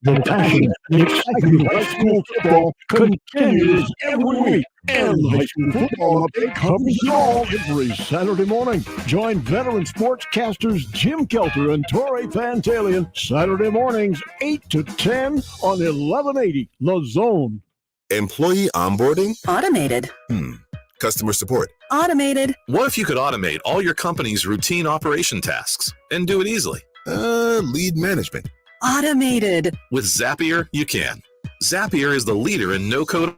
The passion and excitement of high school football continues every week. And the high school football update covers it all every Saturday morning. Join veteran sportscasters Jim Kelter and Torrey Fantalian Saturday mornings 8 to 10 on 1180 The Zone. Employee onboarding? Automated. Customer support? Automated. What if you could automate all your company's routine operation tasks and do it easily? Lead management? Automated. With Zapier, you can. Zapier is the leader in no-code.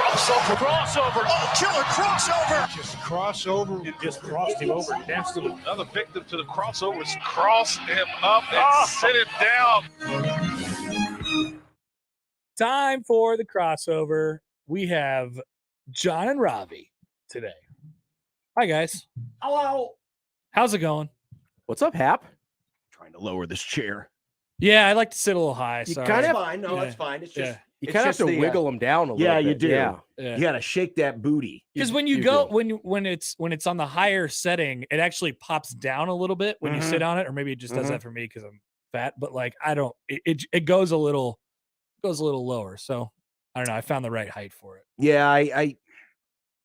Crossover. Oh, killer crossover. Just crossover. It just crossed him over. Danced him. Another victim to the crossovers. Crossed him up and sit him down. Time for the crossover. We have John and Ravi today. Hi, guys. Hello. How's it going? What's up, Hap? Trying to lower this chair. Yeah, I like to sit a little high. You Sorry. kind of Fine. No, it's fine. It's just you kind of have to wiggle them down a little yeah, bit. you do. Yeah. Yeah. You got to shake that booty. Because when you go when it's on the higher setting, it actually pops down a little bit when you sit on it, or maybe it just does that for me because I'm fat. But like I don't, it goes a little lower. So I don't know. I found the right height for it. Yeah, I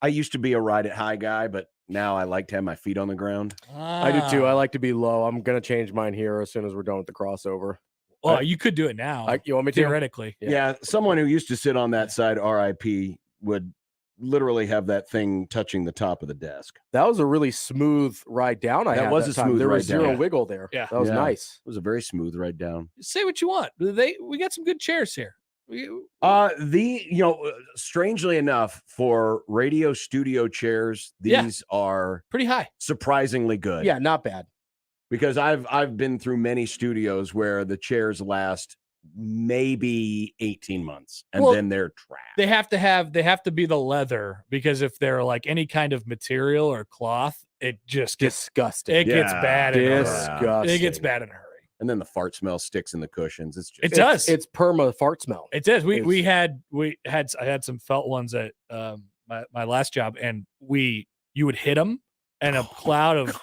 used to be a ride it high guy, but now I like to have my feet on the ground. I do too. I like to be low. I'm gonna change mine here as soon as we're done with the crossover. Well, you could do it now. You want me to? Theoretically. Yeah, someone who used to sit on that side, RIP, would literally have that thing touching the top of the desk. That was a really smooth ride down. That was a smooth There ride was zero down. wiggle there. Yeah. That was nice. It was a very smooth ride down. Say what you want. We got some good chairs here. Strangely enough, for radio studio chairs, these are pretty high, surprisingly good. Yeah, not bad. Because I've been through many studios where the chairs last maybe 18 months and then they're trash. They have to be the leather, because if they're like any kind of material or cloth, it just gets disgusting. It gets bad. Disgusting. It gets bad in a hurry. And then the fart smell sticks in the cushions. It does. It's perma fart smell. It does. I had some felt ones at my last job, and you would hit them, and a cloud of.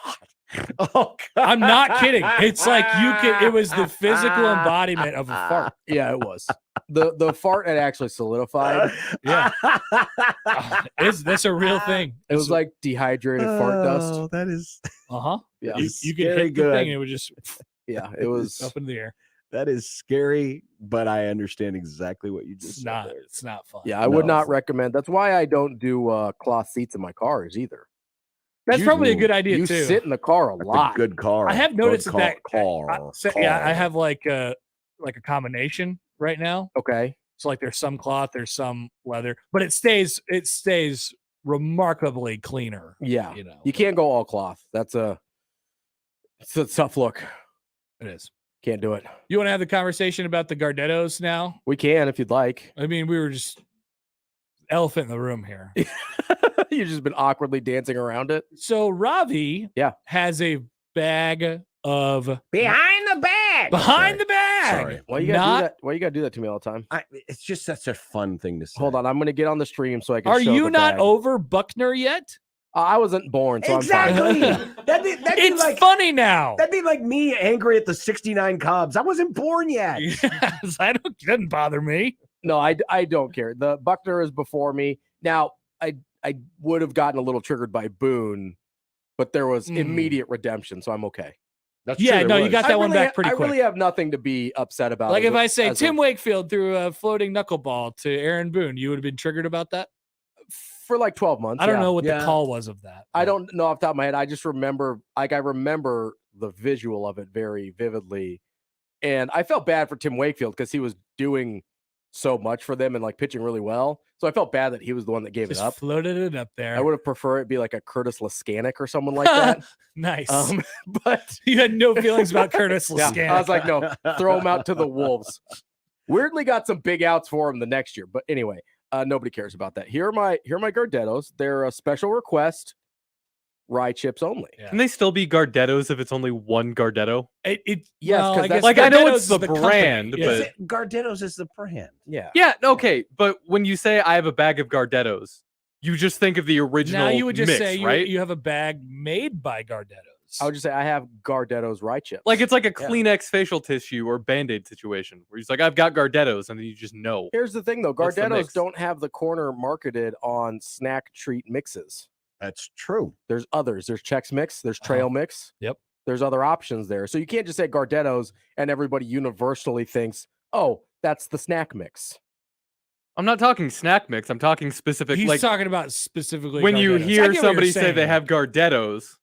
Oh, God. I'm not kidding. It's like it was the physical embodiment of a fart. Yeah, it was. The fart had actually solidified. Yeah. Is this a real thing? It was like dehydrated fart dust. Oh, that is. Yeah. You could hit the thing and it would just. Yeah, it was up in the air. That is scary, but I understand exactly what you just said. It's not fun. Yeah, I would not recommend. That's why I don't do cloth seats in my cars either. That's probably a good idea you too. You sit in the car a lot. Good car. I have noticed car. I have like a combination right now. Okay. So like there's some cloth, there's some leather, but it stays remarkably cleaner. Yeah. You can't go all cloth. It's a tough look. It is. Can't do it. You want to have the conversation about the Gardettos now? We can if you'd like. I mean, we were just elephant in the room here. You've just been awkwardly dancing around it. So Ravi has a bag of behind the bag. Behind the bag. bag. sorry. Why you gotta Not- do that? Why you gotta do that to me all the time? It's just such a fun thing to say. Hold on, I'm gonna get on the stream so I can. Are show you the not bag. over Buckner yet? I wasn't born, so Exactly. I'm fine. that'd be It's like funny now. that'd be like me angry at the 69 Cubs. I wasn't born yet. Yes, it doesn't bother me. No, I don't care. The Buckner is before me. Now, I would have gotten a little triggered by Boone, but there was immediate redemption, so I'm okay. That's Yeah, true, no, there you was. got that one back pretty I quick. really have nothing to be upset about. Like as if a- I say as Tim a- Wakefield threw a floating knuckleball to Aaron Boone, you would have been triggered about that? for like 12 months. I don't yeah. know what Yeah. the call was of that. I don't know off the top of my head. I just remember, I remember the visual of it very vividly. And I felt bad for Tim Wakefield because he was doing so much for them and like pitching really well. So I felt bad that he was the one that gave Just it up. floated it up there. I would have preferred it be like a Curtis Laskanik or someone like that. Nice. But You had no feelings about Curtis yeah, Laskanik. I was like, no, throw him out to the Wolves. Weirdly got some big outs for him the next year. But anyway, nobody cares about that. Here are my Gardettos. They're a special request, rye chips only. Yeah. Can they still be Gardettos if it's only one Gardetto? Yes, well, 'cause I that's- guess Like, I know Gardetto's it's the company. brand, Yeah. but Gardetto's is the brand. Yeah. yeah, okay. But when you say I have a bag of Gardettos, you just think of the original Now you would just mix, say right? you have a bag made by Gardetto's. I would just say I have Gardetto's rye chips. Like it's like a Yeah. Kleenex facial tissue or Band-Aid situation where he's like, I've got Gardettos, and then you just know. Here's the thing though, What's the Gardettos mix? don't have the corner marketed on snack treat mixes. That's true. There's others. There's Chex Mix. There's Trail Mix. Yep. There's other options there. So you can't just say Gardettos and everybody universally thinks, oh, that's the snack mix. I'm not talking snack mix. I'm talking specific. He's like talking about specifically when you Gardetto's. I hear get what somebody you're say saying, they though. have Gardettos,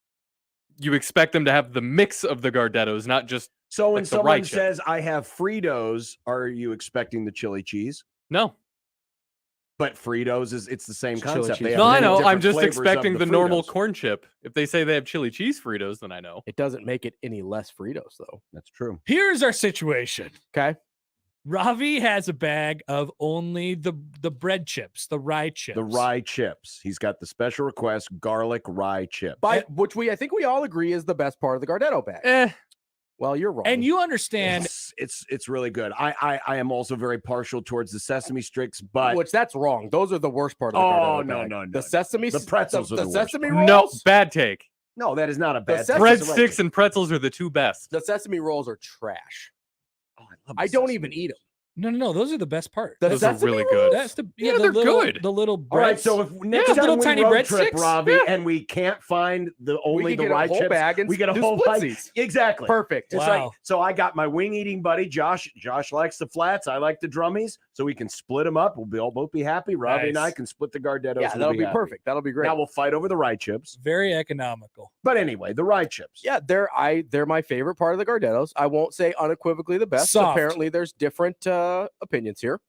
you expect them to have the mix of the Gardettos, not just So when Like the rye someone chip. says I have Fritos, are you expecting the chili cheese? no. But Fritos it's the same It's chili concept. cheese. They have No, I many know. I'm different just flavors of expecting the normal Fritos. corn chip. If they say they have chili cheese Fritos, then I know. It doesn't make it any less Fritos though. That's true. Here's our situation. Okay. Ravi has a bag of only the bread chips, the rye chips. The rye chips. He's got the special request garlic rye chip. Which I think we all agree is the best part of the Gardetto bag. Well, you're wrong. And you understand It's really good. I am also very partial towards the sesame sticks, but which that's wrong. Those are the worst part of the Oh, Gardetto no, bag. no, no. The sesame The pretzels are the the worst sesame part. rolls. No, bad take. no, that is not a bad sesame- thing. Breadsticks and pretzels are the two best. The sesame rolls are trash. Oh, I love I the don't sesame. even eat them. no, those are the best part. The Those are sesame really rolls? good. That's the Yeah, the they're little, good. The little All right, breads. so if next the time little we tiny road trip, breadsticks. Ravi, Yeah. and we can't find the only can the get a rye whole chips, bag and we get a do whole bag. splitsies. Exactly. Perfect. It's Wow. like so. I got my wing eating buddy Josh. Josh likes the flats. I like the drummies, so we can split them up. We'll both be happy. Ravi and I Nice. can split the Gardettos. Yeah, and that'll we'll be happy. perfect. That'll be great. Now we'll fight over the rye chips. Very economical. But anyway, the rye chips. Yeah, they're my favorite part of the Gardettos. I won't say unequivocally the best. Soft. Apparently, there's different opinions here,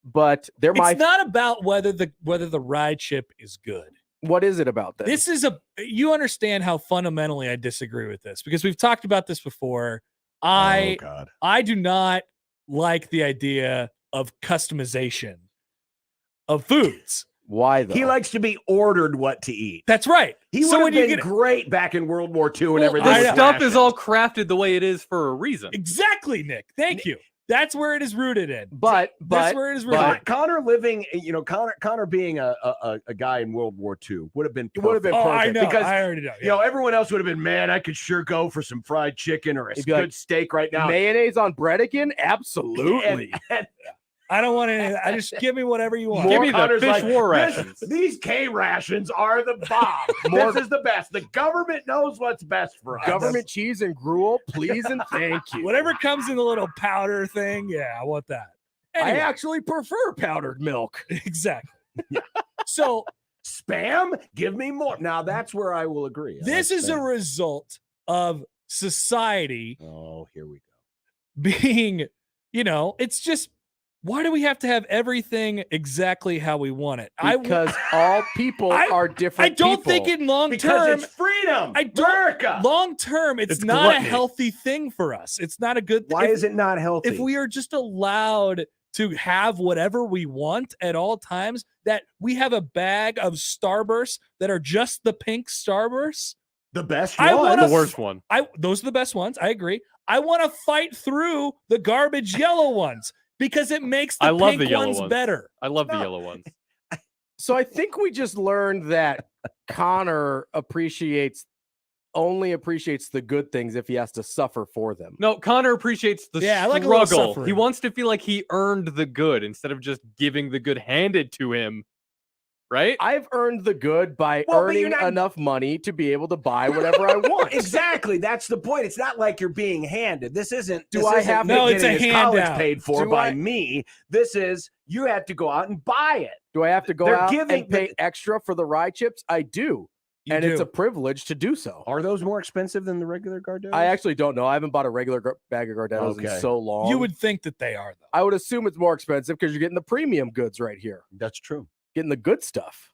but they're It's my. not about whether the rye chip is good. What is it about this? This is you understand how fundamentally I disagree with this because we've talked about this before. Oh God. I do not like the idea of customization of foods. Why though? He likes to be ordered what to eat. That's right. He So would have when you been get great back in World War II and Well, everything. I The know. was stuff is rationed. all crafted the way it is for a reason. exactly, Nick. Thank you. That's where it is rooted in. but That's where it is rooted. Con- Connor living, Connor being a guy in World War II would have been It would have been perfect. Oh, I perfect, know. because, I already know. You know, everyone else would have been, man, I could sure go for some fried chicken or a He'd good be like, steak right now. mayonnaise on bread again? Absolutely. And I don't want any. I just give me whatever you want. Give me the Connor's fish like, war "This- rations." These K rations are the bomb. More- This is the best. The government knows what's best for us. Government cheese and gruel, please and thank you. Whatever comes in the little powder thing. Yeah, I want that. Anyway, I actually prefer powdered milk. exactly. So Spam? Give me more. Now that's where I will agree. I this like is a spam. result of society Oh, here we go. being, it's just, why do we have to have everything exactly how we want it? Because all people I- are I different don't people. think in long Because term, it's freedom. I don't- America. long term, it's It's not a gluttony. healthy thing for us. It's not a good thing. Why is it not healthy? If we are just allowed to have whatever we want at all times, that we have a bag of Starbursts that are just the pink Starbursts. the best I one. wanna The worst one. Those are the best ones. I agree. I want to fight through the garbage yellow ones because it makes the I love pink the yellow ones ones. better. I love the yellow ones. So I think we just learned that Connor only appreciates the good things if he has to suffer for them. No, Connor appreciates the Yeah, I like a little struggle. He suffering. wants to feel like he earned the good instead of just giving the good handed to him. Right? I've earned the good by Well, but you're earning not- enough money to be able to buy whatever I want. Exactly. That's the point. It's not like you're being handed. This isn't. Do this I isn't have- Nick No, it's getting a his college handout. paid for Do by I- me. This is you have to go out and buy it. Do I have to go They're out giving and pay extra for the rye chips? I do. You and do. it's a privilege to do so. Are those more expensive than the regular Gardettos? I actually don't know. I haven't bought a regular bag of Gardettos Okay. in so long. You would think that they are, though. I would assume it's more expensive because you're getting the premium goods right here, That's true. getting the good stuff.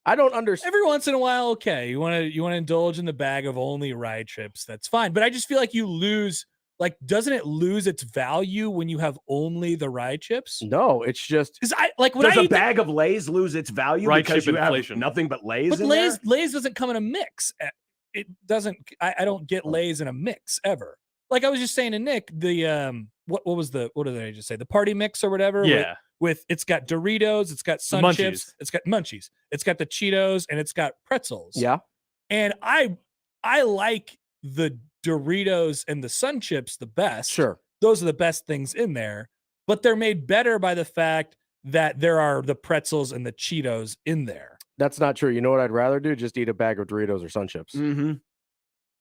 I don't understand. Every once in a while, okay, you want to indulge in the bag of only rye chips. That's fine, but I just feel like you lose. Like, doesn't it lose its value when you have only the rye chips? No, it's just Because I like when Does I a eat bag of Lay's lose its value Right because chip you inflation. have nothing but Lay's but in Lay's doesn't come in a mix. It doesn't. I don't get Lay's in a mix ever. Like I was just saying to Nick, the what did I just say? The party mix or whatever. Yeah. With it's got Doritos, it's got Sun Munchies. Chips, it's got Munchies, it's got the Cheetos, and it's got pretzels. yeah. And I like the Doritos and the Sun Chips the best. Sure. Those are the best things in there, but they're made better by the fact that there are the pretzels and the Cheetos in there. That's not true. You know what I'd rather do? Just eat a bag of Doritos or Sun Chips. there. Mm-hmm.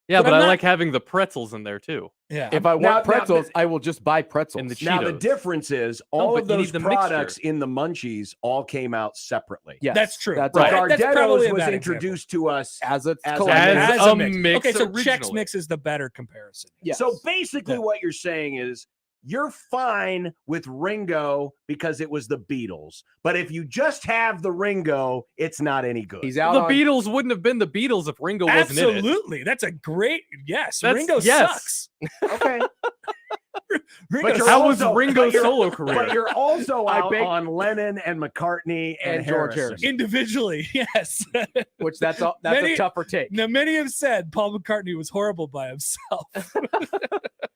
Yeah, But but I'm I not- like having the pretzels in there too. Yeah. If I want Now- pretzels, I will just buy pretzels. And the Now the Cheetos. difference is No, all but of you need those the products mixture. in the Munchies all came out separately. Yes, That's true. That's Right. all. That's probably Gardettos a was bad introduced to us. As a As collective. As As a mix. mix Okay, so Chex originally. Mix is the better comparison. Yes. So basically, Yeah. what you're saying is you're fine with Ringo because it was the Beatles. But if you just have the Ringo, it's not any good. He's out The on Beatles wouldn't have been the Beatles if Ringo wasn't in it. Absolutely. That's a great yes. That's- Ringo yes. sucks. okay. Ringo you're sucks. How was also- Ringo's but you're- solo But career? you're also I out beg- on Lennon and McCartney and, And George Harrison. Harrison. individually, yes. which that's a Many- tougher take. Now, many have said Paul McCartney was horrible by himself.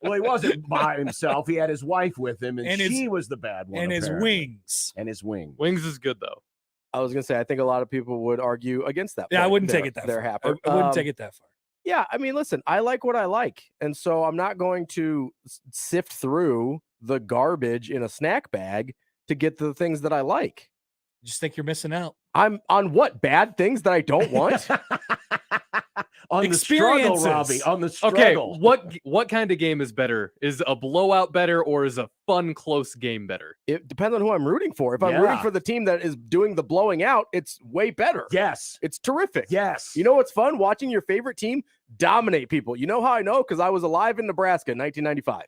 Well, he wasn't by himself. He had his wife with him, and And his- she was the bad one. and his apparently. wings. And his wing. Wings is good though. I was gonna say I think a lot of people would argue against that. Yeah, I point. wouldn't take They're- it that they're far. happy. I wouldn't take it that far. Yeah, I mean, listen, I like what I like, and so I'm not going to sift through the garbage in a snack bag to get the things that I like. Just think you're missing out. I'm on what bad things that I don't want. On the struggle, Experiences. Robbie. On the Okay, struggle. what kind of game is better? Is a blowout better or is a fun close game better? It depends on who I'm rooting for. If I'm rooting Yeah. for the team that is doing the blowing out, it's way better. Yes. It's terrific. Yes. You know what's fun? Watching your favorite team dominate people. You know how I know? Because I was alive in Nebraska in 1995.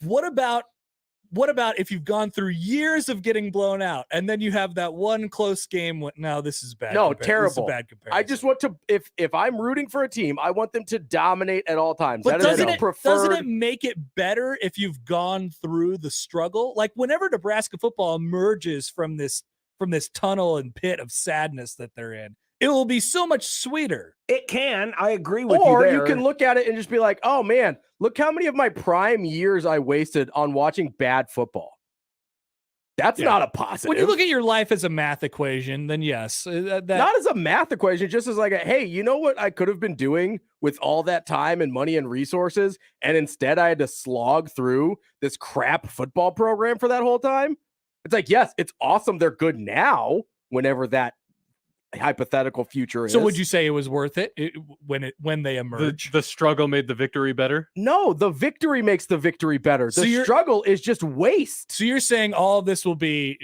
What about if you've gone through years of getting blown out and then you have that one close game? No, this is bad. No, This is a terrible. bad comparison. I just want to, if I'm rooting for a team, I want them to dominate at all times. But That is doesn't the it preferred. make it better if you've gone through the struggle? Like whenever Nebraska football emerges from this tunnel and pit of sadness that they're in, it will be so much sweeter. It can. I agree with Or you you there. can look at it and just be like, oh man, look how many of my prime years I wasted on watching bad football. That's Yeah. not a positive. When you look at your life as a math equation, then yes, that not as a math equation, just as like, hey, you know what I could have been doing with all that time and money and resources, and instead I had to slog through this crap football program for that whole time? It's like, yes, it's awesome. They're good now, whenever that hypothetical future is. So would you say it was worth it, when they emerge? The struggle made the victory better. No, the victory makes the victory better. So The you're- struggle is just waste. So you're saying all of this will be?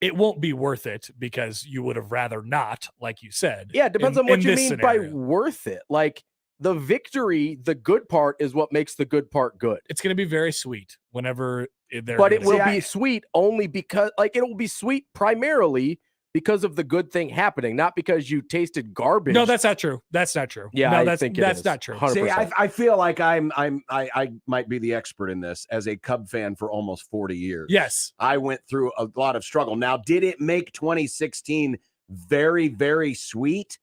It won't be worth it because you would have rather not, like you said. Yeah, it depends in- on what in you this mean by scenario. worth it. Like the victory, the good part is what makes the good part good. It's going to be very sweet whenever they're. But it gonna- will See, be sweet only because, like, it will be sweet primarily because of the good thing happening, not because you tasted garbage. No, that's not true. That's not true. Yeah, no, I that's think it that's is. not true. 100%. See, I feel like I might be the expert in this as a Cub fan for almost 40 years. Yes. I went through a lot of struggle. Now, did it make 2016 very, very sweet?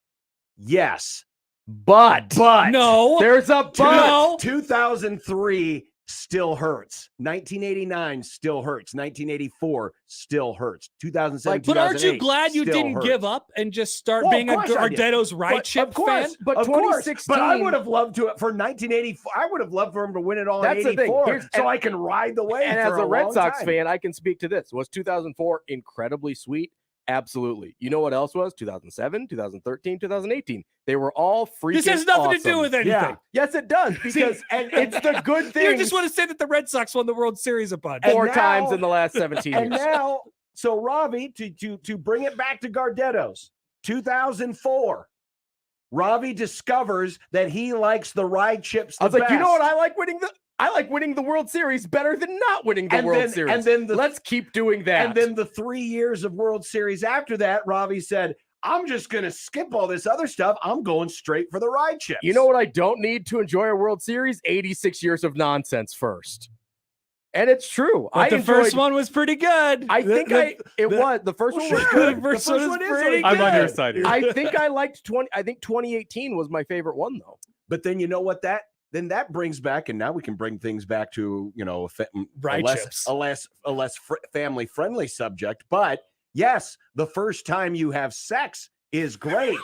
Yes. But No. there's a but. No. 2003 still hurts. 1989 still hurts. 1984 still hurts. 2007, But aren't you 2008 glad you still didn't hurts. give up and just start Well, being a of course I did. Gardetto's Rye But Chip of course, fan? But of course. 2016 But I would have loved to for 1984. I would have loved for him to win it all That's in the thing. 84, Here's- so and- I can ride the wave. And for as a Red long Sox time. fan, I can speak to this. Was 2004 incredibly sweet? Absolutely. You know what else was? 2007, 2013, 2018. They were all freaking This has nothing to do awesome. with anything. Yeah. Yes, it does, because it's the good thing. You just want to say that the Red Sox won the World Series a bunch. And four now- times in the last 17 And years. now, so Ravi, to bring it back to Gardetto's, 2004, Ravi discovers that he likes the Rye Chips the I was like, you know best. what? I like winning the World Series better than not winning the And World then- Series. and then the- let's keep doing that. And then the 3 years of World Series after that, Ravi said, I'm just going to skip all this other stuff. I'm going straight for the Rye Chips. you know what I don't need to enjoy a World Series? 86 years of nonsense first. And it's true. But the enjoyed- first one was pretty good. I think the first one was Sure. good. The first The one first was one is pretty really good. I'm on your side here. I think I liked 2018 was my favorite one though. But then you know what then that brings back, and now we can bring things back to, Rye chips. a less family friendly subject. But yes, the first time you have sex is great,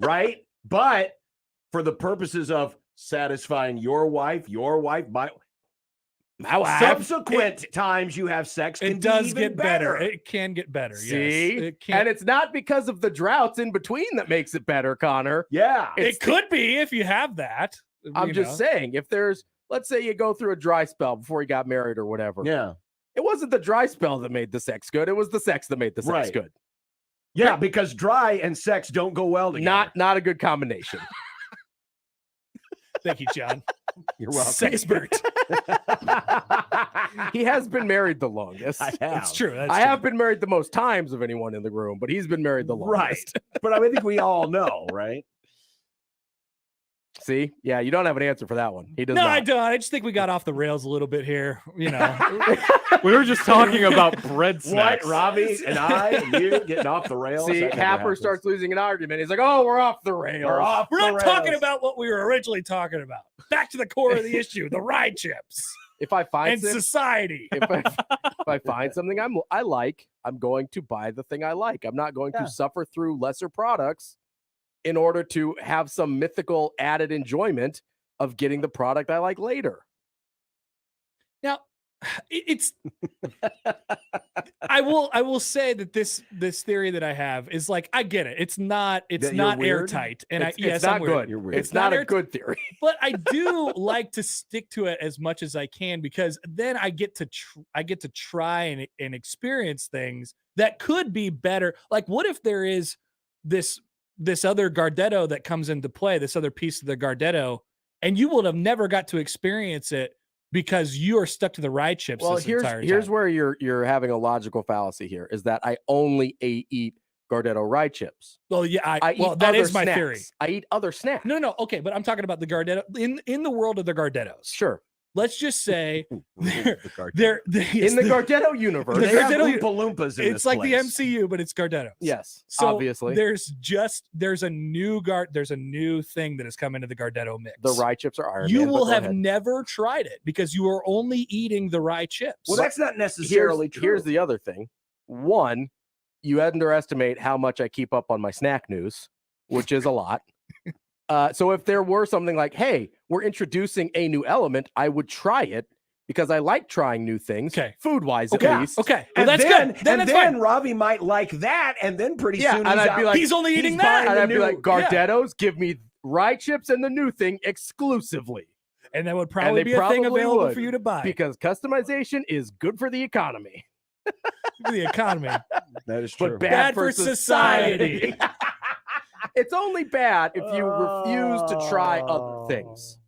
right? But for the purposes of satisfying your wife, My wife. subsequent times you have sex can It does be even get better. It can get better. See? Yes. It can. And it's not because of the droughts in between that makes it better, Connor. Yeah. It could be if you have that. I'm you just know. saying, if there's, let's say you go through a dry spell before you got married or whatever. Yeah. It wasn't the dry spell that made the sex good. It was the sex that made the sex Right. good. Yeah, because dry and sex don't go well together. Not a good combination. Thank you, John. You're welcome. Sexpert. He has been married the longest. I have. That's true. That's I true. have been married the most times of anyone in the room, but he's been married the Right. longest. But I think we all know, right? See? Yeah, you don't have an answer for that one. He does No, not. I don't. I just think we got off the rails a little bit here. You know, We were just talking about bread snacks. What, Ravi and I and you getting off the rails? See, That never Happer happens. starts losing an argument. He's like, oh, we're off the rails. We're off we're the not talking rails. about what we were originally talking about. Back to the core of the issue: the Rye Chips If I find and society. if I find something I like, I'm going to buy the thing I like. I'm not going Yeah. to suffer through lesser products in order to have some mythical added enjoyment of getting the product I like later. Now, it's. I will say that this theory that I have is like I get it. It's not That you're not weird? airtight, and It's I'm not weird. good. You're weird. It's not a airtight. good theory. But I do like to stick to it as much as I can because then I get to try and experience things that could be better. Like, what if there is this other Gardetto that comes into play, this other piece of the Gardetto, and you would have never got to experience it because you are stuck to the Rye Chips. Well, this entire here's time. where you're having a logical fallacy here. Is that I only eat Gardetto Rye Chips. Well, yeah, I eat that other is my snacks. theory. I eat other snacks. No, okay, but I'm talking about the Gardetto in the world of the Gardettos. Sure. Let's just say The cartoon. they're In the Gardetto universe. The They have Gardetto- Oompa Loompas in it's this like place. the MCU, but it's Gardettos. Yes, So obviously. there's a new thing that has come into the Gardetto mix. The Rye Chips are Iron You Man, but will go have ahead. never tried it because you are only eating the Rye Chips. Well, that's not necessarily true. Here's the other thing. One, you underestimate how much I keep up on my snack news, which is a lot. So if there were something like, hey, we're introducing a new element, I would try it because I like trying new things. Okay. Food-wise, okay. at least. Okay. Well, And that's then, good. Then and that's then fine. Ravi might like that, and then pretty Yeah, soon and he's I'd be out- like, He's only eating that. buying And the I'd be new- like, Gardettos, give me Rye Chips and the new thing exclusively. And that would probably they be a thing probably available would, for you to buy Because customization is good for the economy. for the economy. That is But bad, Bad for for society. It's only bad if you refuse to try other things.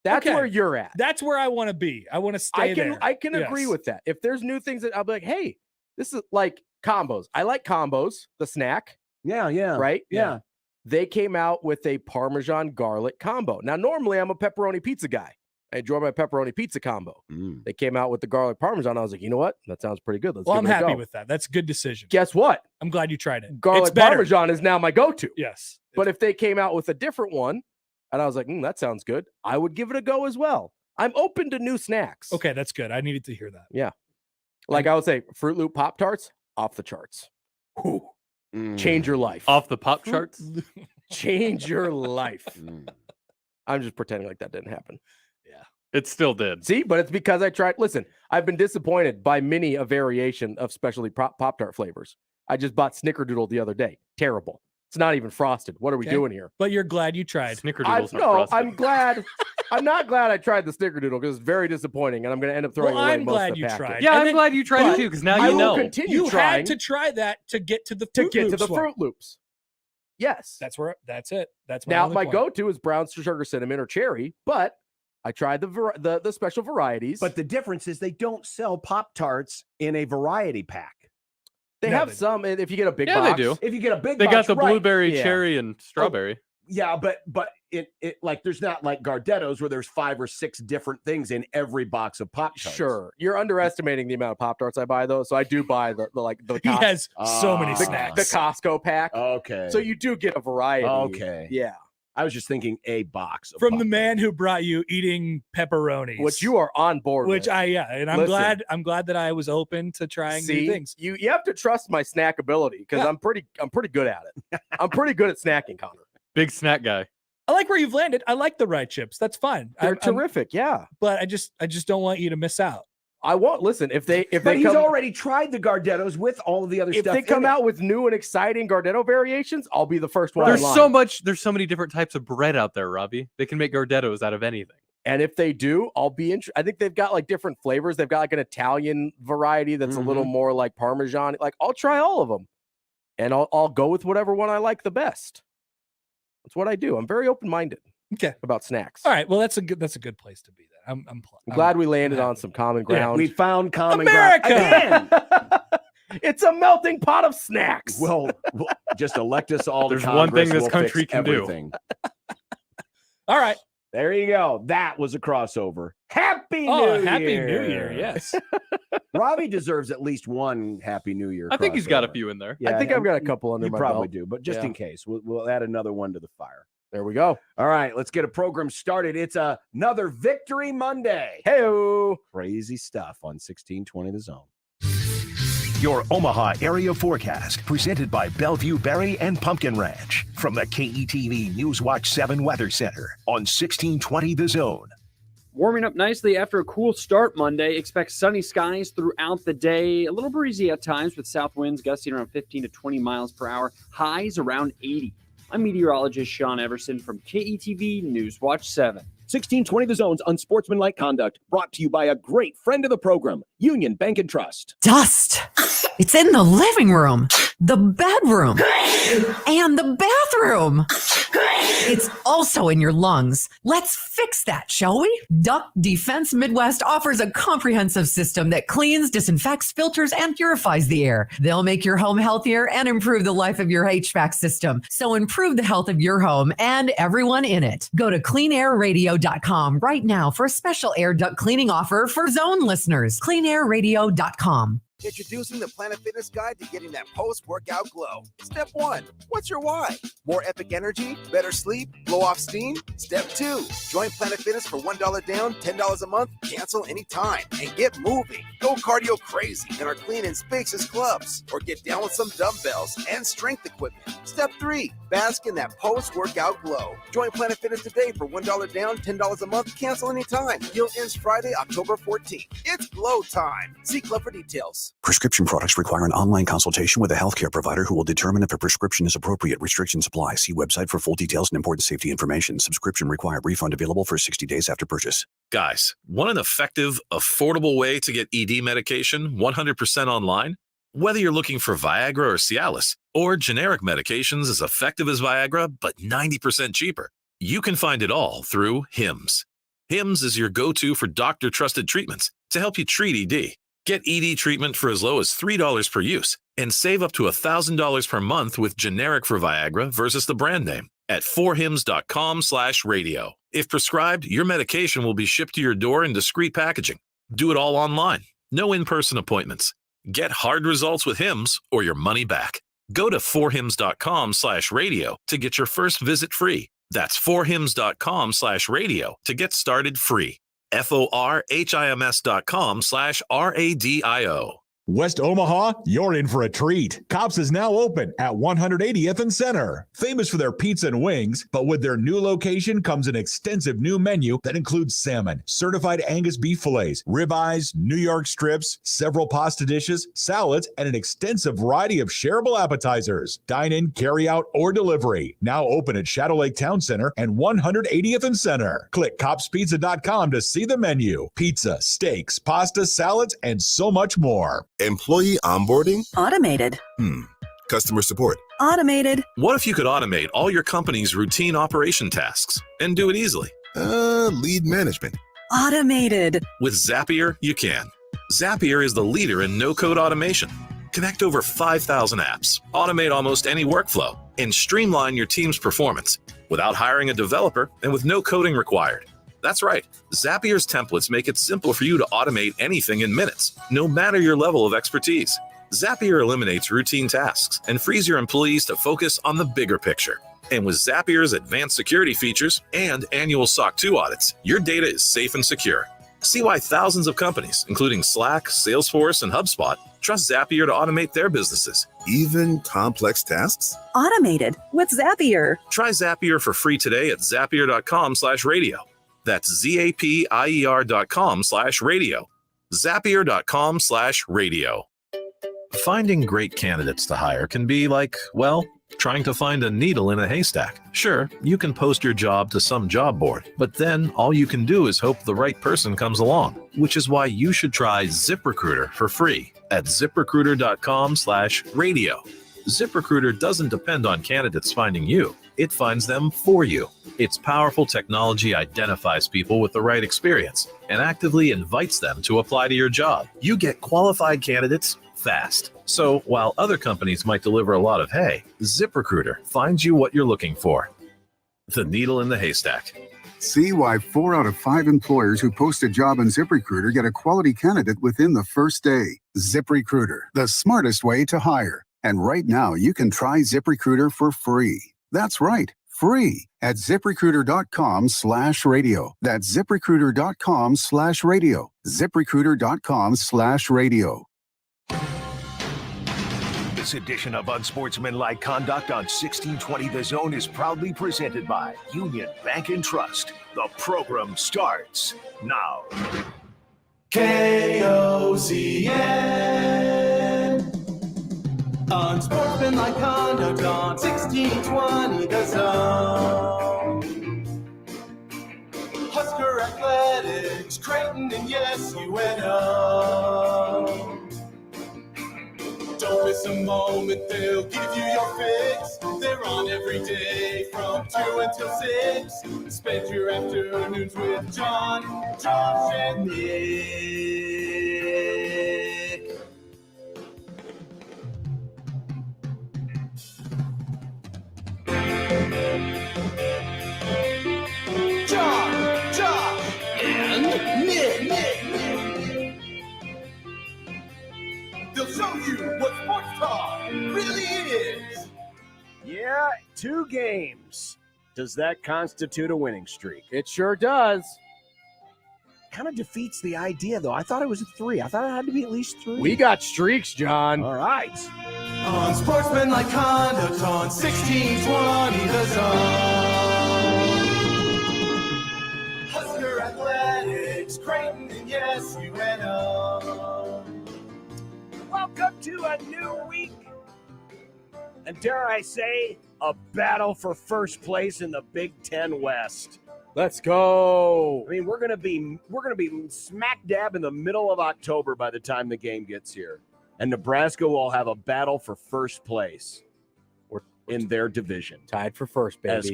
That's Okay. where you're at. That's where I want to be. I want to stay I can there. I can agree Yes. with that. If there's new things that I'll be like, hey, this is like combos. I like combos, the snack, Yeah, yeah. right? Yeah. They came out with a Parmesan garlic combo. Now, normally I'm a pepperoni pizza guy, I enjoy my pepperoni pizza combo. Mm. They came out with the garlic parmesan. I was like, you know what? That sounds pretty good. Let's Well, give I'm it a happy go. with that. That's a good decision. Guess what? I'm glad you tried it. Garlic it's better. parmesan is now my go-to. Yes. But if they came out with a different one, and I was like, that sounds good, I would give it a go as well. I'm open to new snacks. Okay, that's good. I needed to hear that. Yeah. Like I would say, Fruit Loop Pop-Tarts, off the charts. Whew. Change your life. Off the pop charts. Change your life. I'm just pretending like that didn't happen. It still did. See, but it's because I tried. Listen, I've been disappointed by many a variation of specialty Pop-Tart flavors. I just bought Snickerdoodle the other day. Terrible. It's not even frosted. What are we doing here? But you're glad you tried. Snickerdoodles are No, frosted. I'm glad. I'm not glad I tried the Snickerdoodle because it's very disappointing, and I'm going to end up throwing Well, away I'm most glad of the you package. tried. Yeah, And I'm then- glad you tried it but too, because now I you will know. continue You trying had to try that to get to the to Fruit get to Loops the one. Fruit Loops. Yes. That's it. That's Now only my point. go-to is brown sugar cinnamon or cherry, but I tried the special varieties. But the difference is they don't sell Pop-Tarts in a variety pack. they No, have they some. If you get a big Yeah, they box, do. If you get a big They box, got the right. blueberry, Yeah. cherry, and strawberry. Yeah, but it like there's not like Gardetto's where there's 5 or 6 different things in every box of Pop-Tarts. Sure, you're underestimating the amount of Pop-Tarts I buy, though. So I do buy the He has so many the- snacks. the Costco pack. Okay. So you do get a variety. Okay. Yeah. I was just thinking a box of From the Pop-Tarts. man who brought you eating pepperonis. Which you are on board Which with. and I'm Listen. glad that I was open to trying See, new things. you have to trust my snack ability because Yeah. I'm pretty good at it. I'm pretty good at snacking, Connor. Big snack guy. I like where you've landed. I like the rye chips. That's fine. They're I'm- terrific. Yeah. but I just don't want you to miss out. I won't listen if they But he's come already tried the Gardettos with all of the other if stuff. they in come it. out with new and exciting Gardetto variations, I'll be the first one. There's in line. there's so many different types of bread out there, Robbie. They can make Gardettos out of anything. And if they do, I'll be interested. I think they've got like different flavors. They've got like an Italian variety that's a little more like Parmesan. Like I'll try all of them, and I'll go with whatever one I like the best. That's what I do. I'm very open minded. Okay. About snacks. All right. Well, that's a good place to be. Then I'm glad we landed on some common ground. We found common America! ground. Again. It's a melting pot of snacks. Well, just elect us all to There's one thing Congress, this we'll country fix can do. everything. All right. There you go. That was a crossover. Happy New Year. Happy New Year. Yes. Robbie deserves at least one Happy New Year. I think he's got a crossover. few in there. I think I've got a couple under You my probably belt. do, but just Yeah. in case, we'll add another one to the fire. There we go. All right, let's get a program started. It's another Victory Monday. Hey-o. Crazy stuff on 1620 The Zone. Your Omaha area forecast presented by Bellevue Berry and Pumpkin Ranch from the KETV Newswatch 7 Weather Center on 1620 The Zone. Warming up nicely after a cool start Monday. Expect sunny skies throughout the day. A little breezy at times with south winds gusting around 15 to 20 miles per hour. Highs around 80. I'm meteorologist Sean Everson from KETV Newswatch 7. 1620 The Zone's Unsportsmanlike Conduct, brought to you by a great friend of the program, Union Bank and Trust. Dust. It's in the living room, the bedroom, and the bathroom. It's also in your lungs. Let's fix that, shall we? Duck Defense Midwest offers a comprehensive system that cleans, disinfects, filters, and purifies the air. They'll make your home healthier and improve the life of your HVAC system. So improve the health of your home and everyone in it. Go to cleanairradio.com right now for a special air duct cleaning offer for Zone listeners. cleanairradio.com. Introducing the Planet Fitness Guide to getting that post-workout glow. Step 1, what's your why? More epic energy, better sleep, blow off steam? Step 2, join Planet Fitness for $1 down, $10 a month, cancel anytime, and get moving. Go cardio crazy in our clean and spacious clubs, or get down with some dumbbells and strength equipment. Step 3, bask in that post-workout glow. Join Planet Fitness today for $1 down, $10 a month, cancel anytime. Deal ends Friday, October 14th. It's glow time. See club for details. Prescription products require an online consultation with a healthcare provider who will determine if a prescription is appropriate. Restrictions apply. See website for full details and important safety information. Subscription required. Refund available for 60 days after purchase. Guys, want an effective, affordable way to get ED medication 100% online? Whether you're looking for Viagra or Cialis, or generic medications as effective as Viagra but 90% cheaper, you can find it all through HIMS. HIMS is your go-to for doctor-trusted treatments to help you treat ED. Get ED treatment for as low as $3 per use and save up to $1,000 per month with generic for Viagra versus the brand name at 4hims.com/radio. If prescribed, your medication will be shipped to your door in discreet packaging. Do it all online. No in-person appointments. Get hard results with Hims or your money back. Go to forhims.com/radio to get your first visit free. That's forhims.com/radio to get started free. forhims.com/radio. West Omaha, you're in for a treat. Cops is now open at 180th and Center. Famous for their pizza and wings, but with their new location comes an extensive new menu that includes salmon, certified Angus beef fillets, ribeyes, New York strips, several pasta dishes, salads, and an extensive variety of shareable appetizers. Dine in, carry out, or delivery. Now open at Shadow Lake Town Center and 180th and Center. Click copspizza.com to see the menu. Pizza, steaks, pasta, salads, and so much more. Employee onboarding? Automated. Customer support? Automated. What if you could automate all your company's routine operation tasks and do it easily? Lead management? Automated. With Zapier, you can. Zapier is the leader in no-code automation. Connect over 5,000 apps, automate almost any workflow, and streamline your team's performance without hiring a developer and with no coding required. That's right. Zapier's templates make it simple for you to automate anything in minutes, no matter your level of expertise. Zapier eliminates routine tasks and frees your employees to focus on the bigger picture. And with Zapier's advanced security features and annual SOC 2 audits, your data is safe and secure. See why thousands of companies, including Slack, Salesforce, and HubSpot, trust Zapier to automate their businesses. Even complex tasks? Automated with Zapier. Try Zapier for free today at zapier.com/radio. That's zapier.com/radio. Zapier.com/radio. Finding great candidates to hire can be like, well, trying to find a needle in a haystack. Sure, you can post your job to some job board, but then all you can do is hope the right person comes along, which is why you should try ZipRecruiter for free at ziprecruiter.com/radio. ZipRecruiter doesn't depend on candidates finding you. It finds them for you. Its powerful technology identifies people with the right experience and actively invites them to apply to your job. You get qualified candidates fast. So while other companies might deliver a lot of hay, ZipRecruiter finds you what you're looking for. The needle in the haystack. See why 4 out of 5 employers who post a job on ZipRecruiter get a quality candidate within the first day. ZipRecruiter, the smartest way to hire. And right now, you can try ZipRecruiter for free. That's right, free at ziprecruiter.com/radio. That's ziprecruiter.com/radio. ziprecruiter.com/radio. This edition of Unsportsmanlike Conduct on 1620 The Zone is proudly presented by Union Bank and Trust. The program starts now. KOCN. Unsportsmanlike Conduct on 1620 The Zone. Husker Athletics, Creighton, and yes, UNO. Don't miss a moment, they'll give you your fix. They're on every day from 2 until 6. Spend your afternoons with John, Josh, and Nick. John, Josh, and Nick. They'll show you what sports talk really is. Yeah, 2 games. Does that constitute a winning streak? It sure does. Kind of defeats the idea, though. I thought it was a 3. I thought it had to be at least 3. We got streaks, John. All right. Unsportsmanlike Conduct on 1620 The Zone. Husker Athletics, Creighton, and yes, UNO. Welcome to a new week. And dare I say, a battle for first place in the Big Ten West. Let's go. I mean, we're gonna be smack dab in the middle of October by the time the game gets here. And Nebraska will have a battle for first place in their division. Tied for first, baby. As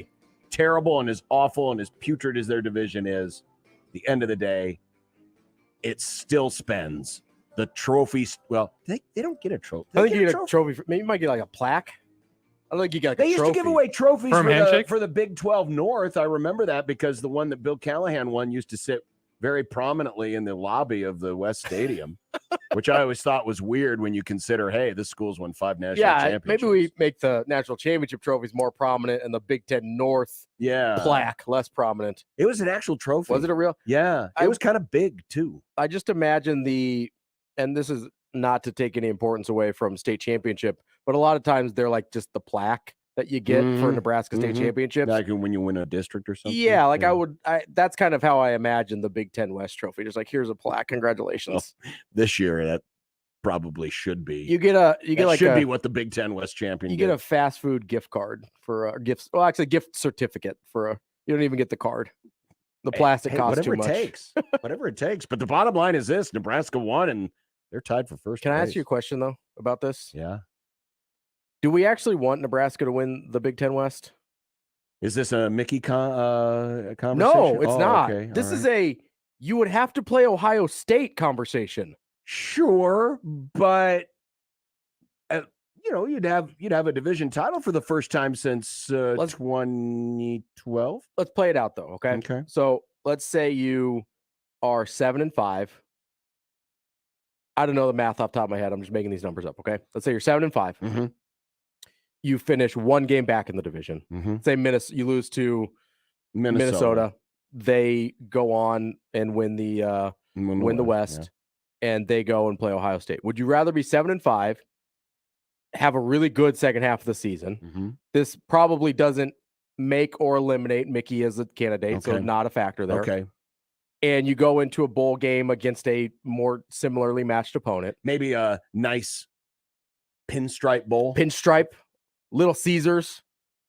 terrible and as awful and as putrid as their division is, at the end of the day, it still spends. The trophies, well, they don't get a trophy. I think you get a trophy. Maybe you might get like a plaque. I don't think you got. They used to give away trophies Firm for handshake? the Big 12 North. I remember that because the one that Bill Callahan won used to sit very prominently in the lobby of the West Stadium, which I always thought was weird when you consider, hey, this school's won 5 national championships. Maybe we make the national championship trophies more prominent and the Big Ten North plaque less prominent. It was an actual trophy. Was it a real? Yeah, it was kind of big too. I just imagine and this is not to take any importance away from state championship, but a lot of times they're like just the plaque that you get for Nebraska state championships. Like when you win a district or something. Yeah, like that's kind of how I imagine the Big Ten West trophy. Just like, here's a plaque. Congratulations. Well, this year that probably should be. You get be what the Big Ten West champion. You get a fast food gift card for a gift. Well, actually, gift certificate for you don't even get the card. The plastic costs too much. Whatever it takes. But the bottom line is this: Nebraska won, and they're tied for first. Can I place. ask you a question though about this? Yeah. Do we actually want Nebraska to win the Big Ten West? Is this a Mickey conversation? No, it's not. Okay. This is you would have to play Ohio State conversation. Sure, but you'd have a division title for the first time since 2012. Let's play it out though, okay? Okay. So let's say you are 7-5. I don't know the math off the top of my head. I'm just making these numbers up, okay? Let's say you're 7-5. Mm-hmm. You finish one game back in the division. Mm-hmm. Say you lose to Minnesota. They go on and win the West, and they go and play Ohio State. Would you rather be 7-5, have a really good second half of the season? Mm-hmm. This probably doesn't make or eliminate Mickey as a candidate, so not a factor there. Okay. And you go into a bowl game against a more similarly matched opponent. Maybe a nice pinstripe bowl. Little Caesars,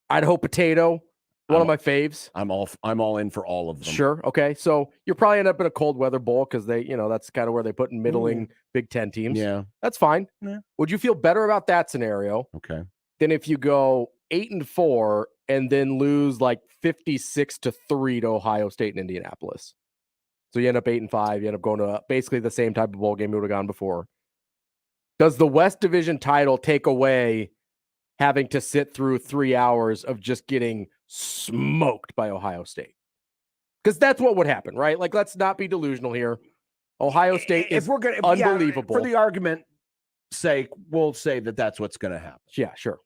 Idaho potato, one of my faves. I'm all in for all of them. Sure. Okay. So you'll probably end up in a cold weather bowl because that's kind of where they put in middling Big Ten teams. Yeah. That's fine. Yeah. Would you feel better about that scenario? Okay. Than if you go 8-4 and then lose like 56-3 to Ohio State and Indianapolis? So you end up 8-5. You end up going to basically the same type of bowl game you would have gone before. Does the West Division title take away having to sit through 3 hours of just getting smoked by Ohio State? Because that's what would happen, right? Like, let's not be delusional here. Ohio State is unbelievable. For the argument's sake, we'll say that that's what's going to happen. Yeah, sure.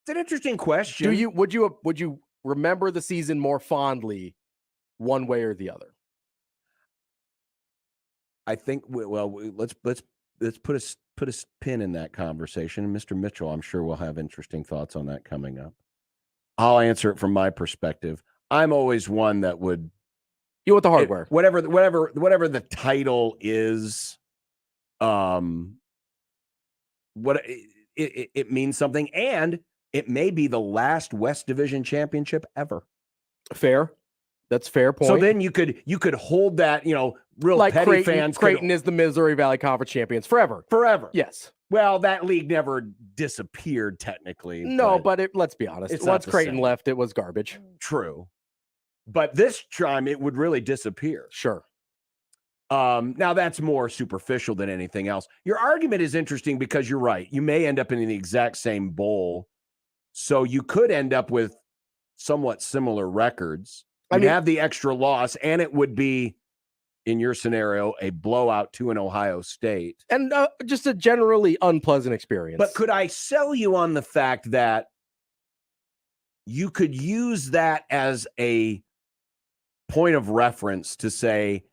It's an interesting question. Would you remember the season more fondly one way or the other? I think let's put a pin in that conversation. Mr. Mitchell, I'm sure will have interesting thoughts on that coming up. I'll answer it from my perspective. I'm always one that would you want the hardware. Whatever the title is, what it means something, and it may be the last West Division championship ever. Fair. That's fair point. So then you could hold that, real like petty fans. Creighton is the Missouri Valley Conference champions forever. Yes. Well, that league never disappeared technically. No, but let's be honest. Once Creighton left, it was garbage. True. But this time it would really disappear. Sure. Now that's more superficial than anything else. Your argument is interesting because you're right. You may end up in the exact same bowl. So you could end up with somewhat similar records. You'd have the extra loss, and it would be, in your scenario, a blowout to an Ohio State. And just a generally unpleasant experience. But could I sell you on the fact that you could use that as a point of reference to say,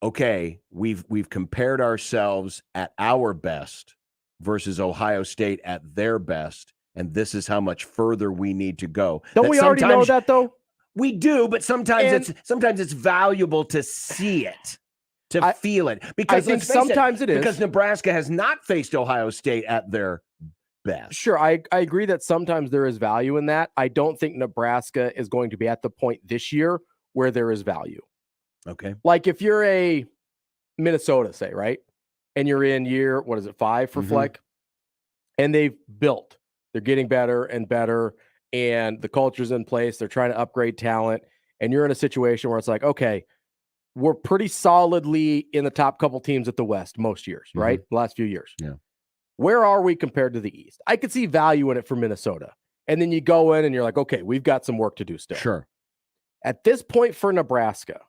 okay, we've compared ourselves at our best versus Ohio State at their best, and this is how much further we need to go. Don't we already know that, though? We do, but sometimes it's valuable to see it, to feel it. Because I think sometimes it is. Because Nebraska has not faced Ohio State at their best. Sure, I agree that sometimes there is value in that. I don't think Nebraska is going to be at the point this year where there is value. Okay. Like if you're a Minnesota, say, right? And you're in year, 5 for Fleck? And they've built. They're getting better and better. And the culture's in place. They're trying to upgrade talent. And you're in a situation where it's like, okay, we're pretty solidly in the top couple teams at the West most years, right? The last few years. Yeah. Where are we compared to the East? I could see value in it for Minnesota. And then you go in and you're like, okay, we've got some work to do still. Sure. At this point for Nebraska,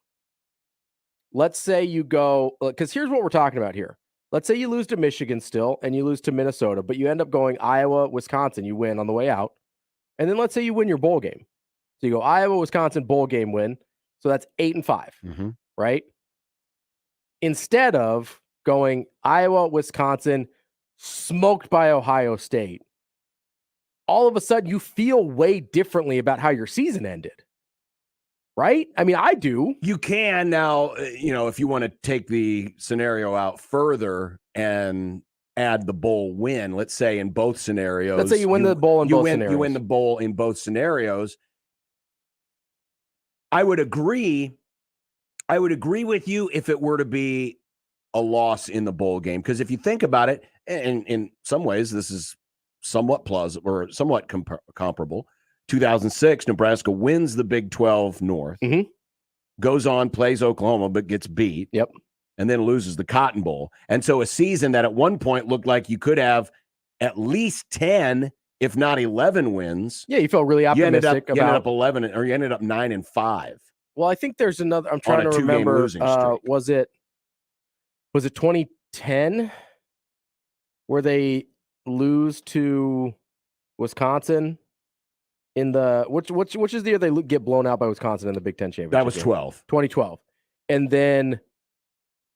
let's say you go, because here's what we're talking about here. Let's say you lose to Michigan still and you lose to Minnesota, but you end up going Iowa, Wisconsin, you win on the way out. And then let's say you win your bowl game. So you go Iowa, Wisconsin, bowl game win. So that's 8-5, right? Instead of going Iowa, Wisconsin, smoked by Ohio State, all of a sudden you feel way differently about how your season ended. Right? I mean, I do. You can now, if you want to take the scenario out further and add the bowl win, let's say in both scenarios. Let's say you win the bowl in both scenarios. You win the bowl in both scenarios. I would agree with you if it were to be a loss in the bowl game. Because if you think about it, and in some ways, this is somewhat plausible or somewhat comparable. 2006, Nebraska wins the Big 12 North, goes on, plays Oklahoma, but gets beat. Yep. And then loses the Cotton Bowl. And so a season that at one point looked like you could have at least 10, if not 11 wins. Yeah, you felt really optimistic you ended up 11, or you ended up 9-5. Well, I think there's another. I'm trying to remember. Was it 2010 where they lose to Wisconsin in the which is the year they get blown out by Wisconsin in the Big Ten championship? That was 2012, and then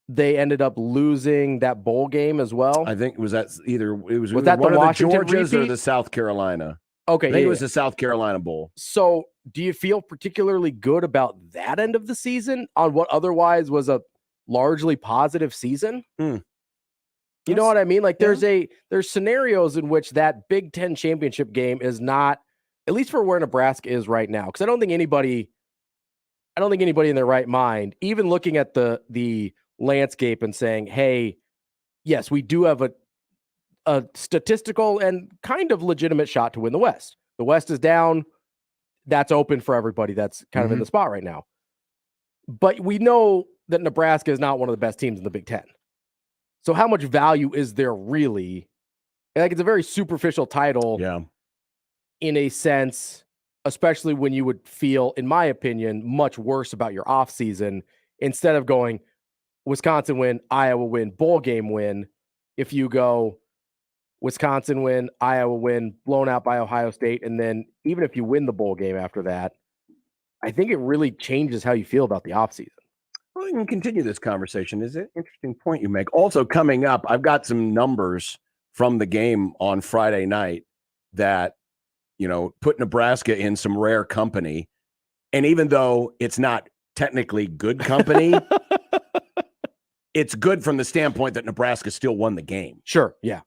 they ended up losing that bowl game as well. I think was that was one that the of Washington the Georgias or repeat? the South Carolina. Okay, I think it was the South Carolina Bowl. So, do you feel particularly good about that end of the season on what otherwise was a largely positive season? You know what I mean? Like, there's scenarios in which that Big Ten championship game is not, at least for where Nebraska is right now, because I don't think anybody in their right mind, even looking at the landscape and saying, hey, yes, we do have a statistical and kind of legitimate shot to win the West. The West is down. That's open for everybody that's kind of in the spot right now. But we know that Nebraska is not one of the best teams in the Big Ten. So how much value is there really? Like, it's a very superficial title in a sense, especially when you would feel, in my opinion, much worse about your offseason instead of going Wisconsin win, Iowa win, bowl game win. If you go Wisconsin win, Iowa win, blown out by Ohio State, and then even if you win the bowl game after that, I think it really changes how you feel about the offseason. Well, we can continue this conversation. Is it an interesting point you make? Also coming up, I've got some numbers from the game on Friday night that, put Nebraska in some rare company. And even though it's not technically good company, it's good from the standpoint that Nebraska still won the game. Sure, yeah.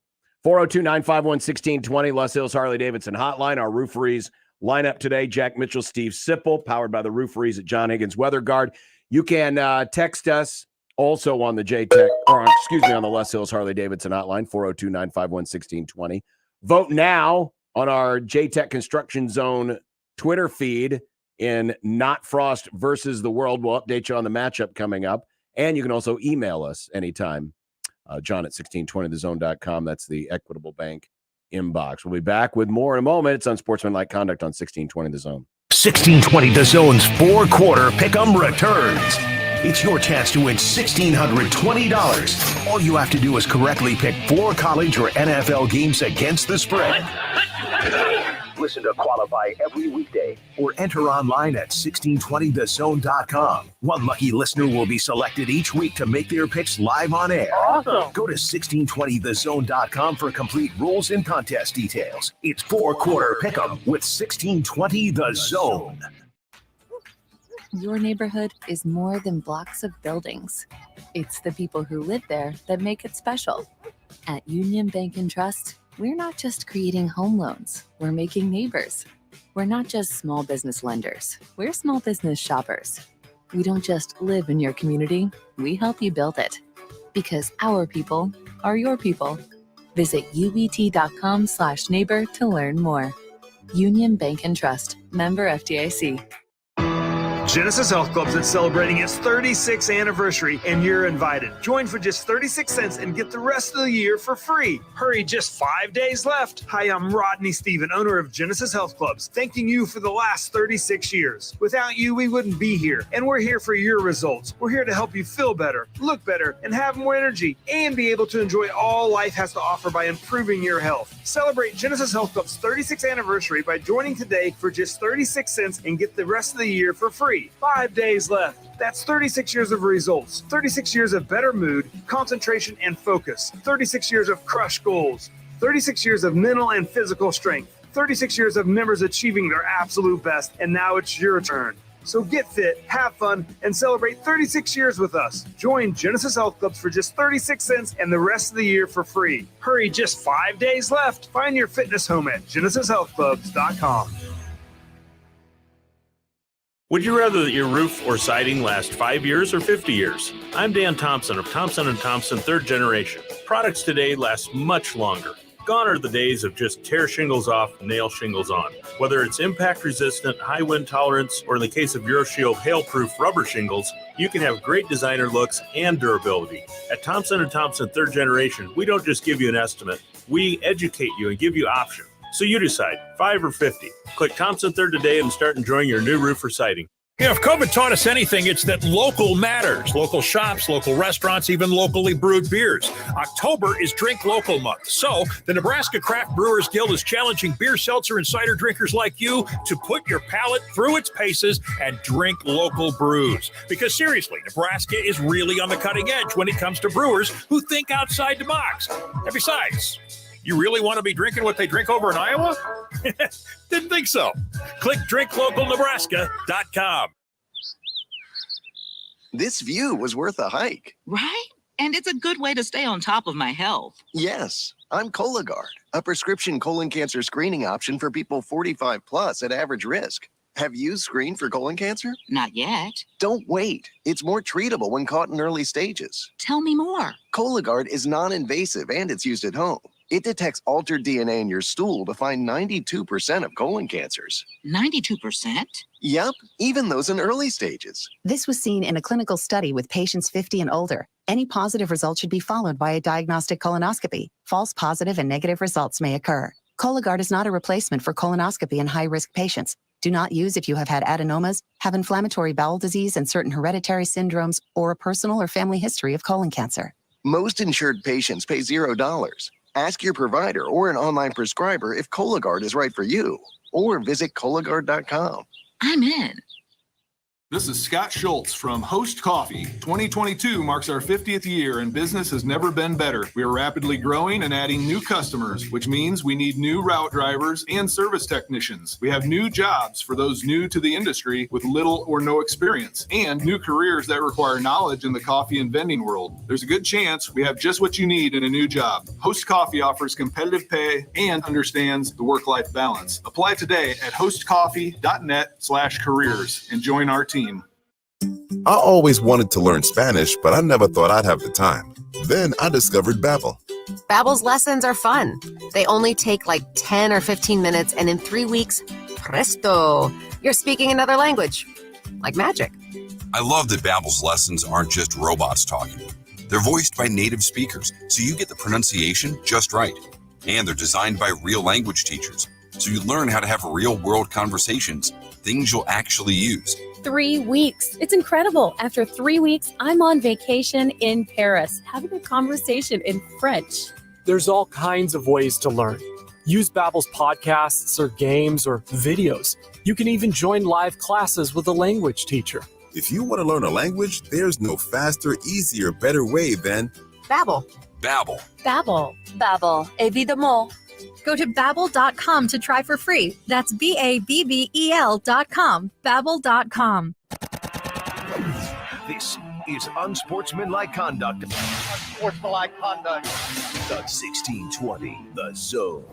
402-951-1620, Los Hills Harley-Davidson hotline. Our rooferees lineup today, Jack Mitchell, Steve Sipple, powered by the rooferees at John Higgins Weather Guard. You can text us also on the on the Les Hills Harley-Davidson hotline, 402-951-1620. Vote now on our JTech Construction Zone Twitter feed in Not Frost versus the World. We'll update you on the matchup coming up. And you can also email us anytime. John at 1620thezone.com. That's the Equitable Bank inbox. We'll be back with more in a moment. It's Unsportsmanlike Conduct on 1620 The Zone. 1620 The Zone's four-quarter pick'em returns. It's your chance to win $1,620. All you have to do is correctly pick 4 college or NFL games against the spread. Listen to qualify every weekday or enter online at 1620thezone.com. One lucky listener will be selected each week to make their picks live on air. Awesome. Go to 1620thezone.com for complete rules and contest details. It's four-quarter pick'em with 1620 The Zone. Your neighborhood is more than blocks of buildings. It's the people who live there that make it special. At Union Bank and Trust, we're not just creating home loans, we're making neighbors. We're not just small business lenders, we're small business shoppers. We don't just live in your community, we help you build it. Because our people are your people. Visit ubt.com/neighbor to learn more. Union Bank and Trust, member FDIC. Genesis Health Clubs is celebrating its 36th anniversary, and you're invited. Join for just 36 cents and get the rest of the year for free. Hurry, just 5 days left. Hi, I'm Rodney Stephen, owner of Genesis Health Clubs, thanking you for the last 36 years. Without you, we wouldn't be here, and we're here for your results. We're here to help you feel better, look better, and have more energy, and be able to enjoy all life has to offer by improving your health. Celebrate Genesis Health Club's 36th anniversary by joining today for just 36 cents and get the rest of the year for free. 5 days left. That's 36 years of results, 36 years of better mood, concentration, and focus, 36 years of crushed goals, 36 years of mental and physical strength, 36 years of members achieving their absolute best, and now it's your turn. So get fit, have fun, and celebrate 36 years with us. Join Genesis Health Clubs for just 36 cents and the rest of the year for free. Hurry, just 5 days left. Find your fitness home at genesishealthclubs.com. Would you rather that your roof or siding last 5 years or 50 years? I'm Dan Thompson of Thompson & Thompson 3rd Generation. Products today last much longer. Gone are the days of just tear shingles off, nail shingles on. Whether it's impact resistant, high wind tolerance, or in the case of EuroShield hail-proof rubber shingles, you can have great designer looks and durability. At Thompson & Thompson 3rd Generation, we don't just give you an estimate, we educate you and give you options. So you decide, 5 or 50. Click Thompson 3rd today and start enjoying your new roof or siding. If COVID taught us anything, it's that local matters. Local shops, local restaurants, even locally brewed beers. October is Drink Local Month. So the Nebraska Craft Brewers Guild is challenging beer, seltzer, and cider drinkers like you to put your palate through its paces and drink local brews. Because seriously, Nebraska is really on the cutting edge when it comes to brewers who think outside the box. And besides, you really want to be drinking what they drink over in Iowa? Didn't think so. Click drinklocalnebraska.com. This view was worth a hike. Right? And it's a good way to stay on top of my health. Yes, I'm Cologuard, a prescription colon cancer screening option for people 45 plus at average risk. Have you screened for colon cancer? Not yet. Don't wait. It's more treatable when caught in early stages. Tell me more. Cologuard is non-invasive and it's used at home. It detects altered DNA in your stool to find 92% of colon cancers. 92%? Yep, even those in early stages. This was seen in a clinical study with patients 50 and older. Any positive result should be followed by a diagnostic colonoscopy. False positive and negative results may occur. Cologuard is not a replacement for colonoscopy in high-risk patients. Do not use if you have had adenomas, have inflammatory bowel disease and certain hereditary syndromes, or a personal or family history of colon cancer. Most insured patients pay $0. Ask your provider or an online prescriber if Cologuard is right for you, or visit Cologuard.com. I'm in. This is Scott Schultz from Host Coffee. 2022 marks our 50th year and business has never been better. We are rapidly growing and adding new customers, which means we need new route drivers and service technicians. We have new jobs for those new to the industry with little or no experience, and new careers that require knowledge in the coffee and vending world. There's a good chance we have just what you need in a new job. Host Coffee offers competitive pay and understands the work-life balance. Apply today at hostcoffee.net/careers and join our team. I always wanted to learn Spanish, but I never thought I'd have the time. Then I discovered Babbel. Babbel's lessons are fun. They only take like 10 or 15 minutes, and in 3 weeks, presto, you're speaking another language. Like magic. I love that Babbel's lessons aren't just robots talking. They're voiced by native speakers, so you get the pronunciation just right. And they're designed by real language teachers, so you learn how to have real-world conversations, things you'll actually use. 3 weeks. It's incredible. After 3 weeks, I'm on vacation in Paris, having a conversation in French. There's all kinds of ways to learn. Use Babbel's podcasts or games or videos. You can even join live classes with a language teacher. If you want to learn a language, there's no faster, easier, better way than Babbel. Babbel. Babbel. Babbel. Évidemment. Go to Babbel.com to try for free. That's Babbel.com. Babbel.com. This is Unsportsmanlike Conduct. Unsportsmanlike Conduct. The 1620, The Zone.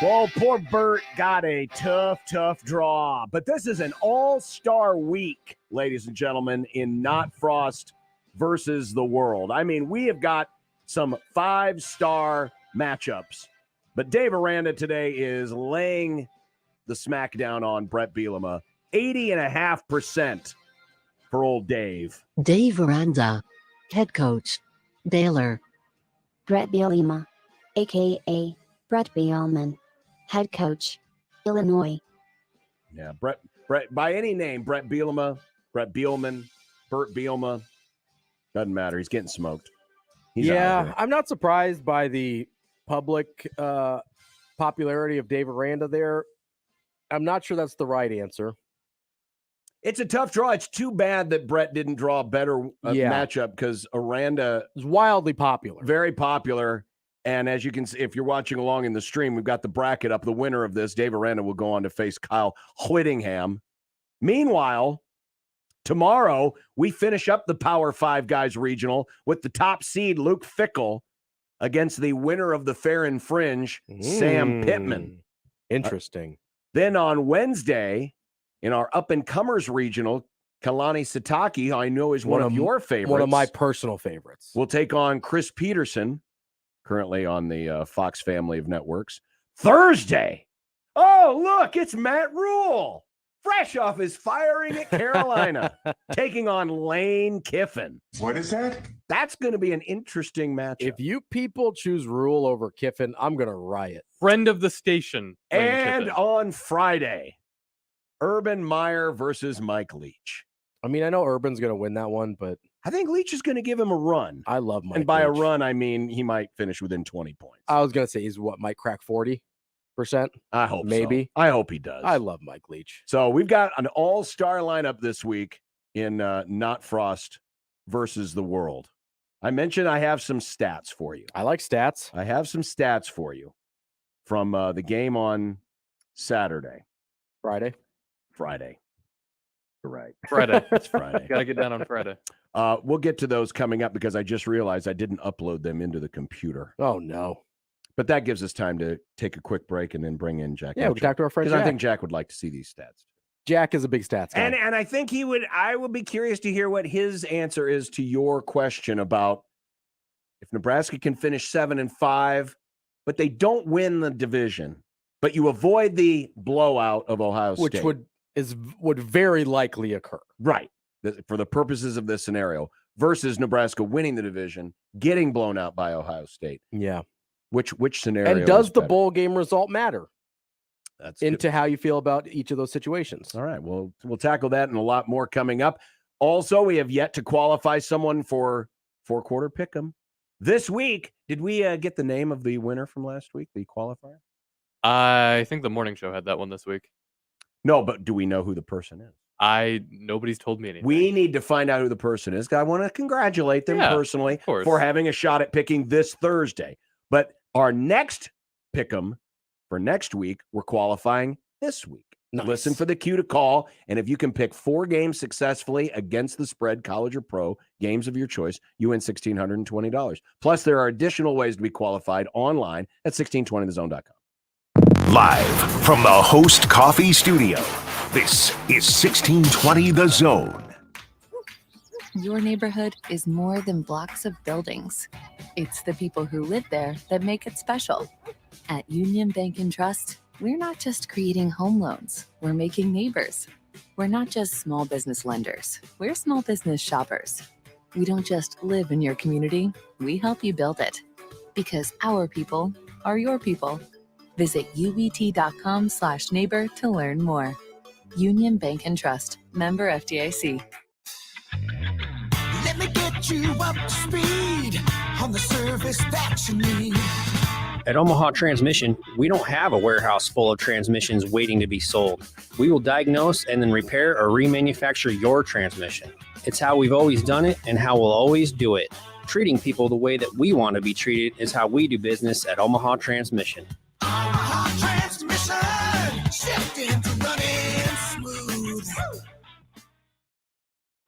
Well, poor Bert got a tough draw. But this is an all-star week, ladies and gentlemen, in Not Frost versus the World. I mean, we have got some 5-star matchups. But Dave Aranda today is laying the smackdown on Brett Bielema. 80.5% for old Dave. Dave Aranda, head coach, Baylor. Brett Bielema, a.k.a. Brett Bielman, head coach, Illinois. Yeah, Brett, by any name, Brett Bielema, Brett Bielman, Bert Bielema, doesn't matter. He's getting smoked. He's out of here. I'm not surprised by the public popularity of Dave Aranda there. I'm not sure that's the right answer. It's a tough draw. It's too bad that Brett didn't draw a better matchup because Aranda is wildly popular. Very popular. And as you can see, if you're watching along in the stream, we've got the bracket up. The winner of this, Dave Aranda, will go on to face Kyle Whittingham. Meanwhile, tomorrow, we finish up the Power 5 Guys Regional with the top seed, Luke Fickle, against the winner of the Fair and Fringe, Sam Pittman. Interesting. Then on Wednesday, in our up-and-comers regional, Kalani Sataki, who I know is one of your favorites. One of my personal favorites. Will take on Chris Peterson, currently on the Fox family of networks. Thursday. Oh, look, it's Matt Rule, fresh off his firing at Carolina, taking on Lane Kiffin. What is that? That's going to be an interesting matchup. If you people choose Rule over Kiffin, I'm going to riot. Friend of the station. Lane And Kiffin. on Friday, Urban Meyer versus Mike Leach. I mean, I know Urban's going to win that one, but I think Leach is going to give him a run. I love Mike And by Leach. a run, I mean he might finish within 20 points. I was going to say might crack 40%. I hope maybe. So. I hope he does. I love Mike Leach. So we've got an all-star lineup this week in Not Frost versus the World. I mentioned I have some stats for you. I like stats. I have some stats for you from the game on Saturday. Friday. Right. Friday. It's Friday. Got to get down on Friday. We'll get to those coming up because I just realized I didn't upload them into the computer. Oh, no. But that gives us time to take a quick break and then bring in Jack. Yeah, we can talk to our friend Because I Jack. think Jack would like to see these stats. Jack is a big stats guy. And I think I would be curious to hear what his answer is to your question about if Nebraska can finish 7-5, but they don't win the division, but you avoid the blowout of Ohio State. Which would very likely occur. Right. For the purposes of this scenario versus Nebraska winning the division, getting blown out by Ohio State. Yeah. Which scenario? And does is the better? bowl game result matter? That's into how you feel about each of those situations. All right. Well, we'll tackle that and a lot more coming up. Also, we have yet to qualify someone for four-quarter pick'em. This week, did we get the name of the winner from last week, the qualifier? I think the morning show had that one this week. No, but do we know who the person is? Nobody's told me anything. We need to find out who the person is. I want to congratulate them personally for having a shot at picking this Thursday. But our next pick'em for next week, we're qualifying this week. Nice. Listen for the cue to call, and if you can pick 4 games successfully against the spread, college or pro, games of your choice, you win $1,620. Plus, there are additional ways to be qualified online at 1620thezone.com. Live from the Host Coffee Studio, this is 1620 The Zone. Your neighborhood is more than blocks of buildings. It's the people who live there that make it special. At Union Bank and Trust, we're not just creating home loans, we're making neighbors. We're not just small business lenders, we're small business shoppers. We don't just live in your community, we help you build it. Because our people are your people. Visit ubt.com/neighbor to learn more. Union Bank and Trust, member FDIC. Let me get you up to speed on the service that you need. At Omaha Transmission, we don't have a warehouse full of transmissions waiting to be sold. We will diagnose and then repair or remanufacture your transmission. It's how we've always done it and how we'll always do it. Treating people the way that we want to be treated is how we do business at Omaha Transmission. Omaha Transmission, shifting to running smooth.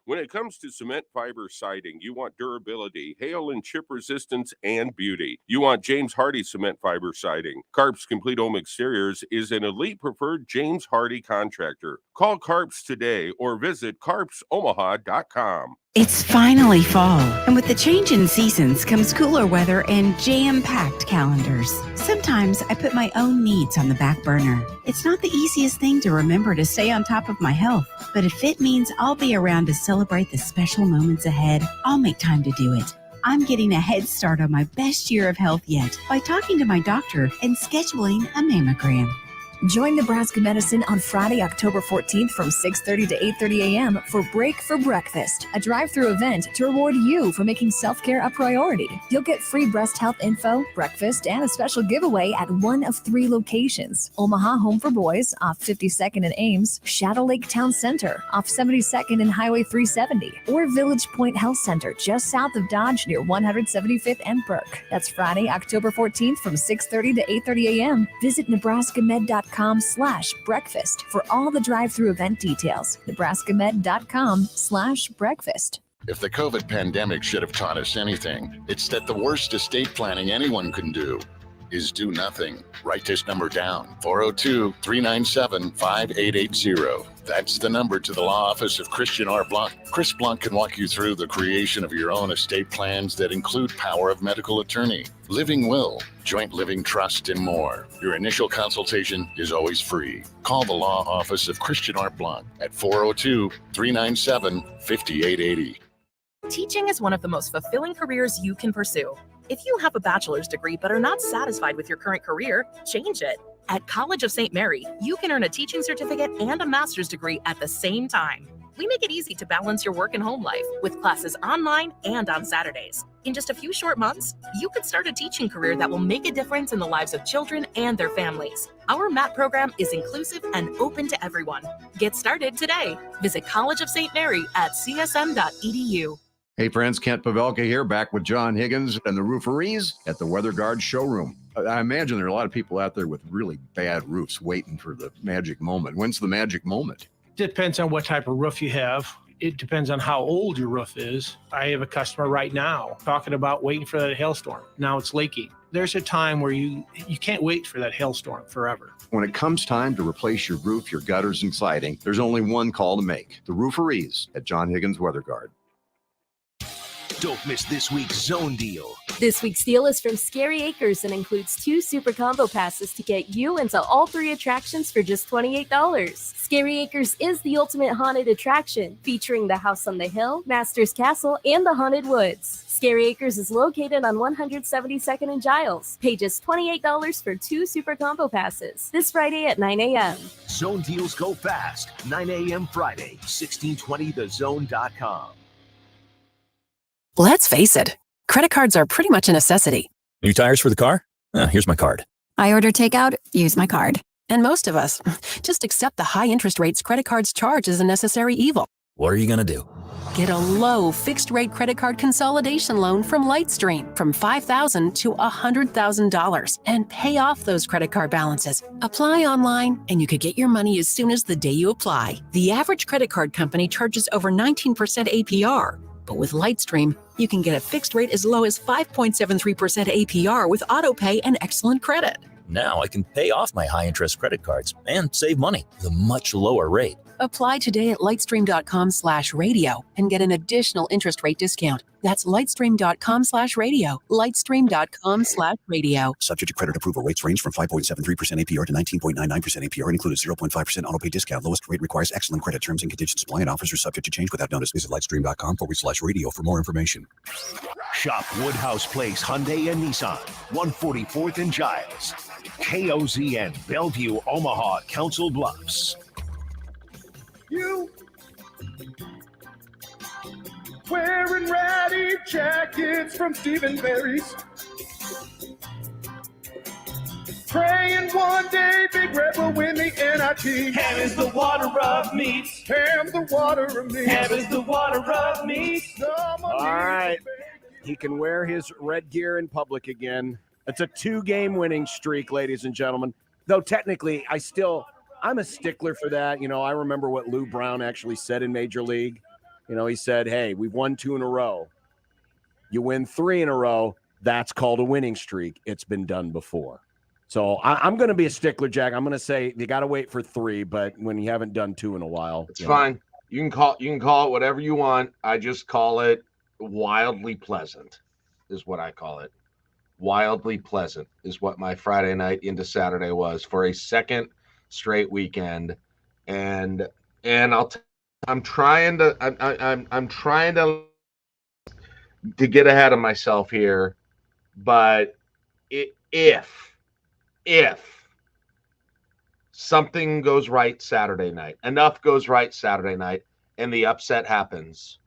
When it comes to cement fiber siding, you want durability, hail and chip resistance, and beauty. You want James Hardy cement fiber siding. Carp's Complete Home Exteriors is an elite preferred James Hardy contractor. Call Carp's today or visit carpsomaha.com. It's finally fall, and with the change in seasons comes cooler weather and jam-packed calendars. Sometimes I put my own needs on the back burner. It's not the easiest thing to remember to stay on top of my health, but if it means I'll be around to celebrate the special moments ahead, I'll make time to do it. I'm getting a head start on my best year of health yet by talking to my doctor and scheduling a mammogram. Join Nebraska Medicine on Friday, October 14th from 6:30 to 8:30 a.m. for Break for Breakfast, a drive-through event to reward you for making self-care a priority. You'll get free breast health info, breakfast, and a special giveaway at one of 3 locations: Omaha Home for Boys off 52nd and Ames, Shadow Lake Town Center off 72nd and Highway 370, or Village Point Health Center just south of Dodge near 175th and Burke. That's Friday, October 14th from 6:30 to 8:30 a.m. Visit nebraskamed.com/breakfast for all the drive-through event details. nebraskamed.com/breakfast. If the COVID pandemic should have taught us anything, it's that the worst estate planning anyone can do is do nothing. Write this number down: 402-397-5880. That's the number to the law office of Christian R. Blanc. Chris Blanc can walk you through the creation of your own estate plans that include power of medical attorney, living will, joint living trust, and more. Your initial consultation is always free. Call the law office of Christian R. Blanc at 402-397-5880. Teaching is one of the most fulfilling careers you can pursue. If you have a bachelor's degree but are not satisfied with your current career, change it. At College of St. Mary, you can earn a teaching certificate and a master's degree at the same time. We make it easy to balance your work and home life with classes online and on Saturdays. In just a few short months, you could start a teaching career that will make a difference in the lives of children and their families. Our MAP program is inclusive and open to everyone. Get started today. Visit College of St. Mary at csm.edu. Hey friends, Kent Pavelka here, back with John Higgins and the rooferees at the Weather Guard showroom. I imagine there are a lot of people out there with really bad roofs waiting for the magic moment. When's the magic moment? Depends on what type of roof you have. It depends on how old your roof is. I have a customer right now talking about waiting for that hailstorm. Now it's leaking. There's a time where you can't wait for that hailstorm forever. When it comes time to replace your roof, your gutters, and siding, there's only one call to make: the rooferees at John Higgins Weather Guard. Don't miss this week's Zone Deal. This week's deal is from Scary Acres and includes 2 super combo passes to get you into all 3 attractions for just $28. Scary Acres is the ultimate haunted attraction, featuring the House on the Hill, Master's Castle, and the Haunted Woods. Scary Acres is located on 172nd and Giles. Pay just $28 for 2 super combo passes. This Friday at 9 a.m. Zone deals go fast. 9 a.m. Friday, 1620thezone.com. Let's face it, credit cards are pretty much a necessity. New tires for the car? Here's my card. I order takeout, use my card. And most of us just accept the high interest rates credit cards charge as a necessary evil. What are you going to do? Get a low fixed rate credit card consolidation loan from Lightstream from $5,000 to $100,000 and pay off those credit card balances. Apply online and you could get your money as soon as the day you apply. The average credit card company charges over 19% APR. But with Lightstream, you can get a fixed rate as low as 5.73% APR with autopay and excellent credit. Now I can pay off my high-interest credit cards and save money with a much lower rate. Apply today at lightstream.com/radio and get an additional interest rate discount. That's lightstream.com/radio. Lightstream.com/radio. Subject to credit approval. Rates range from 5.73% APR to 19.99% APR and includes 0.5% autopay discount. Lowest rate requires excellent credit. Terms and conditions apply and offers are subject to change without notice. Visit lightstream.com/radio for more information. Shop Woodhouse Place Hyundai and Nissan, 144th and Giles. KOZN, Bellevue, Omaha, Council Bluffs. You wearing ratty jackets from Stephen Barry's, praying one day Big Red will win the NIT. Ham is the water of meats. Ham the water of meats. Ham is the water of meats. All right. He can wear his red gear in public again. It's a 2-game winning streak, ladies and gentlemen. Though technically, I'm a stickler for that. You know, I remember what Lou Brown actually said in Major League. You know, he said, hey, we've won 2 in a row. You win 3 in a row, that's called a winning streak. It's been done before. So I'm going to be a stickler, Jack. I'm going to say you got to wait for 3, but when you haven't done 2 in a while. It's fine. You can call it whatever you want. I just call it wildly pleasant, is what I call it. Wildly pleasant is what my Friday night into Saturday was for a second straight weekend, and I'm trying to get ahead of myself here, but if something goes right Saturday night, enough goes right Saturday night, and the upset happens,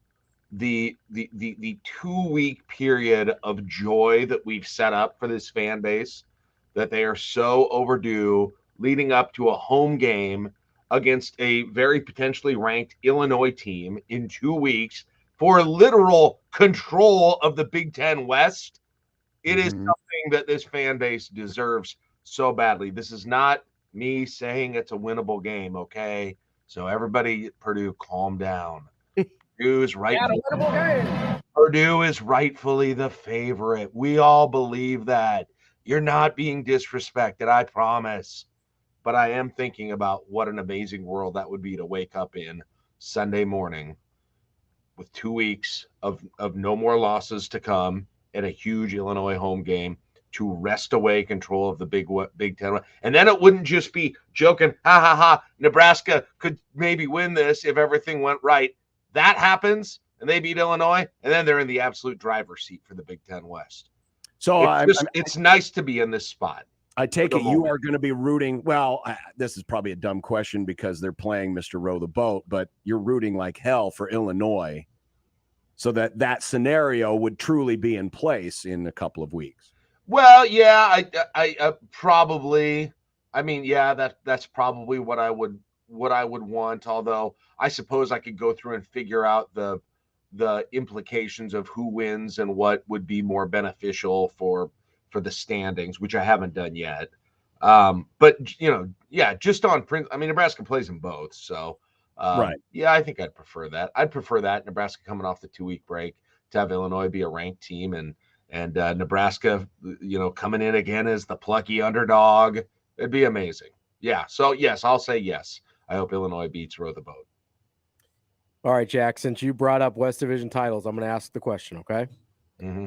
the 2-week period of joy that we've set up for this fan base, that they are so overdue, leading up to a home game against a very potentially ranked Illinois team in 2 weeks for literal control of the Big Ten West. It is something that this fan base deserves so badly. This is not me saying it's a winnable game, okay? So everybody at Purdue, calm down. Purdue is rightfully the favorite. We all believe that. You're not being disrespected, I promise. But I am thinking about what an amazing world that would be to wake up in Sunday morning with 2 weeks of no more losses to come and a huge Illinois home game to wrest away control of the Big Ten. And then it wouldn't just be joking, ha, ha, ha, Nebraska could maybe win this if everything went right. That happens, and they beat Illinois, and then they're in the absolute driver's seat for the Big Ten West. So it's nice to be in this spot. I take it you are going to be rooting. Well, this is probably a dumb question because they're playing Mr. Row the Boat, but you're rooting like hell for Illinois so that scenario would truly be in place in a couple of weeks. Well, yeah, I probably. I mean, yeah, that's probably what I would want. Although I suppose I could go through and figure out the implications of who wins and what would be more beneficial for the standings, which I haven't done yet. But yeah, just on print. I mean, Nebraska plays them both, so right. Yeah, I think I'd prefer that. I'd prefer that Nebraska coming off the 2-week break to have Illinois be a ranked team and Nebraska, coming in again as the plucky underdog. It'd be amazing. Yeah. So yes, I'll say yes. I hope Illinois beats Row the Boat. All right, Jack, since you brought up West Division titles, I'm going to ask the question, okay? Mm-hmm.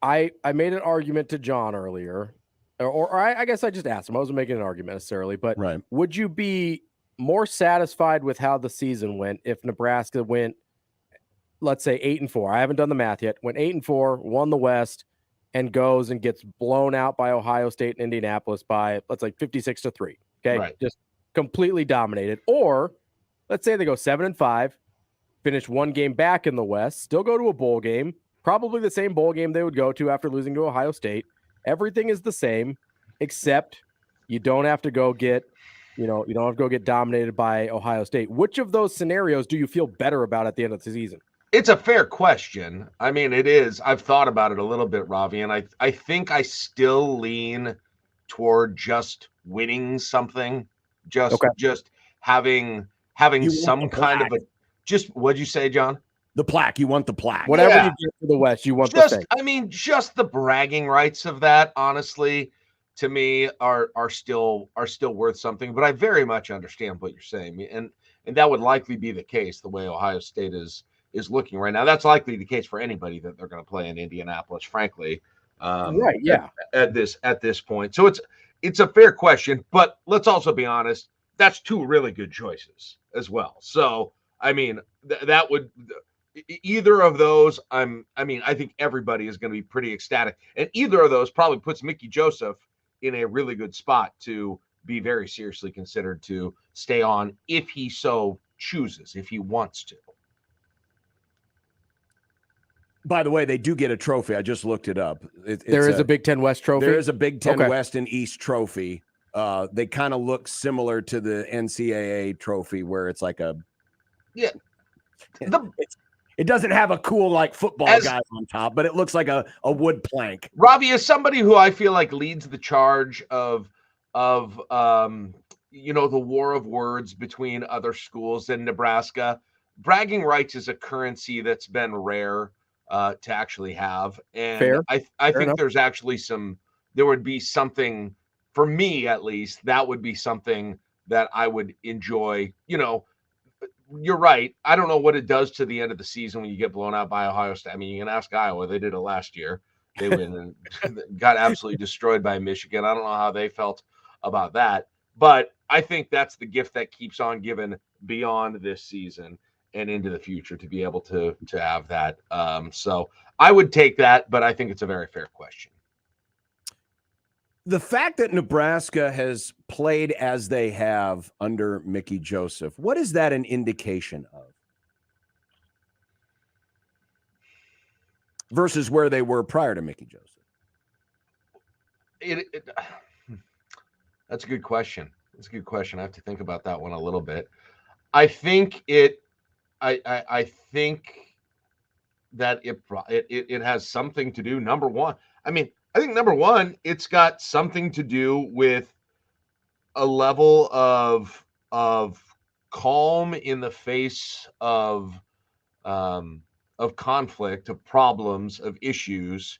I made an argument to John earlier, or I guess I just asked him. I wasn't making an argument necessarily, but right. Would you be more satisfied with how the season went if Nebraska went, let's say 8-4? I haven't done the math yet. Went 8-4, won the West, and goes and gets blown out by Ohio State and Indianapolis by, let's say, 56-3. Okay, right. Just completely dominated. Or let's say they go 7-5, finish one game back in the West, still go to a bowl game, probably the same bowl game they would go to after losing to Ohio State. Everything is the same, except you don't have to go get, you don't have to go get dominated by Ohio State. Which of those scenarios do you feel better about at the end of the season? It's a fair question. I mean, it is. I've thought about it a little bit, Ravi, and I think I still lean toward just winning something, just having some kind of a. Just what'd you say, John? The plaque. You want the plaque. Whatever you get for the West, you want just, the thing. I mean, just the bragging rights of that, honestly, to me, are still worth something. But I very much understand what you're saying, and that would likely be the case the way Ohio State is looking right now. That's likely the case for anybody that they're going to play in Indianapolis, frankly. Right? Yeah. At this point, so it's a fair question, but let's also be honest. That's two really good choices as well. So I mean, that would. Either of those, I think everybody is going to be pretty ecstatic. And either of those probably puts Mickey Joseph in a really good spot to be very seriously considered to stay on if he so chooses, if he wants to. By the way, they do get a trophy. I just looked it up. There is a Big Ten West trophy? There is a Big Ten West and East trophy. They kind of look similar to the NCAA trophy where it's like a... Yeah. It doesn't have a cool football guy on top, but it looks like a wood plank. Ravi is somebody who I feel like leads the charge of the war of words between other schools in Nebraska. Bragging rights is a currency that's been rare to actually have, and Fair. I think enough. There's actually there would be something for me at least that would be something that I would enjoy. you're right. I don't know what it does to the end of the season when you get blown out by Ohio State. I mean, you can ask Iowa. They did it last year. They went and got absolutely destroyed by Michigan. I don't know how they felt about that, but I think that's the gift that keeps on giving beyond this season and into the future to be able to have that. So I would take that, but I think it's a very fair question. The fact that Nebraska has played as they have under Mickey Joseph, what is that an indication of? Versus where they were prior to Mickey Joseph? That's a good question. That's a good question. I have to think about that one a little bit. I think I think that it has something to do. Number one, I think number one, it's got something to do with a level of calm in the face of conflict, of problems, of issues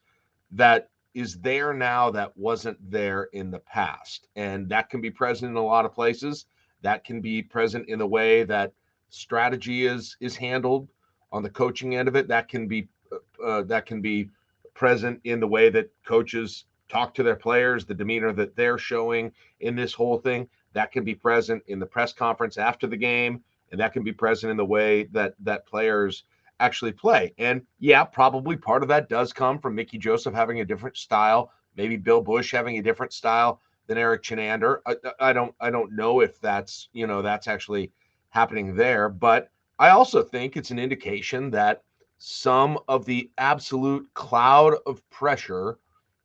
that is there now that wasn't there in the past. And that can be present in a lot of places. That can be present in the way that strategy is handled on the coaching end of it. That can be present in the way that coaches talk to their players, the demeanor that they're showing in this whole thing. That can be present in the press conference after the game, and that can be present in the way that players actually play. And yeah, probably part of that does come from Mickey Joseph having a different style, maybe Bill Busch having a different style than Eric Chinander. I don't know if that's actually happening there, but I also think it's an indication that some of the absolute cloud of pressure.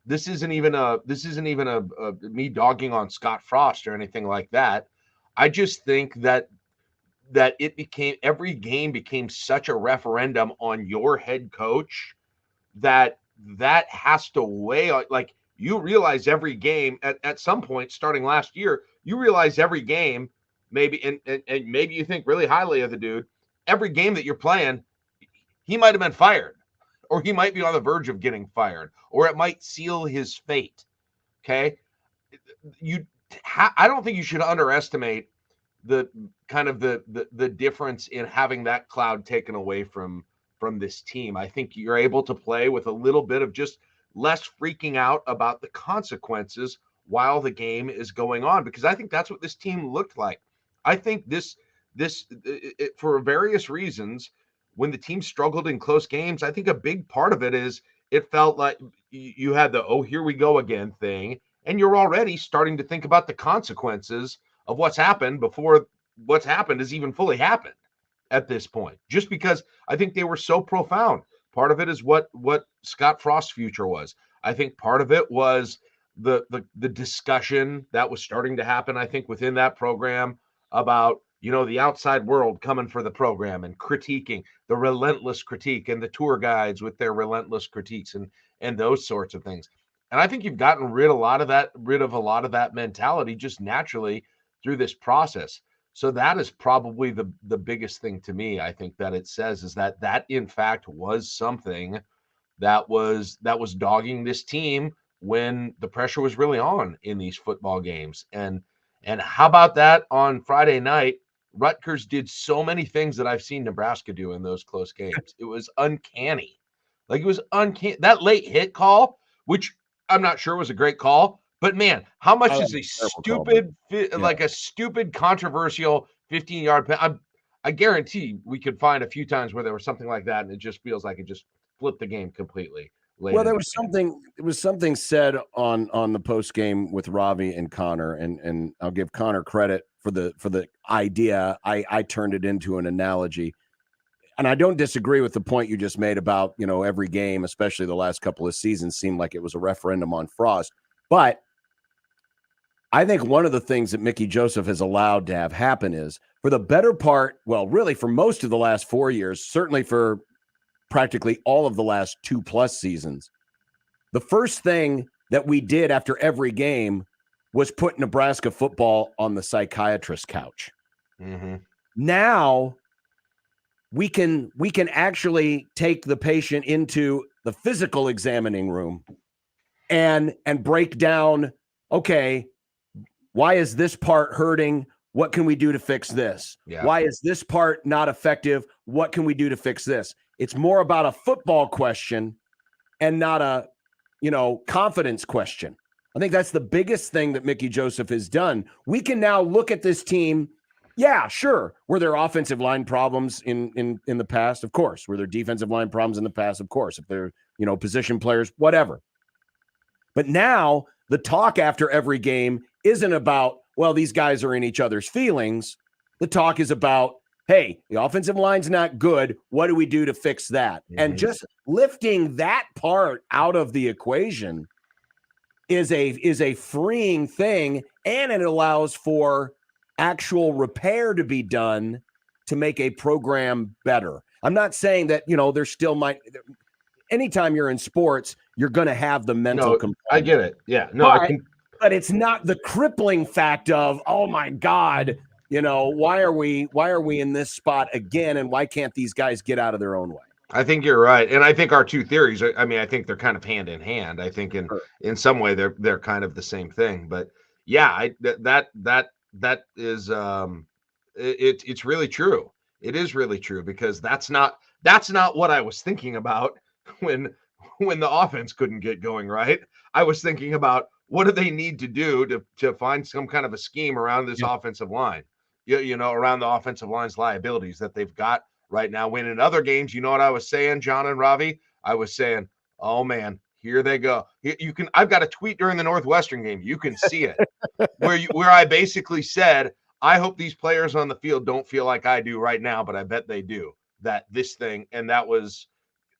This isn't even a me dogging on Scott Frost or anything like that. I just think that every game became such a referendum on your head coach that has to weigh. Like, you realize every game at some point starting last year, you realize every game, maybe and maybe you think really highly of the dude. Every game that you're playing, he might have been fired, or he might be on the verge of getting fired, or it might seal his fate. Okay. I don't think you should underestimate the kind of the difference in having that cloud taken away from this team. I think you're able to play with a little bit of just less freaking out about the consequences while the game is going on, because I think that's what this team looked like. I think this for various reasons, when the team struggled in close games, I think a big part of it is it felt like you had the, oh, here we go again thing. And you're already starting to think about the consequences of what's happened before what's happened has even fully happened at this point, just because I think they were so profound. Part of it is what Scott Frost's future was. I think part of it was the discussion that was starting to happen, I think, within that program about, the outside world coming for the program and critiquing, the relentless critique, and the tour guides with their relentless critiques and those sorts of things. And I think you've gotten rid of a lot of that mentality just naturally through this process. So that is probably the biggest thing to me. I think that it says is that in fact was something that was dogging this team when the pressure was really on in these football games. And how about that on Friday night? Rutgers did so many things that I've seen Nebraska do in those close games. It was uncanny. Like, it was uncanny. That late hit call, which I'm not sure was a great call, but man, how much is a stupid, controversial 15-yard penalty? I guarantee we could find a few times where there was something like that, and it just feels like it just flipped the game completely. Well, there was something said on the post game with Ravi and Connor, and I'll give Connor credit for the idea. I turned it into an analogy, and I don't disagree with the point you just made about, every game, especially the last couple of seasons, seemed like it was a referendum on Frost. But I think one of the things that Mickey Joseph has allowed to have happen is, for the better part, well, really for most of the last 4 years, certainly for practically all of the last 2+ seasons, the first thing that we did after every game was put Nebraska football on the psychiatrist couch. Mm-hmm. Now we can actually take the patient into the physical examining room and break down, okay, why is this part hurting? What can we do to fix this? Yeah. Why is this part not effective? What can we do to fix this? It's more about a football question and not a, confidence question. I think that's the biggest thing that Mickey Joseph has done. We can now look at this team. Yeah, sure. Were there offensive line problems in the past? Of course. Were there defensive line problems in the past? Of course. If they're, position players, whatever. But now the talk after every game isn't about, well, these guys are in each other's feelings. The talk is about, hey, the offensive line's not good. What do we do to fix that? Mm-hmm. And just lifting that part out of the equation is a freeing thing, and it allows for actual repair to be done to make a program better. I'm not saying that, there still might – anytime you're in sports, you're going to have the mental component. I get it. Yeah. No, but it's not the crippling fact of, oh my God, why are we in this spot again, and why can't these guys get out of their own way? I think you're right, and I think our two theories. I think they're kind of hand in hand. I think in some way they're kind of the same thing. But yeah, that is it's really true. It is really true, because that's not what I was thinking about when the offense couldn't get going right. I was thinking about, what do they need to do to find some kind of a scheme around this offensive line, around the offensive line's liabilities that they've got right now. When in other games, you know what I was saying, John and Ravi? I was saying, oh man, here they go. I've got a tweet during the Northwestern game. You can see it where I basically said, I hope these players on the field don't feel like I do right now, but I bet they do, that this thing. And that was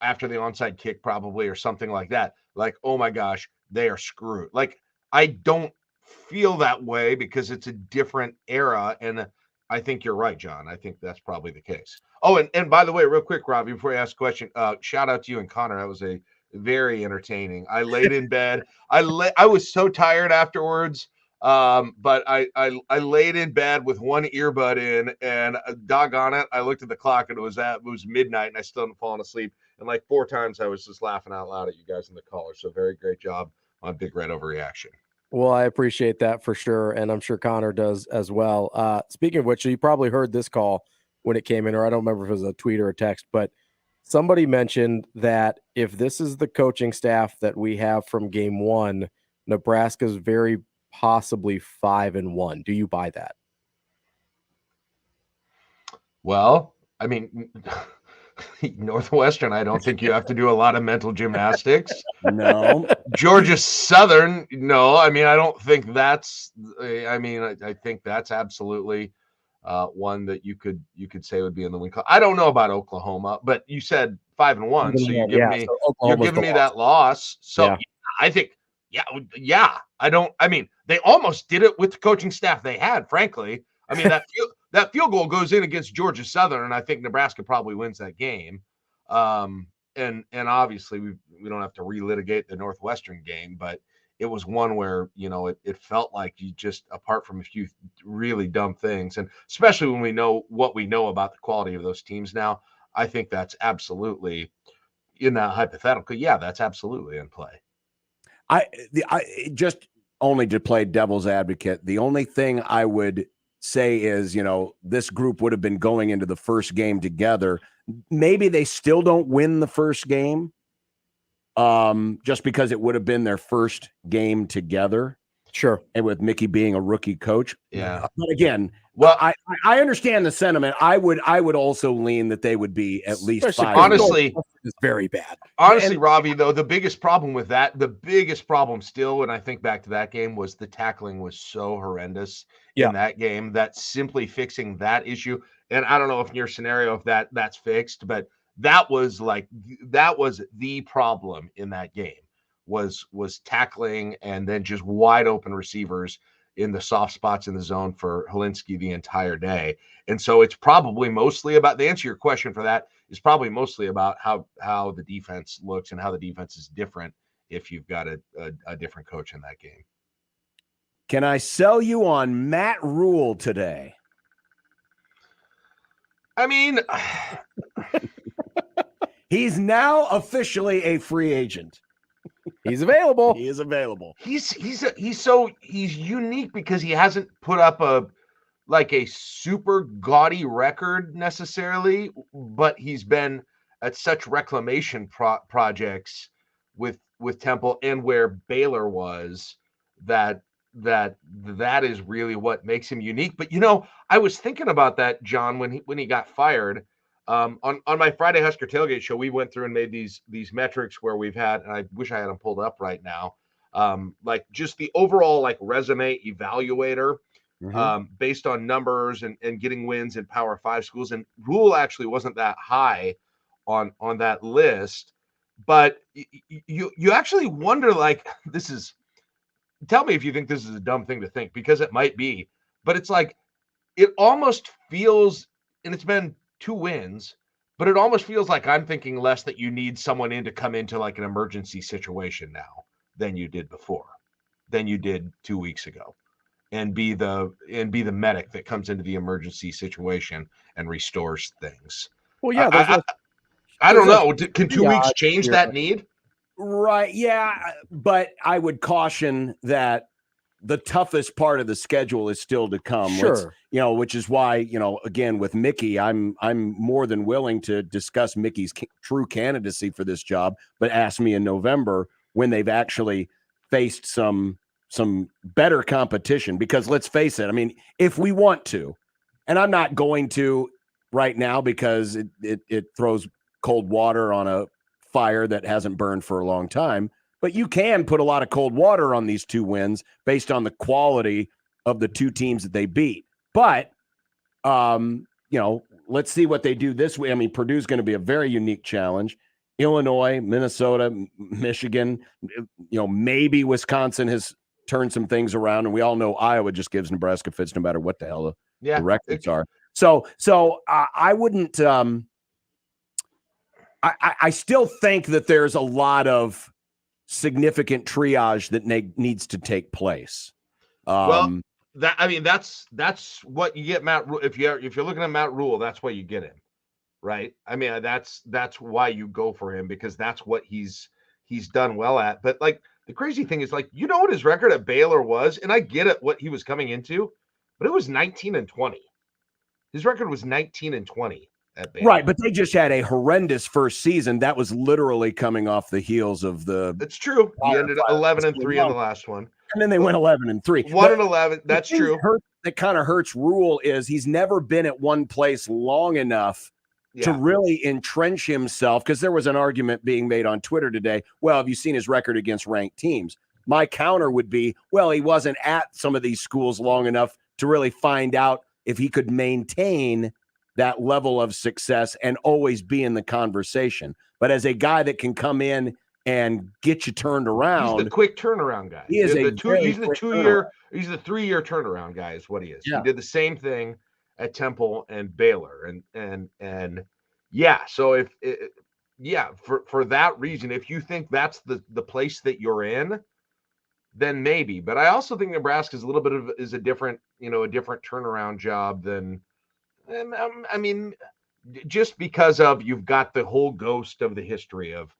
after the onside kick probably, or something like that. Like, oh my gosh, they are screwed. Like, I don't feel that way because it's a different era. And I think you're right, John. I think that's probably the case. Oh, and by the way, real quick, Robbie, before you ask a question, shout out to you and Connor. That was a very entertaining. I laid in bed. I was so tired afterwards. But I laid in bed with one earbud in, and doggone it, I looked at the clock and it was midnight, and I still hadn't fallen asleep. And like 4 times I was just laughing out loud at you guys in the caller. So very great job on Big Red Overreaction. Well, I appreciate that for sure, and I'm sure Connor does as well. Speaking of which, you probably heard this call when it came in, or I don't remember if it was a tweet or a text, but somebody mentioned that if this is the coaching staff that we have from game 1, Nebraska's very possibly 5-1. Do you buy that? Well, I mean, Northwestern, I don't think you have to do a lot of mental gymnastics. No. Georgia Southern, no. I mean, I don't think that's. I think that's absolutely one that you could say would be in the win. I don't know about Oklahoma, but you said 5-1, so you're giving me that loss. So yeah. I think, yeah. They almost did it with the coaching staff they had. Frankly, I mean that field goal goes in against Georgia Southern, and I think Nebraska probably wins that game. And obviously we don't have to relitigate the Northwestern game, but it was one where, it felt like you just, apart from a few really dumb things, and especially when we know what we know about the quality of those teams now, I think that's absolutely, in that hypothetical, yeah, that's absolutely in play. I just only to play devil's advocate, the only thing I would say is, this group would have been going into the first game together. Maybe they still don't win the first game, just because it would have been their first game together. Sure. And with Mickey being a rookie coach. Yeah. But again, well, I understand the sentiment. I would also lean that they would be at least 5. Honestly, it's very bad. Honestly, Ravi, though, the biggest problem still, when I think back to that game, was the tackling was so horrendous in that game that simply fixing that issue. And I don't know if in your scenario, if that's fixed, but that was the problem in that game was tackling, and then just wide open receivers in the soft spots in the zone for Helinski the entire day. And so it's probably mostly about, the answer to your question for that is probably mostly about how the defense looks and how the defense is different if you've got a different coach in that game. Can I sell you on Matt Rule today? I mean, he's now officially a free agent. He's available. He is available. He's unique because he hasn't put up a like a super gaudy record necessarily, but he's been at such reclamation projects with Temple and where Baylor was that is really what makes him unique. But I was thinking about that, John, when he got fired. On my Friday Husker Tailgate show, we went through and made these metrics where we've had, and I wish I had them pulled up right now, like just the overall like resume evaluator based on numbers and getting wins in Power 5 schools. And Rule actually wasn't that high on that list, but you actually wonder, like, tell me if you think this is a dumb thing to think, because it might be, but it's like, it almost feels, and it's been 2 wins, but it almost feels like I'm thinking less that you need someone in to come into like an emergency situation now than you did before, than you did 2 weeks ago, and be the medic that comes into the emergency situation and restores things. Well, yeah, I don't know. Can 2 weeks change that need? Right. Yeah. But I would caution that the toughest part of the schedule is still to come. Sure. Which is why, again, with Mickey, I'm more than willing to discuss Mickey's true candidacy for this job, but ask me in November when they've actually faced some better competition. Because let's face it, I mean, if we want to, and I'm not going to right now because it throws cold water on a fire that hasn't burned for a long time, but you can put a lot of cold water on these 2 wins based on the quality of the 2 teams that they beat. But, let's see what they do this week. I mean, Purdue's going to be a very unique challenge. Illinois, Minnesota, Michigan, maybe Wisconsin has turned some things around, and we all know Iowa just gives Nebraska fits no matter what the hell the records are. So I wouldn't. I still think that there's a lot of significant triage that needs to take place. That's what you get, Matt. If you're looking at Matt Rule, that's why you get him, right? I mean, that's why you go for him, because that's what he's done well at. But like, the crazy thing is, like, what his record at Baylor was, and I get it what he was coming into, but it was 19-20. His record was 19-20 at Baylor. Right, but they just had a horrendous first season. That was literally coming off the heels of the. That's true. He ended up 11-3 in the last one, and then they went 11-3. 1-11. That's true. That kind of hurts Rule is he's never been at one place long enough to really entrench himself. Because there was an argument being made on Twitter today. Well, have you seen his record against ranked teams? My counter would be, well, he wasn't at some of these schools long enough to really find out if he could maintain that level of success and always be in the conversation. But as a guy that can come in and get you turned around, he's the quick turnaround guy. He's the 3-year turnaround guy is what he is. Yeah. He did the same thing at Temple and Baylor, and yeah. So for that reason, if you think that's the place that you're in, then maybe. But I also think Nebraska is a little bit of a different turnaround job than. I mean, just because of you've got the whole ghost of the history of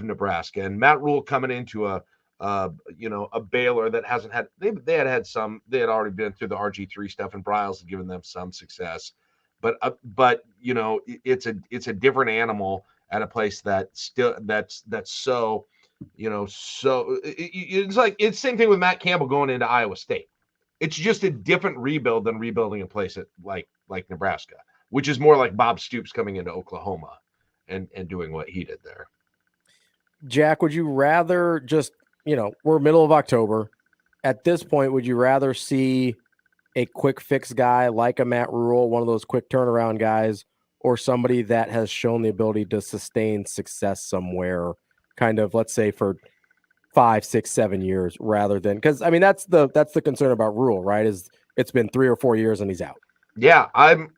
Nebraska, and Matt Rule coming into a Baylor that hasn't had they had already been through the RG3 stuff, and Bryles had given them some success, but it's a different animal at a place that's so it's like it's the same thing with Matt Campbell going into Iowa State. It's just a different rebuild than rebuilding a place like Nebraska, which is more like Bob Stoops coming into Oklahoma and doing what he did there. Jack, would you rather just, we're middle of October. At this point, would you rather see a quick fix guy like a Matt Rule, one of those quick turnaround guys, or somebody that has shown the ability to sustain success somewhere, kind of, let's say, for 5, 6, 7 years, rather than, because I mean that's the concern about Rule, right? Is it's been 3 or 4 years and he's out. Yeah, I'm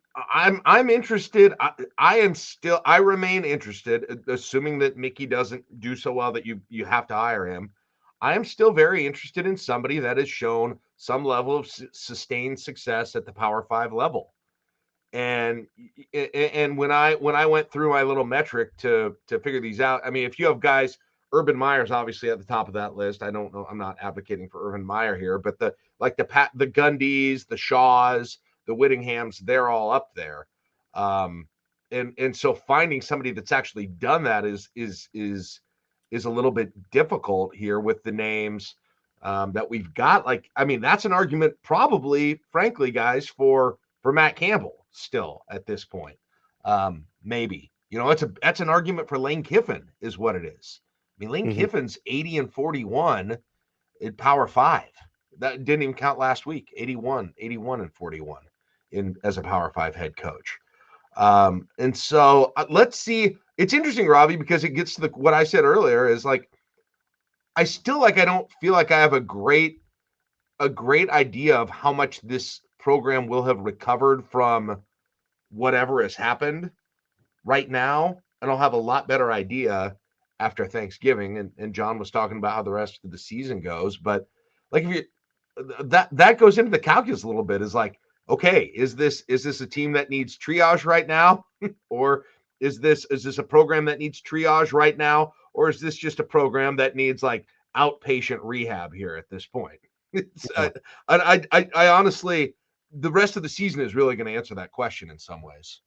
interested. I remain interested, assuming that Mickey doesn't do so well that you have to hire him. I am still very interested in somebody that has shown some level of sustained success at the Power 5 level. And when I went through my little metric to figure these out, I mean, if you have guys, Urban Meyer's obviously at the top of that list. I don't know. I'm not advocating for Urban Meyer here, but the Gundys, the Shaws, the Whittinghams, they're all up there. And so finding somebody that's actually done that is a little bit difficult here with the names that we've got. Like, I mean, that's an argument probably, frankly, guys, for Matt Campbell still at this point. Maybe, you know, that's an argument for Lane Kiffin is what it is. I mean, Lane Kiffin's 80-41 in Power 5. That didn't even count last week. 81-41 as a Power 5 head coach. And so let's see. It's interesting, Ravi, because it gets to what I said earlier is like, I don't feel like I have a great idea of how much this program will have recovered from whatever has happened right now. And I'll have a lot better idea after Thanksgiving. And John was talking about how the rest of the season goes, but like, if that goes into the calculus a little bit, is like, okay, is this a team that needs triage right now? Or is this a program that needs triage right now? Or is this just a program that needs like outpatient rehab here at this point? I honestly, the rest of the season is really going to answer that question in some ways.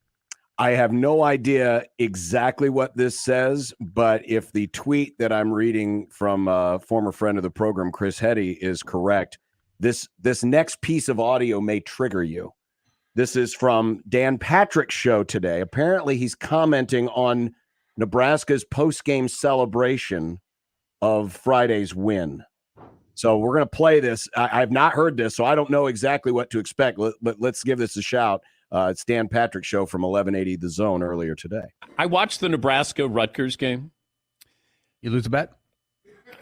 I have no idea exactly what this says, but if the tweet that I'm reading from a former friend of the program, Chris Hetty, is correct, this next piece of audio may trigger you. This is from Dan Patrick's show today. Apparently, he's commenting on Nebraska's post-game celebration of Friday's win. So we're going to play this. I've not heard this, so I don't know exactly what to expect, but let's give this a shout. It's Dan Patrick's show from 1180 The Zone earlier today. I watched the Nebraska-Rutgers game. You lose a bet?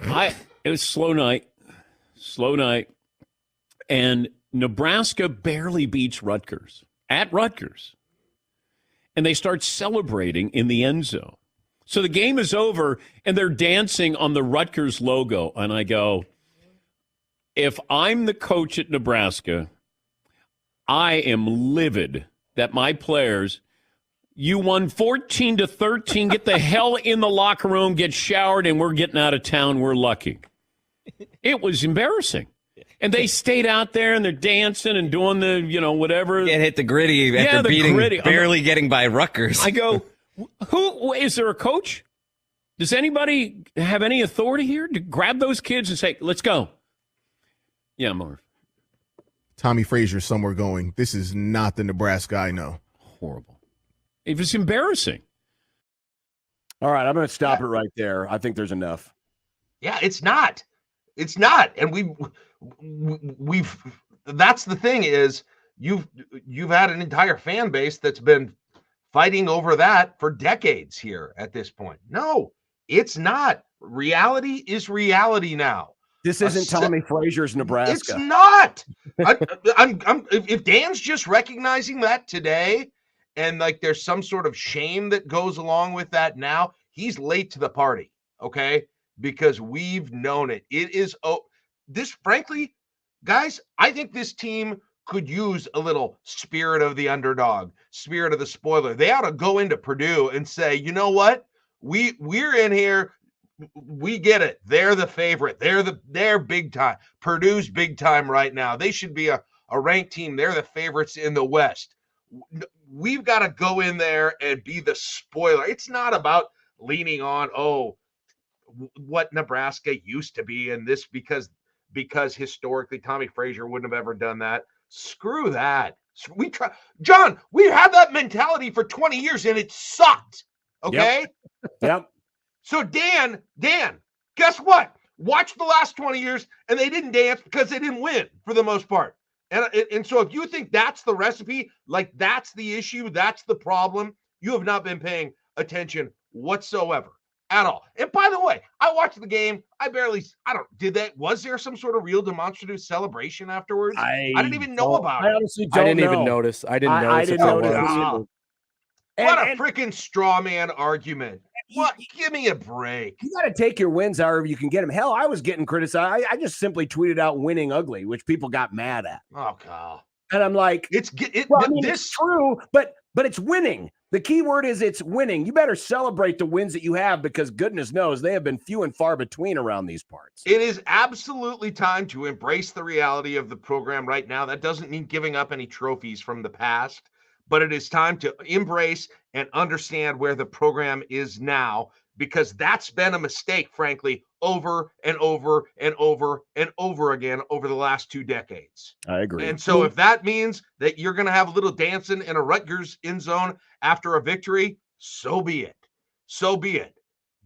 It was slow night. And Nebraska barely beats Rutgers at Rutgers. And they start celebrating in the end zone. So the game is over, and they're dancing on the Rutgers logo. And I go, if I'm the coach at Nebraska, I am livid that my players, you won 14-13, get the hell in the locker room, get showered, and we're getting out of town. We're lucky. It was embarrassing. And they stayed out there, and they're dancing and doing the, whatever. Can't hit the gritty after barely getting by Rutgers. I go, who is there a coach? Does anybody have any authority here to grab those kids and say, let's go? Yeah, Marv. Tommy Frazier somewhere going, this is not the Nebraska I know. Horrible. It was embarrassing. All right, I'm going to stop it right there. I think there's enough. Yeah, it's not. It's not. And we've that's the thing is you've had an entire fan base that's been fighting over that for decades here at this point. No, it's not. Reality is reality now. This isn't Tommy Frazier's Nebraska. It's not. If Dan's just recognizing that today, and like there's some sort of shame that goes along with that now, he's late to the party. Okay, because we've known it. It is this. Frankly, guys, I think this team could use a little spirit of the underdog, spirit of the spoiler. They ought to go into Purdue and say, you know what, we're in here. We get it. They're the favorite. They're big time. Purdue's big time right now. They should be a ranked team. They're the favorites in the West. We've got to go in there and be the spoiler. It's not about leaning on, what Nebraska used to be in this because historically Tommy Frazier wouldn't have ever done that. Screw that. John, we had that mentality for 20 years and it sucked. Okay? Yep. So Dan, guess what? Watch the last 20 years, and they didn't dance because they didn't win for the most part. And so if you think that's the recipe, like that's the issue, that's the problem, you have not been paying attention whatsoever at all. And by the way, I watched the game. Was there some sort of real demonstrative celebration afterwards? I didn't even know about it. I honestly didn't even notice. I didn't notice. What a freaking straw man argument. What? Give me a break. You got to take your wins however you can get them. Hell, I was getting criticized. I just simply tweeted out winning ugly, which people got mad at. Oh, God. And I'm like, it's true, but it's winning. The key word is it's winning. You better celebrate the wins that you have because goodness knows they have been few and far between around these parts. It is absolutely time to embrace the reality of the program right now. That doesn't mean giving up any trophies from the past, but it is time to embrace and understand where the program is now, because that's been a mistake, frankly, over and over and over and over again over the last 2 decades. I agree. And so if that means that you're going to have a little dancing in a Rutgers end zone after a victory, so be it. So be it.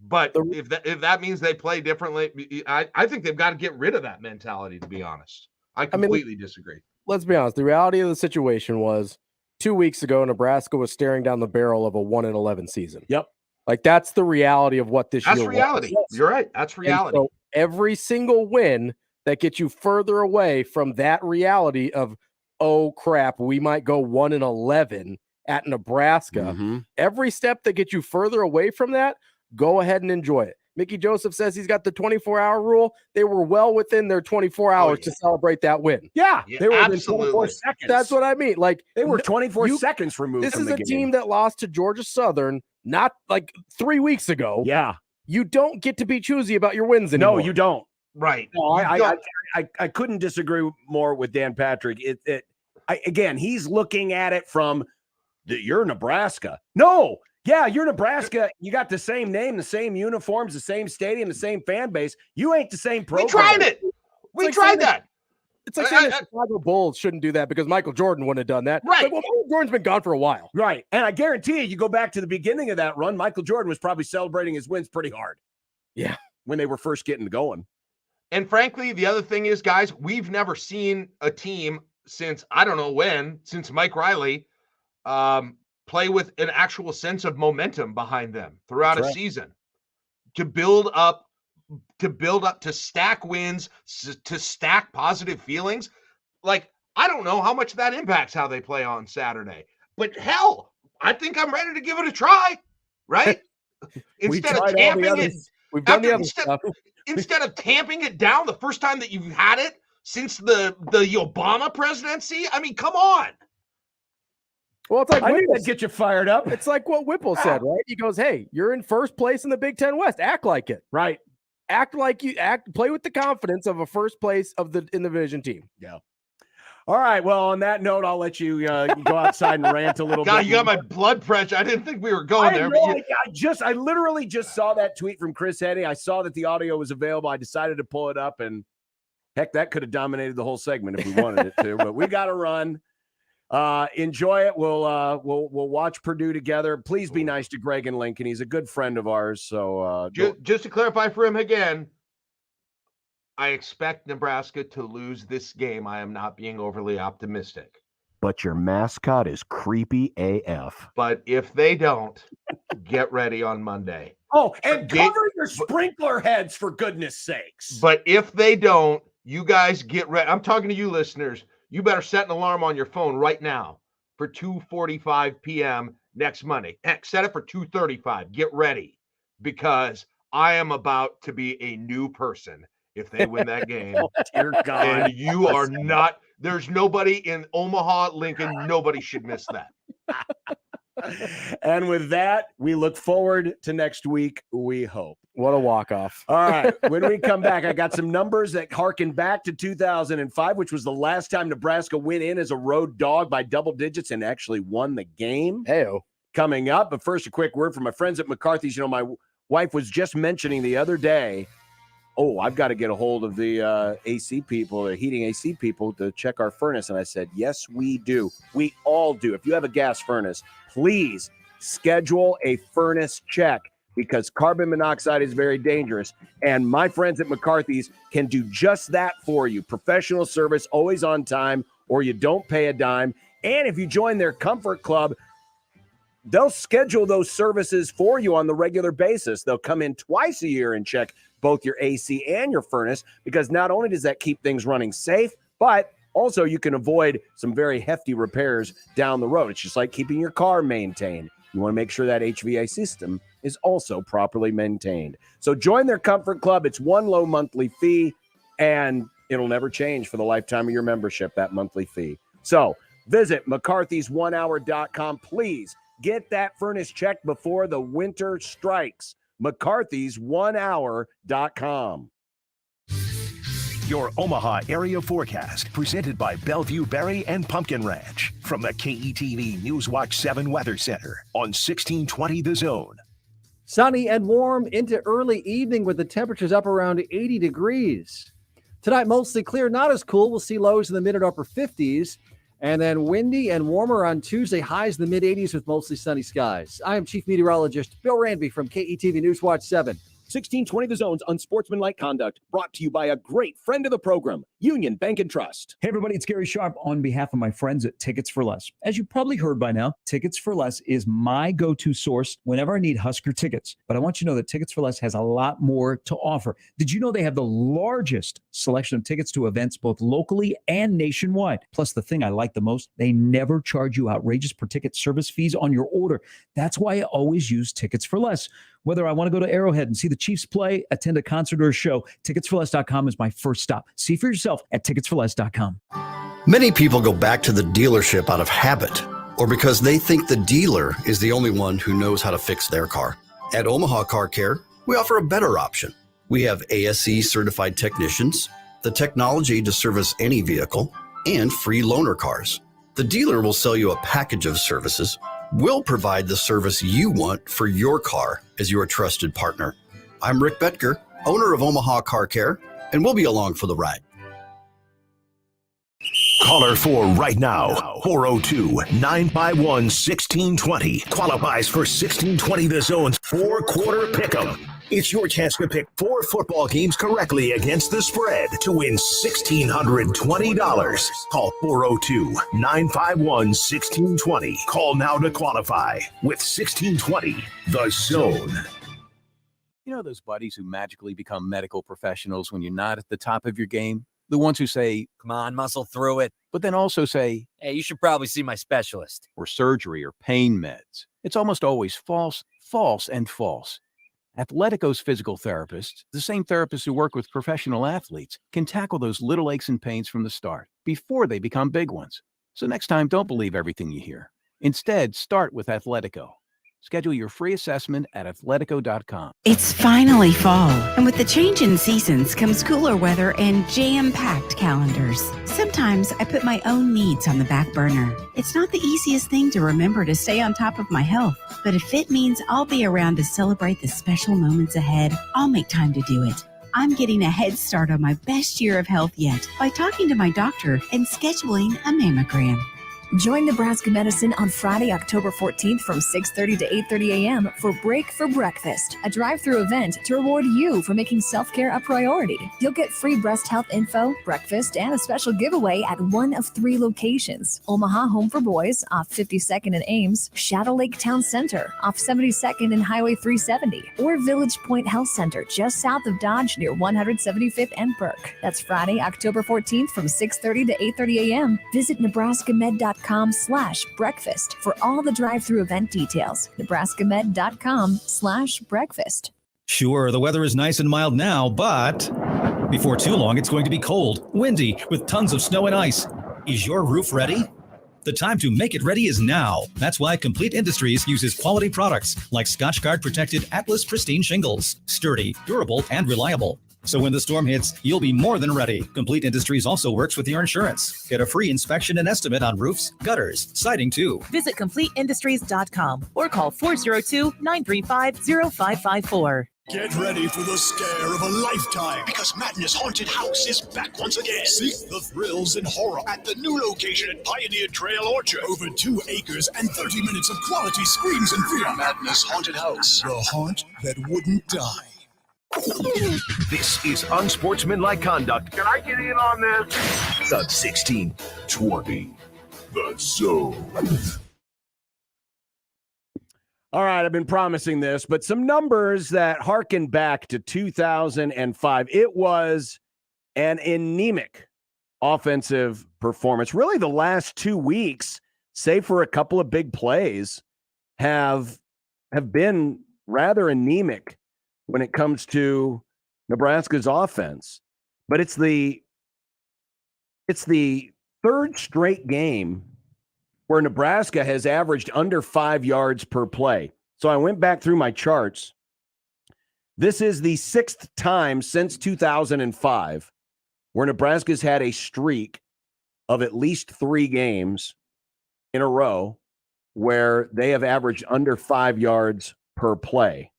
But if that means they play differently, I think they've got to get rid of that mentality, to be honest. I completely disagree. Let's be honest. The reality of the situation was 2 weeks ago, Nebraska was staring down the barrel of a 1-11 season. Yep. Like, that's the reality of what this year was. That's reality. You're right. That's reality. So every single win that gets you further away from that reality of, oh, crap, we might go 1-11 at Nebraska. Every step that gets you further away from that, go ahead and enjoy it. Mickey Joseph says he's got the 24-hour rule. They were well within their 24 hours to celebrate that win. Yeah, they were absolutely. 24 seconds. That's what I mean. Like, they were 24 seconds removed This from is the a game. team that lost to Georgia Southern not like 3 weeks ago. Yeah. You don't get to be choosy about your wins anymore. No, you don't. Right. No, I couldn't disagree more with Dan Patrick. Again, he's looking at it from you're Nebraska. No. Yeah, you're Nebraska. You got the same name, the same uniforms, the same stadium, the same fan base. You ain't the same program. We tried it. We tried that. It's like saying the Chicago Bulls shouldn't do that because Michael Jordan wouldn't have done that. Right. Like, well, Michael Jordan's been gone for a while. Right. And I guarantee you go back to the beginning of that run, Michael Jordan was probably celebrating his wins pretty hard. Yeah. When they were first getting going. And frankly, the other thing is, guys, we've never seen a team since, I don't know when, since Mike Riley, play with an actual sense of momentum behind them throughout a season to build up, to stack wins, to stack positive feelings. Like, I don't know how much that impacts how they play on Saturday, but hell, I think I'm ready to give it a try, right? Instead of tamping it, we've done the other stuff. Instead of tamping it down the first time that you've had it since the Obama presidency. I mean, come on. Well, it's like I knew that'd get you fired up. It's like what Whipple said, right? He goes, "Hey, you're in first place in the Big Ten West. Act like it, right? Play with the confidence of a first place in the division team." Yeah. All right. Well, on that note, I'll let you go outside and rant a little bit. God, you got my blood pressure. I didn't think we were going there. I literally just saw that tweet from Chris Heddy. I saw that the audio was available. I decided to pull it up, and heck, that could have dominated the whole segment if we wanted it to. But we got to run. Enjoy it. We'll watch Purdue together. Please be nice to Greg and Lincoln. He's a good friend of ours. So just to clarify for him again, I expect Nebraska to lose this game. I am not being overly optimistic. But your mascot is creepy AF. But if they don't, get ready on Monday. Oh, and cover your sprinkler heads, for goodness sakes. But if they don't, you guys get ready. I'm talking to you listeners. You better set an alarm on your phone right now for 2:45 p.m. next Monday. Heck, set it for 2:35. Get ready, because I am about to be a new person if they win that game. Oh, dear God. And you are not. There's nobody in Omaha, Lincoln. Nobody should miss that. And with that, we look forward to next week, we hope. What a walk-off. All right. When we come back, I got some numbers that harken back to 2005, which was the last time Nebraska went in as a road dog by double digits and actually won the game. Hey-o. Coming up. But first, a quick word from my friends at McCarthy's. You know, my wife was just mentioning the other day, I've got to get a hold of the AC people, the heating AC people, to check our furnace. And I said, yes, we do. We all do. If you have a gas furnace, please schedule a furnace check, because carbon monoxide is very dangerous. And my friends at McCarthy's can do just that for you. Professional service, always on time, or you don't pay a dime. And if you join their Comfort Club, they'll schedule those services for you on the regular basis. They'll come in twice a year and check both your AC and your furnace, because not only does that keep things running safe, but also you can avoid some very hefty repairs down the road. It's just like keeping your car maintained. You want to make sure that HVAC system is also properly maintained. So join their Comfort Club. It's one low monthly fee, and it'll never change for the lifetime of your membership, that monthly fee. So visit McCarthy's1hour.com. Please Get that furnace checked before the winter strikes. McCarthy's1hour.com. Your Omaha area forecast, presented by Bellevue Berry and Pumpkin Ranch, from the KETV Newswatch 7 Weather Center on 1620 The Zone. Sunny and warm into early evening with the temperatures up around 80 degrees. Tonight, mostly clear, not as cool. We'll see lows in the mid and upper 50s. And then windy and warmer on Tuesday, highs in the mid-80s with mostly sunny skies. I am Chief Meteorologist Bill Ranby from KETV Newswatch 7. 1620 The Zone's Unsportsmanlike Conduct, brought to you by a great friend of the program, Union Bank and Trust. Hey everybody, it's Gary Sharp on behalf of my friends at Tickets for Less. As you probably heard by now, Tickets for Less is my go-to source whenever I need Husker tickets. But I want you to know that Tickets for Less has a lot more to offer. Did you know they have the largest selection of tickets to events both locally and nationwide? Plus, the thing I like the most, they never charge you outrageous per ticket service fees on your order. That's why I always use Tickets for Less. Whether I want to go to Arrowhead and see the Chiefs play, attend a concert or a show, ticketsforless.com is my first stop. See for yourself at ticketsforless.com. Many people go back to the dealership out of habit or because they think the dealer is the only one who knows how to fix their car. At Omaha Car Care, we offer a better option. We have ASE certified technicians, the technology to service any vehicle, and free loaner cars. The dealer will sell you a package of services. We'll provide the service you want for your car as your trusted partner. I'm Rick Betker, owner of Omaha Car Care, and we'll be along for the ride. Caller 4 right now, 402-951-1620. Qualifies for 1620 The Zone's 4-quarter pick'em. It's your chance to pick 4 football games correctly against the spread to win $1,620. Call 402-951-1620. Call now to qualify with 1620 The Zone. You know those buddies who magically become medical professionals when you're not at the top of your game? The ones who say, come on, muscle through it, but then also say, hey, you should probably see my specialist, or surgery or pain meds. It's almost always false, false, and false. Athletico's physical therapists, the same therapists who work with professional athletes, can tackle those little aches and pains from the start, before they become big ones. So next time, don't believe everything you hear. Instead, start with Athletico. Schedule your free assessment at athletico.com. It's finally fall, and with the change in seasons comes cooler weather and jam-packed calendars. Sometimes I put my own needs on the back burner. It's not the easiest thing to remember to stay on top of my health, but if it means I'll be around to celebrate the special moments ahead, I'll make time to do it. I'm getting a head start on my best year of health yet by talking to my doctor and scheduling a mammogram. Join Nebraska Medicine on Friday, October 14th from 6:30 to 8:30 a.m. for Break for Breakfast, a drive-through event to reward you for making self-care a priority. You'll get free breast health info, breakfast, and a special giveaway at one of 3 locations: Omaha Home for Boys off 52nd and Ames, Shadow Lake Town Center off 72nd and Highway 370, or Village Point Health Center just south of Dodge near 175th and Burke. That's Friday, October 14th from 6:30 to 8:30 a.m. Visit nebraskamed.com/breakfast for all the drive-through event details. nebraskamed.com/breakfast. Sure, the weather is nice and mild now, but before too long, it's going to be cold, windy, with tons of snow and ice. Is your roof ready? The time to make it ready is now. That's why Complete Industries uses quality products like Scotchgard protected Atlas Pristine shingles. Sturdy, durable, and reliable. So when the storm hits, you'll be more than ready. Complete Industries also works with your insurance. Get a free inspection and estimate on roofs, gutters, siding too. Visit CompleteIndustries.com or call 402-935-0554. Get ready for the scare of a lifetime, because Madness Haunted House is back once again. Seek the thrills and horror at the new location at Pioneer Trail Orchard. Over 2 acres and 30 minutes of quality screams and fear. Madness Haunted House, the haunt that wouldn't die. This is Unsportsmanlike Conduct. Can I get in on this? The 1620 The Zone. All right, I've been promising this, but some numbers that harken back to 2005. It was an anemic offensive performance. Really, the last 2 weeks, save for a couple of big plays, have been rather anemic when it comes to Nebraska's offense. But it's the third straight game where Nebraska has averaged under 5 yards per play. So I went back through my charts. This is the 6th time since 2005 where Nebraska's had a streak of at least 3 games in a row where they have averaged under 5 yards per play.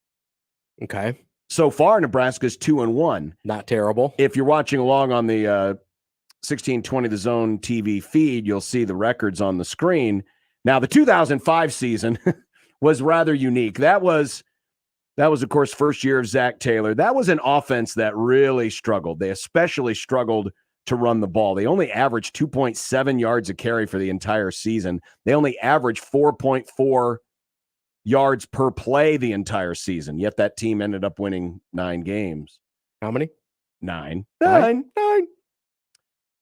Okay. So far, Nebraska's 2-1. Not terrible. If you're watching along on the 1620 The Zone TV feed, you'll see the records on the screen. Now, the 2005 season was rather unique. That was, of course, first year of Zach Taylor. That was an offense that really struggled. They especially struggled to run the ball. They only averaged 2.7 yards a carry for the entire season. They only averaged 4.4 yards per play the entire season, yet that team ended up winning 9 games. How many? 9. 9.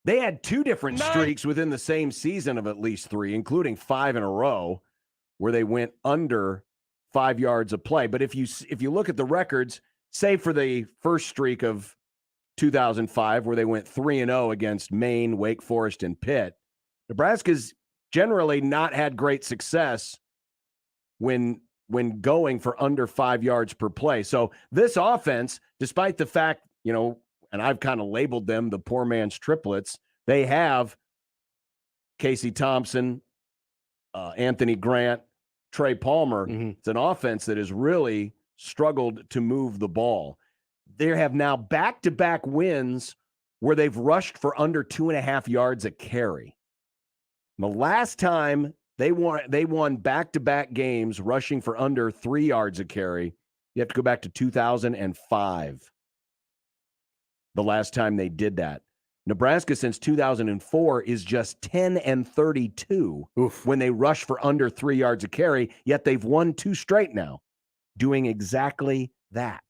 They had 2 different streaks within the same season of at least 3, including 5 in a row where they went under 5 yards a play. But if you look at the records, say for the first streak of 2005 where they went 3-0 against Maine, Wake Forest, and Pitt, Nebraska's generally not had great success when going for under 5 yards per play. So this offense, despite the fact, and I've kind of labeled them the poor man's triplets, they have Casey Thompson, Anthony Grant, Trey Palmer. It's an offense that has really struggled to move the ball. They have now back-to-back wins where they've rushed for under 2.5 yards a carry. The last time they won back-to-back games rushing for under 3 yards a carry, you have to go back to 2005. The last time they did that. Nebraska since 2004 is just 10-32 when they rush for under 3 yards a carry, yet they've won 2 straight now, doing exactly that.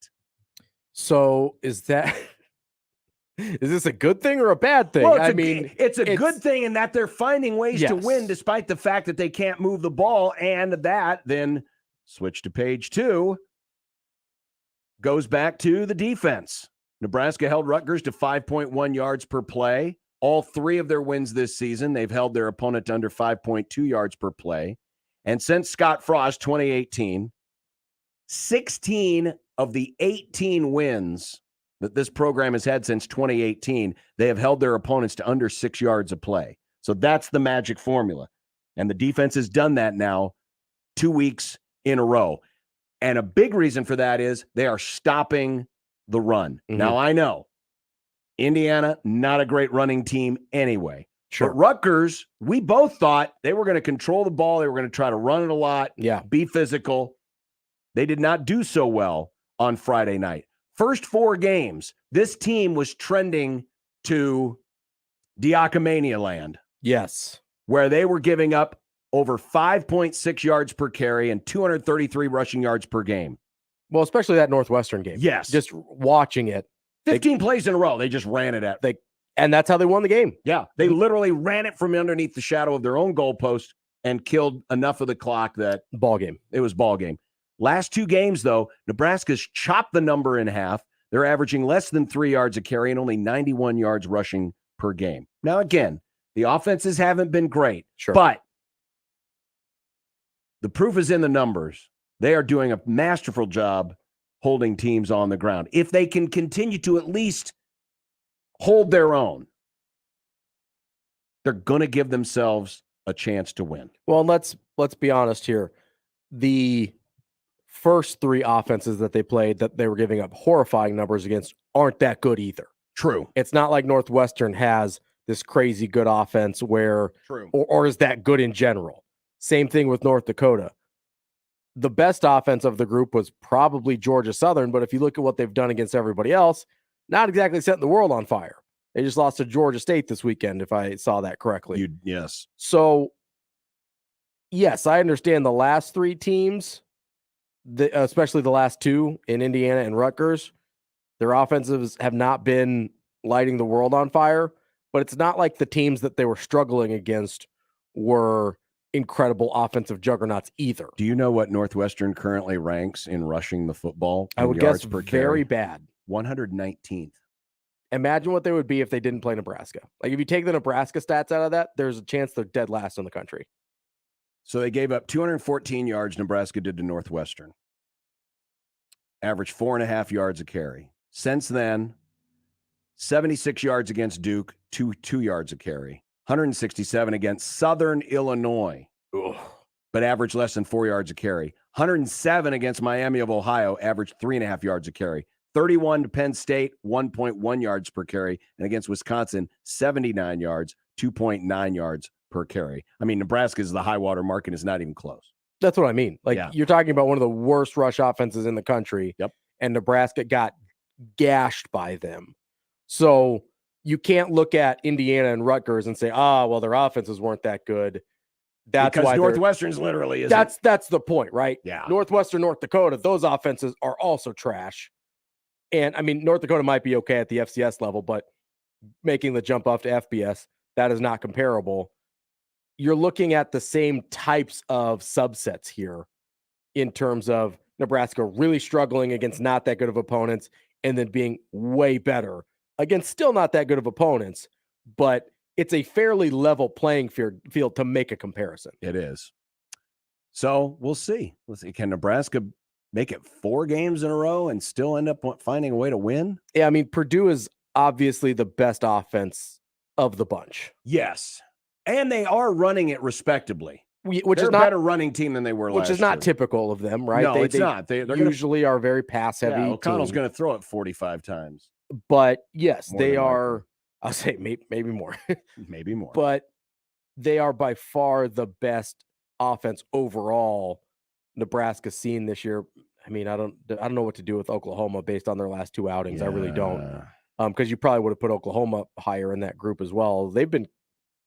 So is this a good thing or a bad thing? Well, it's a good thing in that they're finding ways to Yes. win despite the fact that they can't move the ball, and that then switch to page 2 goes back to the defense. Nebraska held Rutgers to 5.1 yards per play. All 3 of their wins this season, they've held their opponent to under 5.2 yards per play. And since Scott Frost 2018, 16 of the 18 wins that this program has had since 2018, they have held their opponents to under 6 yards a play. So that's the magic formula. And the defense has done that now 2 weeks in a row. And a big reason for that is they are stopping the run. Now, I know Indiana, not a great running team anyway. Sure. But Rutgers, we both thought they were going to control the ball. They were going to try to run it a lot, be physical. They did not do so well on Friday night. First 4 games, this team was trending to Diakomania land. Yes. Where they were giving up over 5.6 yards per carry and 233 rushing yards per game. Well, especially that Northwestern game. Yes. Just watching it. 15 plays in a row. They just ran it at. And that's how they won the game. Yeah. They literally ran it from underneath the shadow of their own goalpost and killed enough of the clock that ball game. It was ball game. Last 2 games, though, Nebraska's chopped the number in half. They're averaging less than 3 yards a carry and only 91 yards rushing per game. Now, again, the offenses haven't been great, but the proof is in the numbers. They are doing a masterful job holding teams on the ground. If they can continue to at least hold their own, they're going to give themselves a chance to win. Well, let's be honest here. The first 3 offenses that they played that they were giving up horrifying numbers against aren't that good either. True. It's not like Northwestern has this crazy good offense where, or is that good in general. Same thing with North Dakota. The best offense of the group was probably Georgia Southern, but if you look at what they've done against everybody else, not exactly setting the world on fire. They just lost to Georgia State this weekend, if I saw that correctly. Yes. So, yes, I understand the last 3 teams, especially the last 2 in Indiana and Rutgers, their offensives have not been lighting the world on fire, but it's not like the teams that they were struggling against were incredible offensive juggernauts either. Do you know what Northwestern currently ranks in rushing the football? I would guess very bad. 119th. Imagine what they would be if they didn't play Nebraska. Like if you take the Nebraska stats out of that, there's a chance they're dead last in the country. So they gave up 214 yards, Nebraska did to Northwestern. Averaged 4.5 yards a carry. Since then, 76 yards against Duke, 2 yards a carry. 167 against Southern Illinois, but averaged less than 4 yards a carry. 107 against Miami of Ohio, averaged 3.5 yards a carry. 31 to Penn State, 1.1 yards per carry. And against Wisconsin, 79 yards, 2.9 yards per carry. I mean, Nebraska is the high water mark and is not even close. That's what I mean. Like, you're talking about one of the worst rush offenses in the country. Yep. And Nebraska got gashed by them. So you can't look at Indiana and Rutgers and say, well, their offenses weren't that good. That's because why Northwestern's literally isn't. That's the point, right? Yeah. Northwestern, North Dakota, those offenses are also trash. And I mean, North Dakota might be okay at the FCS level, but making the jump off to FBS, that is not comparable. You're looking at the same types of subsets here in terms of Nebraska really struggling against not that good of opponents and then being way better against still not that good of opponents, but it's a fairly level playing field to make a comparison. It is. So we'll see. Can Nebraska make it 4 games in a row and still end up finding a way to win? Yeah, I mean, Purdue is obviously the best offense of the bunch. Yes. And they are running it respectably. Which They're is not a better running team than they were last year. Which is not typical of them, right? No, it's not. They usually are very pass-heavy. Yeah, O'Connell's going to throw it 45 times. But, yes, More they than are, likely. I'll say maybe more. Maybe more. But they are by far the best offense overall Nebraska's seen this year. I mean, I don't know what to do with Oklahoma based on their last 2 outings. I really don't. Because you probably would have put Oklahoma higher in that group as well. They've been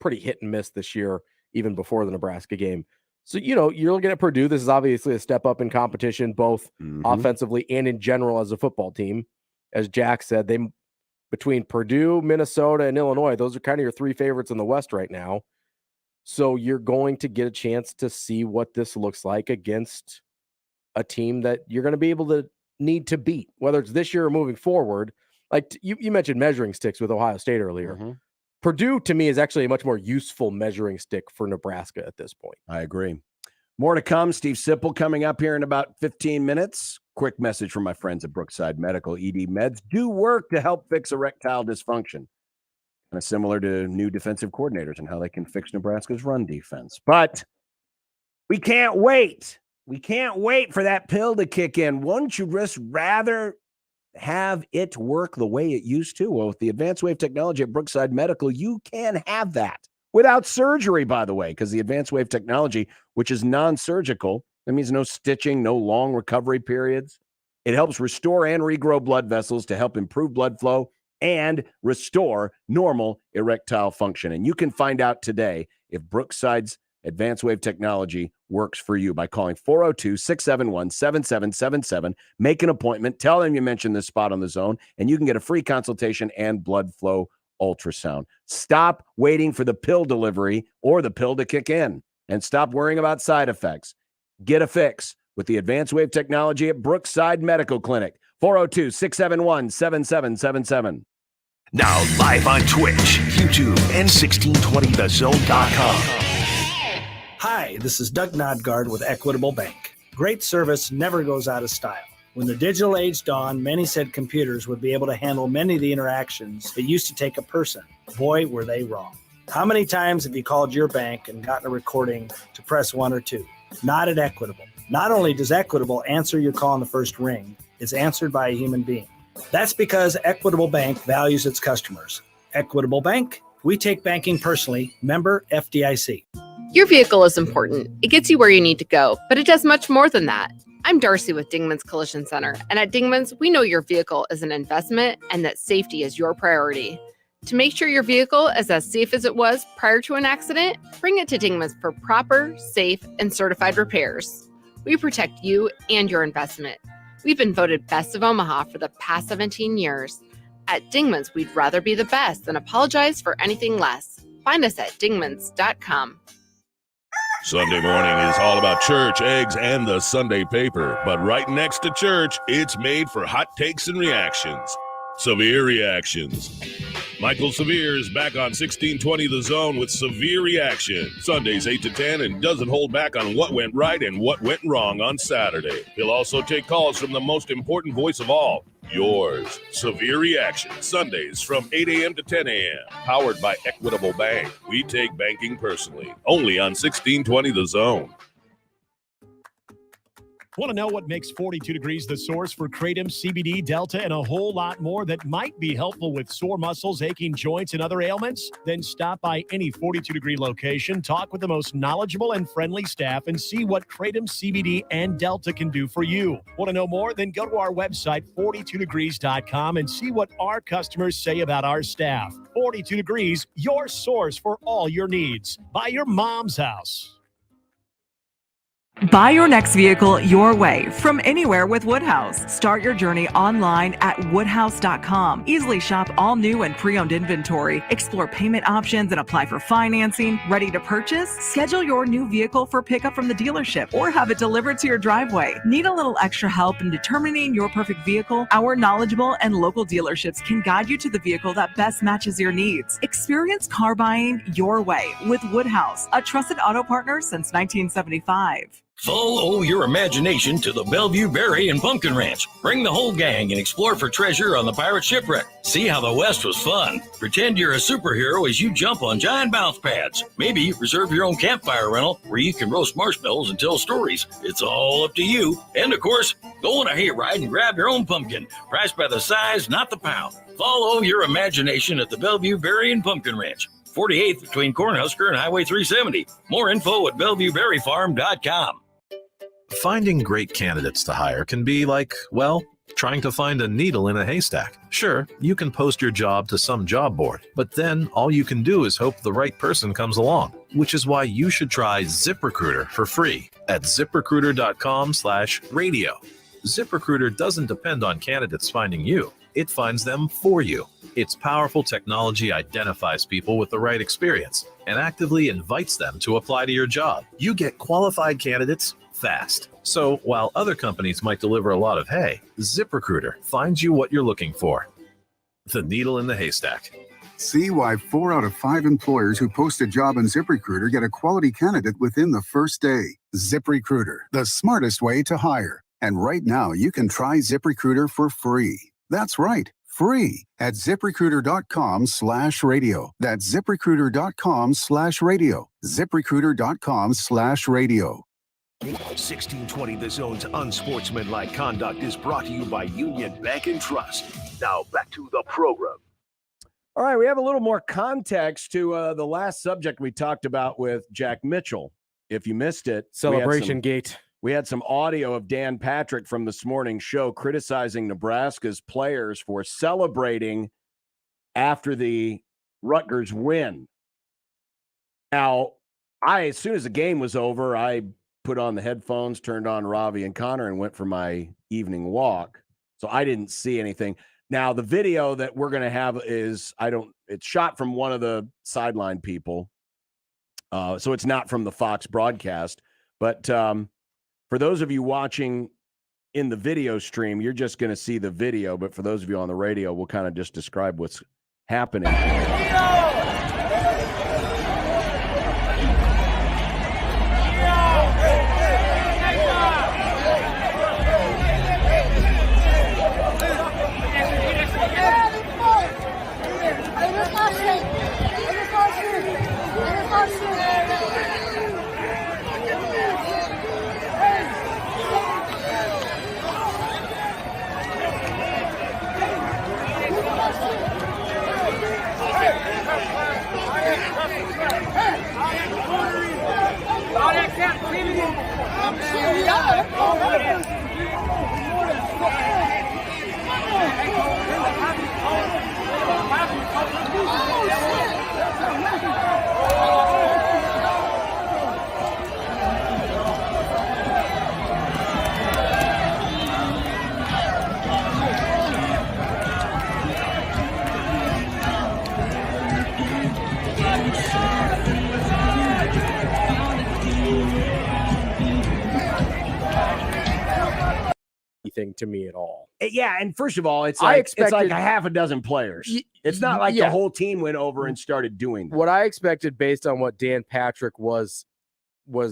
pretty hit and miss this year, even before the Nebraska game. So, you're looking at Purdue. This is obviously a step up in competition, both offensively and in general as a football team. As Jack said, between Purdue, Minnesota, and Illinois, those are kind of your 3 favorites in the West right now. So you're going to get a chance to see what this looks like against a team that you're going to be able to need to beat, whether it's this year or moving forward. Like you mentioned measuring sticks with Ohio State earlier. Purdue, to me, is actually a much more useful measuring stick for Nebraska at this point. I agree. More to come. Steve Sipple coming up here in about 15 minutes. Quick message from my friends at Brookside Medical. ED meds do work to help fix erectile dysfunction. Kind of similar to new defensive coordinators and how they can fix Nebraska's run defense. But we can't wait. We can't wait for that pill to kick in. Wouldn't you just rather have it work the way it used to? Well, with the advanced wave technology at Brookside Medical, you can have that without surgery, by the way, because the advanced wave technology, which is non-surgical, that means no stitching, no long recovery periods. It helps restore and regrow blood vessels to help improve blood flow and restore normal erectile function. And you can find out today if Brookside's advanced wave technology works for you by calling 402-671-7777. Make an appointment. Tell them you mentioned this spot on the zone, and you can get a free consultation and blood flow ultrasound. Stop waiting for the pill delivery or the pill to kick in, and stop worrying about side effects. Get a fix with the advanced wave technology at Brookside Medical Clinic. 402-671-7777. Now live on Twitch, YouTube, and 1620thezone.com. Hi, this is Doug Nodgard with Equitable Bank. Great service never goes out of style. When the digital age dawned, many said computers would be able to handle many of the interactions that used to take a person. Boy, were they wrong. How many times have you called your bank and gotten a recording to press 1 or 2? Not at Equitable. Not only does Equitable answer your call in the first ring, it's answered by a human being. That's because Equitable Bank values its customers. Equitable Bank, we take banking personally. Member FDIC. Your vehicle is important. It gets you where you need to go, but it does much more than that. I'm Darcy with Dingman's Collision Center, and at Dingman's, we know your vehicle is an investment and that safety is your priority. To make sure your vehicle is as safe as it was prior to an accident, bring it to Dingman's for proper, safe, and certified repairs. We protect you and your investment. We've been voted Best of Omaha for the past 17 years. At Dingman's, we'd rather be the best than apologize for anything less. Find us at dingmans.com. Sunday morning is all about church, eggs, and the Sunday paper. But right next to church, it's made for hot takes and reactions. Severe reactions. Michael Severe is back on 1620 The Zone with Severe Reaction. Sundays 8 to 10 and doesn't hold back on what went right and what went wrong on Saturday. He'll also take calls from the most important voice of all, yours. Severe Reaction, Sundays from 8 a.m. to 10 a.m. Powered by Equitable Bank. We take banking personally. Only on 1620 The Zone. Want to know what makes 42 Degrees the source for Kratom, CBD, Delta, and a whole lot more that might be helpful with sore muscles, aching joints, and other ailments? Then stop by any 42 Degree location, talk with the most knowledgeable and friendly staff, and see what Kratom, CBD, and Delta can do for you. Want to know more? Then go to our website, 42degrees.com, and see what our customers say about our staff. 42 Degrees, your source for all your needs. Buy your mom's house. Buy your next vehicle your way from anywhere with Woodhouse. Start your journey online at woodhouse.com. Easily shop all new and pre-owned inventory. Explore payment options and apply for financing. Ready to purchase? Schedule your new vehicle for pickup from the dealership or have it delivered to your driveway. Need a little extra help in determining your perfect vehicle? Our knowledgeable and local dealerships can guide you to the vehicle that best matches your needs. Experience car buying your way with Woodhouse, a trusted auto partner since 1975. Follow your imagination to the Bellevue Berry and Pumpkin Ranch. Bring the whole gang and explore for treasure on the pirate shipwreck. See how the West was fun. Pretend you're a superhero as you jump on giant bounce pads. Maybe reserve your own campfire rental where you can roast marshmallows and tell stories. It's all up to you. And of course, go on a hayride and grab your own pumpkin. Priced by the size, not the pound. Follow your imagination at the Bellevue Berry and Pumpkin Ranch. 48th between Cornhusker and Highway 370. More info at BellevueBerryFarm.com. Finding great candidates to hire can be like, well, trying to find a needle in a haystack. Sure, you can post your job to some job board, but then all you can do is hope the right person comes along, which is why you should try ZipRecruiter for free at ZipRecruiter.com/radio. ZipRecruiter doesn't depend on candidates finding you. It finds them for you. Its powerful technology identifies people with the right experience and actively invites them to apply to your job. You get qualified candidates fast. So while other companies might deliver a lot of hay, ZipRecruiter finds you what you're looking for. The needle in the haystack. See why 4 out of 5 employers who post a job on ZipRecruiter get a quality candidate within the first day. ZipRecruiter, the smartest way to hire. And right now, you can try ZipRecruiter for free. That's right, free at ZipRecruiter.com/radio. That's ZipRecruiter.com/radio. ZipRecruiter.com/radio. 1620 The Zone's Unsportsmanlike Conduct is brought to you by Union Bank and Trust. Now back to the program. All right, we have a little more context to the last subject we talked about with Jack Mitchell. If you missed it, Celebration Gate. We had some audio of Dan Patrick from this morning's show criticizing Nebraska's players for celebrating after the Rutgers win. Now, as soon as the game was over, I put on the headphones, turned on Ravi and Connor, and went for my evening walk. So I didn't see anything. Now, the video that we're going to have is, it's shot from one of the sideline people. So it's not from the Fox broadcast. But for those of you watching in the video stream, you're just going to see the video. But for those of you on the radio, we'll kind of just describe what's happening. Thing to me at all. Yeah, and first of all, it's I like expected- a half a dozen players. It's not like the whole team went over and started doing that. What I expected based on what Dan Patrick was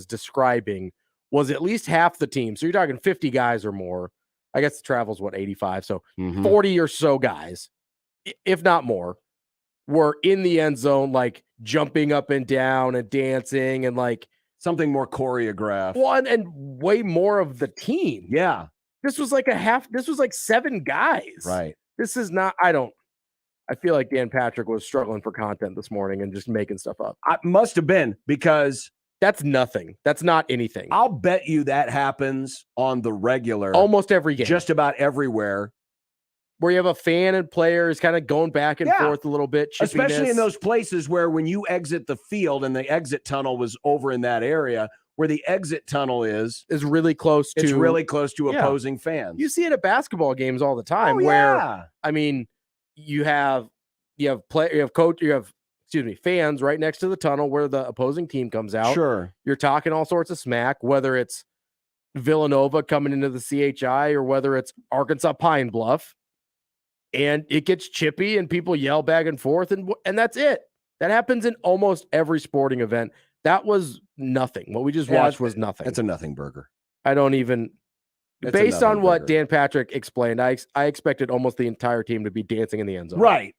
describing was at least half the team. So you're talking 50 guys or more. I guess the travel's 85, so 40 or so guys, if not more, were in the end zone, like jumping up and down and dancing and like something more choreographed. One and way more of the team. Yeah. This was like this was like 7 guys. Right. This is not, I feel like Dan Patrick was struggling for content this morning and just making stuff up. I must have been, because that's nothing. That's not anything. I'll bet you that happens on the regular. Almost every game. Just about everywhere. Where you have a fan and players kind of going back and forth a little bit. Especially in those places where when you exit the field, and the exit tunnel was over in that area, where the exit tunnel is really close to. It's really close to opposing fans. You see it at basketball games all the time where, I mean, you have fans right next to the tunnel where the opposing team comes out. Sure. You're talking all sorts of smack, whether it's Villanova coming into the CHI or whether it's Arkansas Pine Bluff. And it gets chippy and people yell back and forth, and that's it. That happens in almost every sporting event. That was nothing. What we just watched was nothing. It's a nothing burger. I don't even. Based on what Dan Patrick explained, I expected almost the entire team to be dancing in the end zone. Right.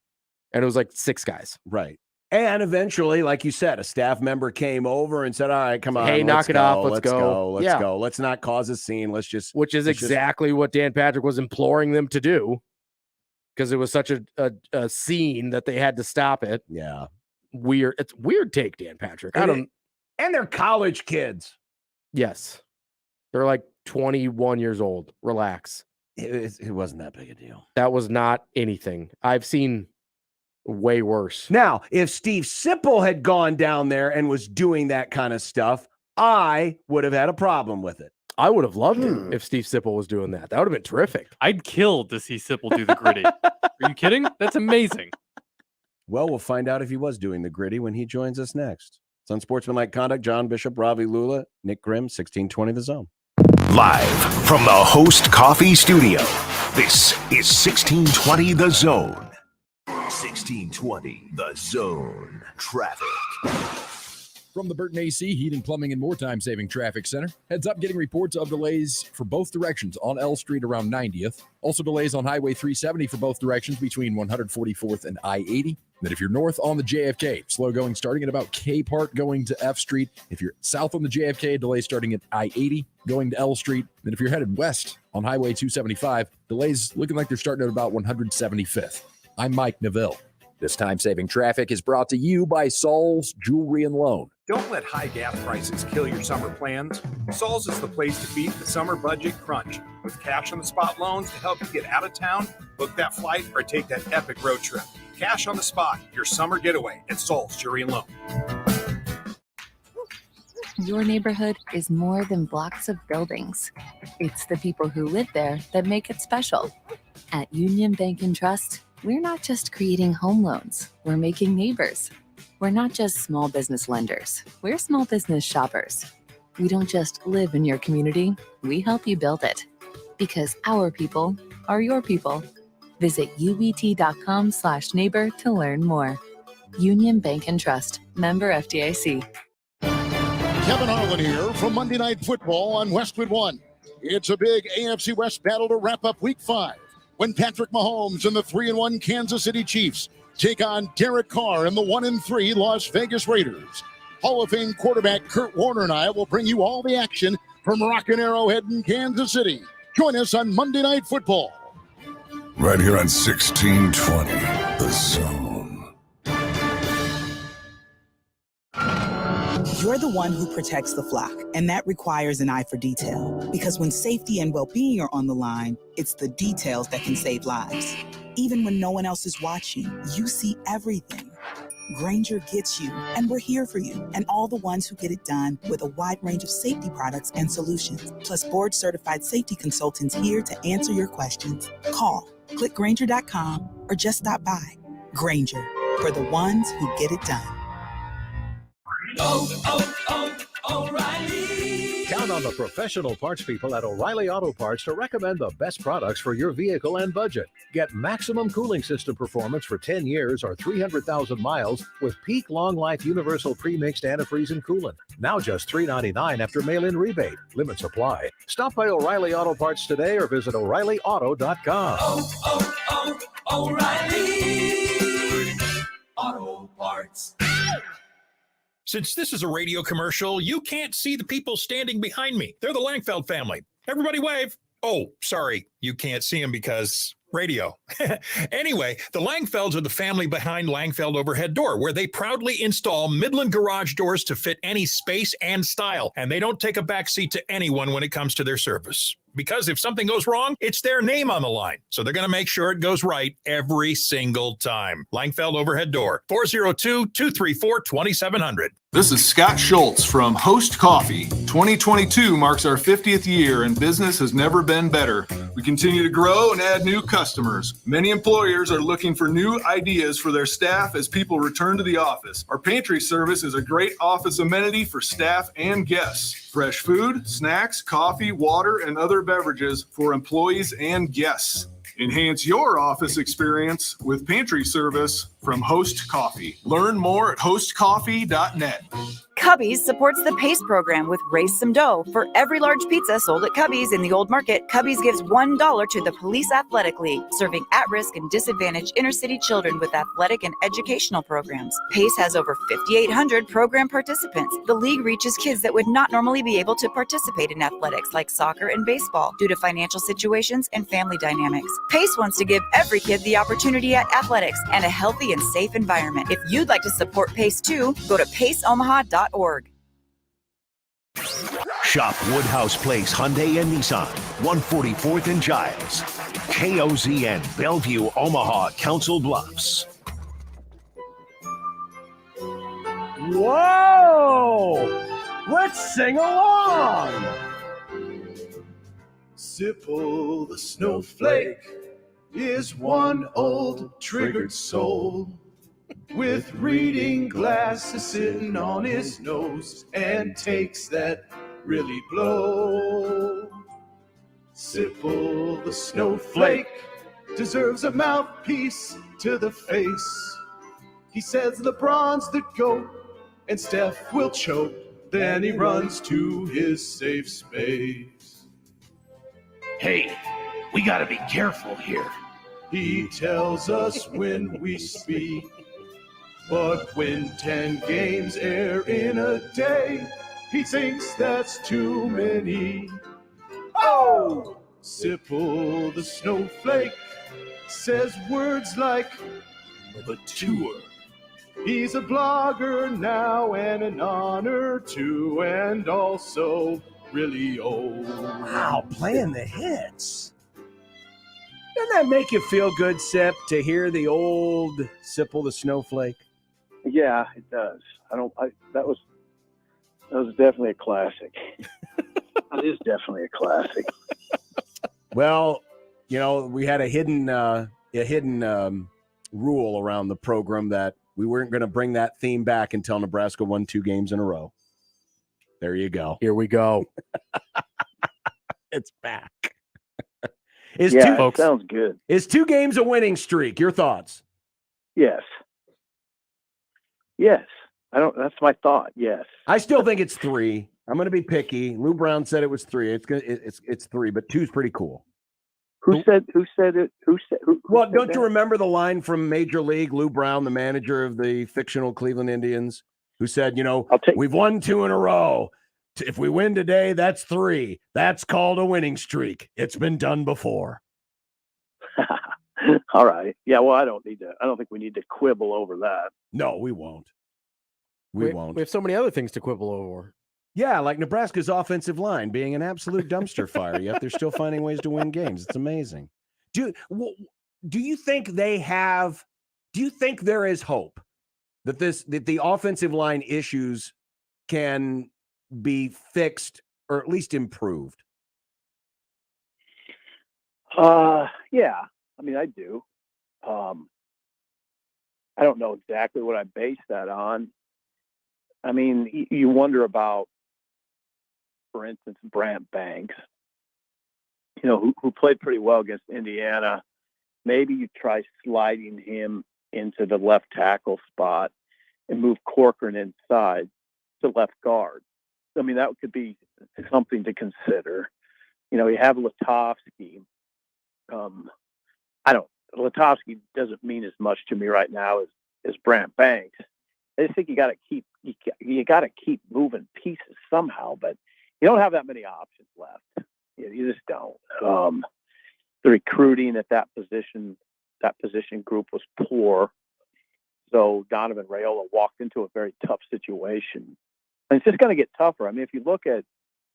And it was like 6 guys. Right. And eventually, like you said, a staff member came over and said, all right, come on. Hey, knock it off. Let's go. Let's go. Let's not cause a scene. Which is exactly what Dan Patrick was imploring them to do. Because it was such a scene that they had to stop it. Yeah. Weird. It's weird take, Dan Patrick. And they're college kids. Yes. They're like 21 years old. Relax. It wasn't that big a deal. That was not anything. I've seen way worse. Now, if Steve Sipple had gone down there and was doing that kind of stuff, I would have had a problem with it. I would have loved it if Steve Sipple was doing that. That would have been terrific. I'd kill to see Sipple do the gritty. Are you kidding? That's amazing. Well, we'll find out if he was doing the gritty when he joins us next. It's Unsportsmanlike Conduct. John Bishop, Ravi Lula, Nick Grimm, 1620 The Zone. Live from the Host Coffee Studio, this is 1620 The Zone. 1620 The Zone. Traffic. From the Burton AC Heating, Plumbing, and More Time-Saving Traffic Center. Heads up getting reports of delays for both directions on L Street around 90th. Also delays on Highway 370 for both directions between 144th and I-80. Then if you're north on the JFK, slow going starting at about K Park going to F Street. If you're south on the JFK, delays starting at I-80 going to L Street. Then if you're headed west on Highway 275, delays looking like they're starting at about 175th. I'm Mike Neville. This time-saving traffic is brought to you by Saul's Jewelry and Loan. Don't let high gas prices kill your summer plans. Saul's is the place to beat the summer budget crunch. With cash on the spot loans to help you get out of town, book that flight, or take that epic road trip. Cash on the spot, your summer getaway at Saul's Jewelry and Loan. Your neighborhood is more than blocks of buildings. It's the people who live there that make it special. At Union Bank and Trust, we're not just creating home loans, we're making neighbors. We're not just small business lenders, we're small business shoppers. We don't just live in your community, we help you build it. Because our people are your people. Visit ubt.com/neighbor to learn more. Union Bank and Trust, member FDIC. Kevin Harlan here from Monday Night Football on Westwood One. It's a big AFC West battle to wrap up Week 5 when Patrick Mahomes and the 3-1 Kansas City Chiefs take on Derek Carr and the 1-3 Las Vegas Raiders. Hall of Fame quarterback Kurt Warner and I will bring you all the action from Rockin' Arrowhead in Kansas City. Join us on Monday Night Football. Right here on 1620, The Zone. You're the one who protects the flock, and that requires an eye for detail. Because when safety and well-being are on the line, it's the details that can save lives. Even when no one else is watching, you see everything. Grainger gets you, and we're here for you, and all the ones who get it done with a wide range of safety products and solutions, plus board-certified safety consultants here to answer your questions. Call, click Grainger.com, or just stop by. Grainger, for the ones who get it done. O'Reilly. Count on the professional parts people at O'Reilly Auto Parts to recommend the best products for your vehicle and budget. Get maximum cooling system performance for 10 years or 300,000 miles with Peak Long Life Universal Pre-Mixed Antifreeze and Coolant. Now just $3.99 after mail-in rebate. Limits apply. Stop by O'Reilly Auto Parts today or visit O'ReillyAuto.com. O'Reilly Auto Parts. Since this is a radio commercial, you can't see the people standing behind me. They're the Langfeld family. Everybody wave. Oh, sorry, you can't see them because radio. Anyway, the Langfelds are the family behind Langfeld Overhead Door, where they proudly install Midland garage doors to fit any space and style, and they don't take a backseat to anyone when it comes to their service. Because if something goes wrong, it's their name on the line. So they're going to make sure it goes right every single time. Langfeld Overhead Door, 402-234-2700. This is Scott Schultz from Host Coffee. 2022 marks our 50th year and business has never been better. We continue to grow and add new customers. Many employers are looking for new ideas for their staff as people return to the office. Our pantry service is a great office amenity for staff and guests. Fresh food, snacks, coffee, water, and other beverages for employees and guests. Enhance your office experience with pantry service from Host Coffee. Learn more at hostcoffee.net. Cubby's supports the PACE program with Raise Some Dough. For every large pizza sold at Cubby's in the Old Market, Cubby's gives $1 to the Police Athletic League, serving at-risk and disadvantaged inner-city children with athletic and educational programs. PACE has over 5,800 program participants. The league reaches kids that would not normally be able to participate in athletics like soccer and baseball due to financial situations and family dynamics. PACE wants to give every kid the opportunity at athletics and a healthy and safe environment. If you'd like to support PACE too, go to paceomaha.org. Shop Woodhouse Place Hyundai and Nissan, 144th and Giles. KOZN, Bellevue, Omaha, Council Bluffs. Whoa! Let's sing along! Sipple the snowflake is one old triggered soul with reading glasses sitting on his nose and takes that really blow. Sipple the snowflake deserves a mouthpiece to the face. He says LeBron's the GOAT and Steph will choke. Then he runs to his safe space. Hey, we gotta be careful here. He tells us when we speak. But when 10 games air in a day, he thinks that's too many. Oh! Sipple the snowflake says words like mature. He's a blogger now and an honor too, and also really old. Wow, playing the hits. Doesn't that make you feel good, Sip, to hear the old Sipple the snowflake? Yeah, it does. That was definitely a classic. That is definitely a classic. Well, you know, we had a hidden rule around the program that we weren't going to bring that theme back until Nebraska won 2 games in a row. There you go. Here we go. It's back. Sounds good. Is 2 games a winning streak? Your thoughts? Yes. That's my thought. Yes. I still think it's 3. I'm going to be picky. Lou Brown said it was 3. It's 3, but 2 is pretty cool. Who said it? Well, don't you remember the line from Major League, Lou Brown, the manager of the fictional Cleveland Indians, who said, we've won 2 in a row. If we win today, that's 3. That's called a winning streak. It's been done before. All right. Yeah, well, I don't think we need to quibble over that. No, we won't. We won't. We have so many other things to quibble over. Yeah, like Nebraska's offensive line being an absolute dumpster fire, yet they're still finding ways to win games. It's amazing. Do you think there is hope that the offensive line issues can be fixed or at least improved? Yeah. I mean, I do. I don't know exactly what I base that on. I mean, you wonder about for instance, Brant Banks, who played pretty well against Indiana. Maybe you try sliding him into the left tackle spot and move Corcoran inside to left guard. I mean, that could be something to consider. You have Latovsky. Latovsky doesn't mean as much to me right now as Brant Banks. I just think you got to keep moving pieces somehow, but you don't have that many options left. You just don't. The recruiting at that position group was poor, so Donovan Raiola walked into a very tough situation, and it's just going to get tougher. I mean, if you look at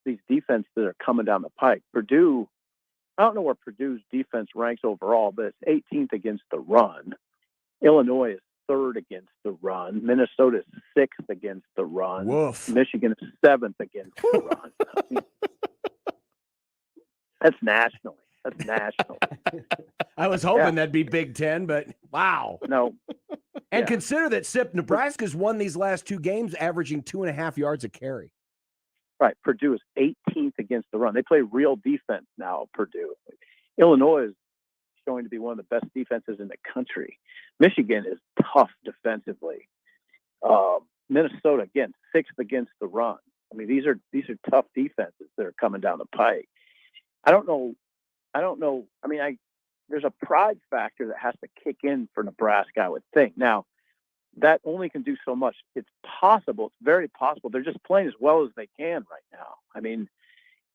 these defenses that are coming down the pike, Purdue. I don't know where Purdue's defense ranks overall, but it's 18th against the run. Illinois is 3rd against the run. Minnesota is 6th against the run. Woof. Michigan is 7th against the run. That's nationally. I was hoping that'd be Big Ten, but wow. No. And consider that Nebraska's won these last 2 games, averaging 2.5 yards a carry. Right. Purdue is 18th against the run. They play real defense now, Purdue. Illinois is showing to be one of the best defenses in the country. Michigan is tough defensively. Minnesota, again, 6th against the run. I mean, these are tough defenses that are coming down the pike. I don't know. I mean, there's a pride factor that has to kick in for Nebraska, I would think. Now, that only can do so much. It's possible. It's very possible. They're just playing as well as they can right now. I mean,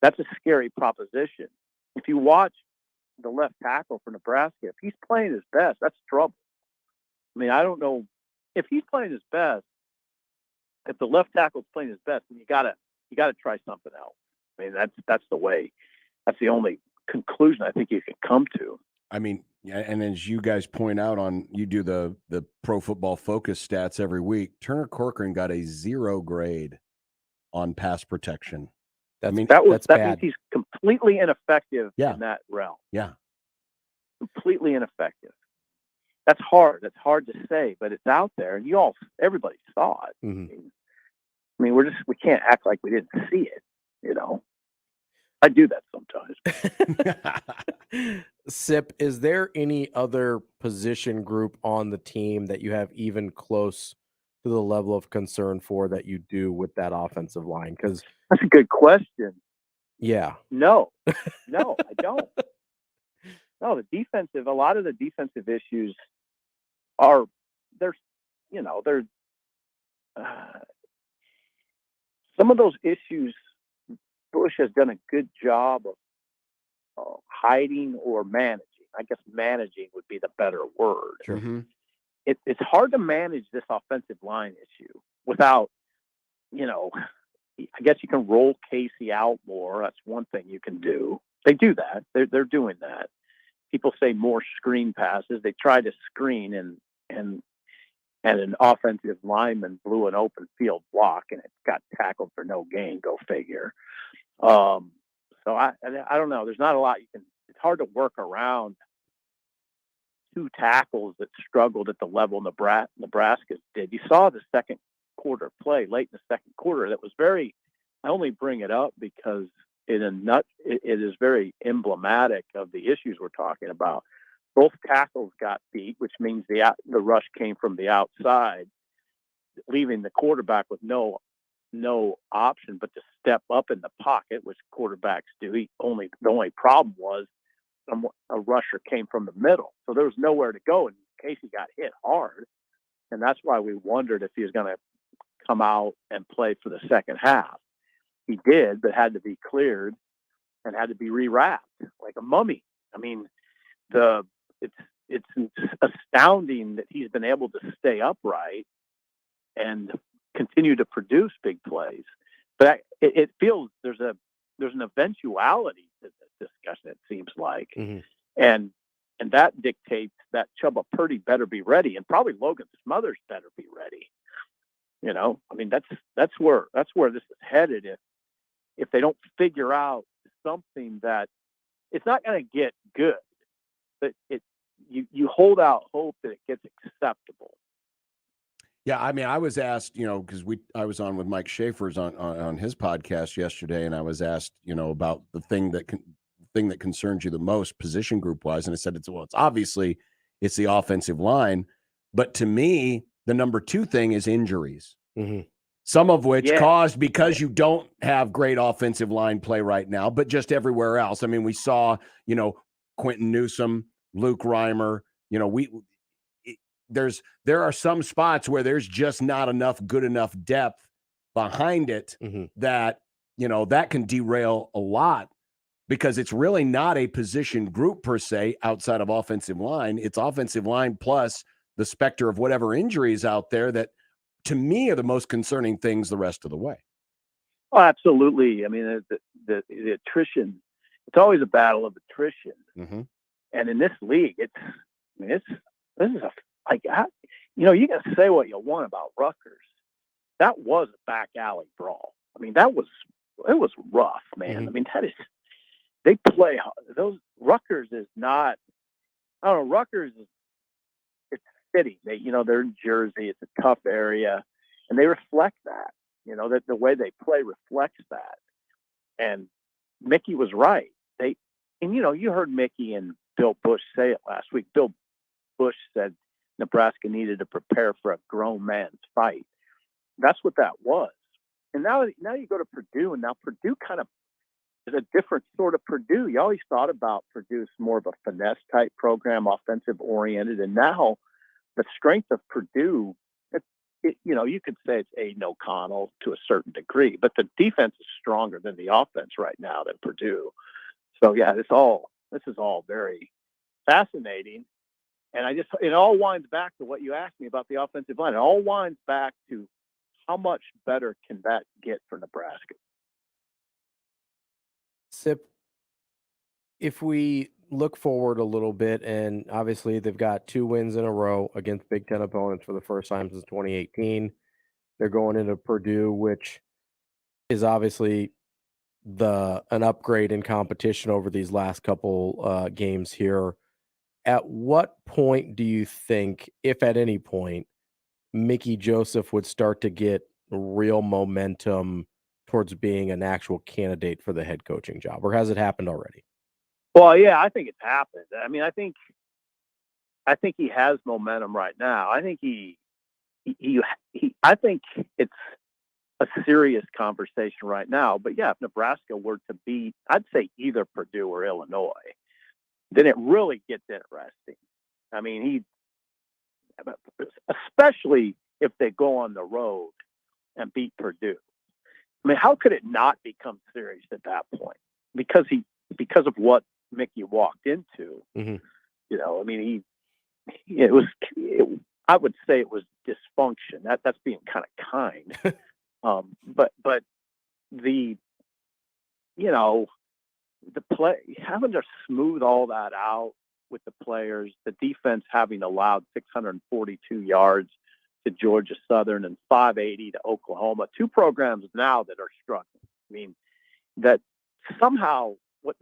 that's a scary proposition. If you watch the left tackle for Nebraska, if he's playing his best, that's trouble. I mean, I don't know if he's playing his best. If the left tackle's playing his best, then you gotta try something else. I mean, that's the way. That's the only conclusion I think you can come to. I mean, and as you guys point out you do the Pro Football Focus stats every week, Turner Corcoran got a 0 grade on pass protection. That bad. means he's completely ineffective in that realm. Yeah. Completely ineffective. That's hard. That's hard to say, but it's out there, and everybody saw it. Mm-hmm. I mean, we can't act like we didn't see it. I do that sometimes. Sip, is there any other position group on the team that you have even close to the level of concern for that you do with that offensive line? Because that's a good question. Yeah. No, I don't. No, a lot of the defensive issues some of those issues Bush has done a good job of hiding or managing. I guess managing would be the better word. Sure. Mm-hmm. It's hard to manage this offensive line issue without, I guess you can roll Casey out more. That's one thing you can do. They do that. They're doing that. People say more screen passes. They try to screen and an offensive lineman blew an open field block and it got tackled for no gain. Go figure. So I don't know. There's not a lot it's hard to work around 2 tackles that struggled at the level Nebraska did. You saw the second quarter play late in the second quarter. That was I only bring it up because it is very emblematic of the issues we're talking about. Both tackles got beat, which means the rush came from the outside, leaving the quarterback with no option but to step up in the pocket, which quarterbacks do. The only problem was a rusher came from the middle, so there was nowhere to go, and Casey got hit hard, and that's why we wondered if he was going to come out and play for the second half. He did, but had to be cleared and had to be rewrapped like a mummy. I mean, it's astounding that he's been able to stay upright and continue to produce big plays. But it feels there's an eventuality to this discussion, it seems like. Mm-hmm. And that dictates that Chubba Purdy better be ready, and probably Logan Smothers better be ready. I mean, that's where this is headed. If they don't figure out something that it's not going to get good, but you hold out hope that it gets acceptable. Yeah, I mean, I was asked, because I was on with Mike Schaefer's on his podcast yesterday, and I was asked, about the thing that concerns you the most position group wise, and I said it's obviously it's the offensive line, but to me, the number 2 thing is injuries. Mm-hmm. Some of which caused because you don't have great offensive line play right now, but just everywhere else. I mean, we saw, Quentin Newsome, Luke Reimer, there are some spots where there's just not good enough depth behind it that, that can derail a lot, because it's really not a position group per se outside of offensive line. It's offensive line plus the specter of whatever injuries out there that, to me, are the most concerning things the rest of the way. Oh, absolutely. I mean, the attrition, it's always a battle of attrition. Mm-hmm. And in this league, this is you can say what you want about Rutgers. That was a back alley brawl. I mean, it was rough, man. Mm-hmm. I mean, they play those. Rutgers is not, I don't know, Rutgers is, it's city. They're in Jersey. It's a tough area, and they reflect that. That the way they play reflects that. And Mickey was right. You heard Mickey and Bill Bush say it last week. Bill Bush said Nebraska needed to prepare for a grown man's fight. That's what that was. And now you go to Purdue, and now Purdue kind of is a different sort of Purdue. You always thought about Purdue as more of a finesse type program, offensive oriented, and now the strength of Purdue, you could say it's Aiden O'Connell to a certain degree, but the defense is stronger than the offense right now than Purdue. So yeah, this is all very fascinating. And it all winds back to what you asked me about the offensive line. It all winds back to how much better can that get for Nebraska? Sip, if we look forward a little bit, and obviously they've got 2 wins in a row against Big Ten opponents for the first time since 2018. They're going into Purdue, which is obviously an upgrade in competition over these last couple games here. At what point do you think, if at any point, Mickey Joseph would start to get real momentum towards being an actual candidate for the head coaching job, or has it happened already? Well, yeah, I think it's happened. I mean, I think he has momentum right now. I think I think it's a serious conversation right now. But yeah, if Nebraska were to beat, I'd say either Purdue or Illinois, then it really gets interesting. I mean, especially if they go on the road and beat Purdue. I mean, how could it not become serious at that point? Because of what Mickey walked into. Mm-hmm. I mean, I would say it was dysfunction. That's being kind of kind. But the play, having to smooth all that out with the players, the defense having allowed 642 yards to Georgia Southern and 580 to Oklahoma, 2 programs now that are struggling. I mean, that somehow what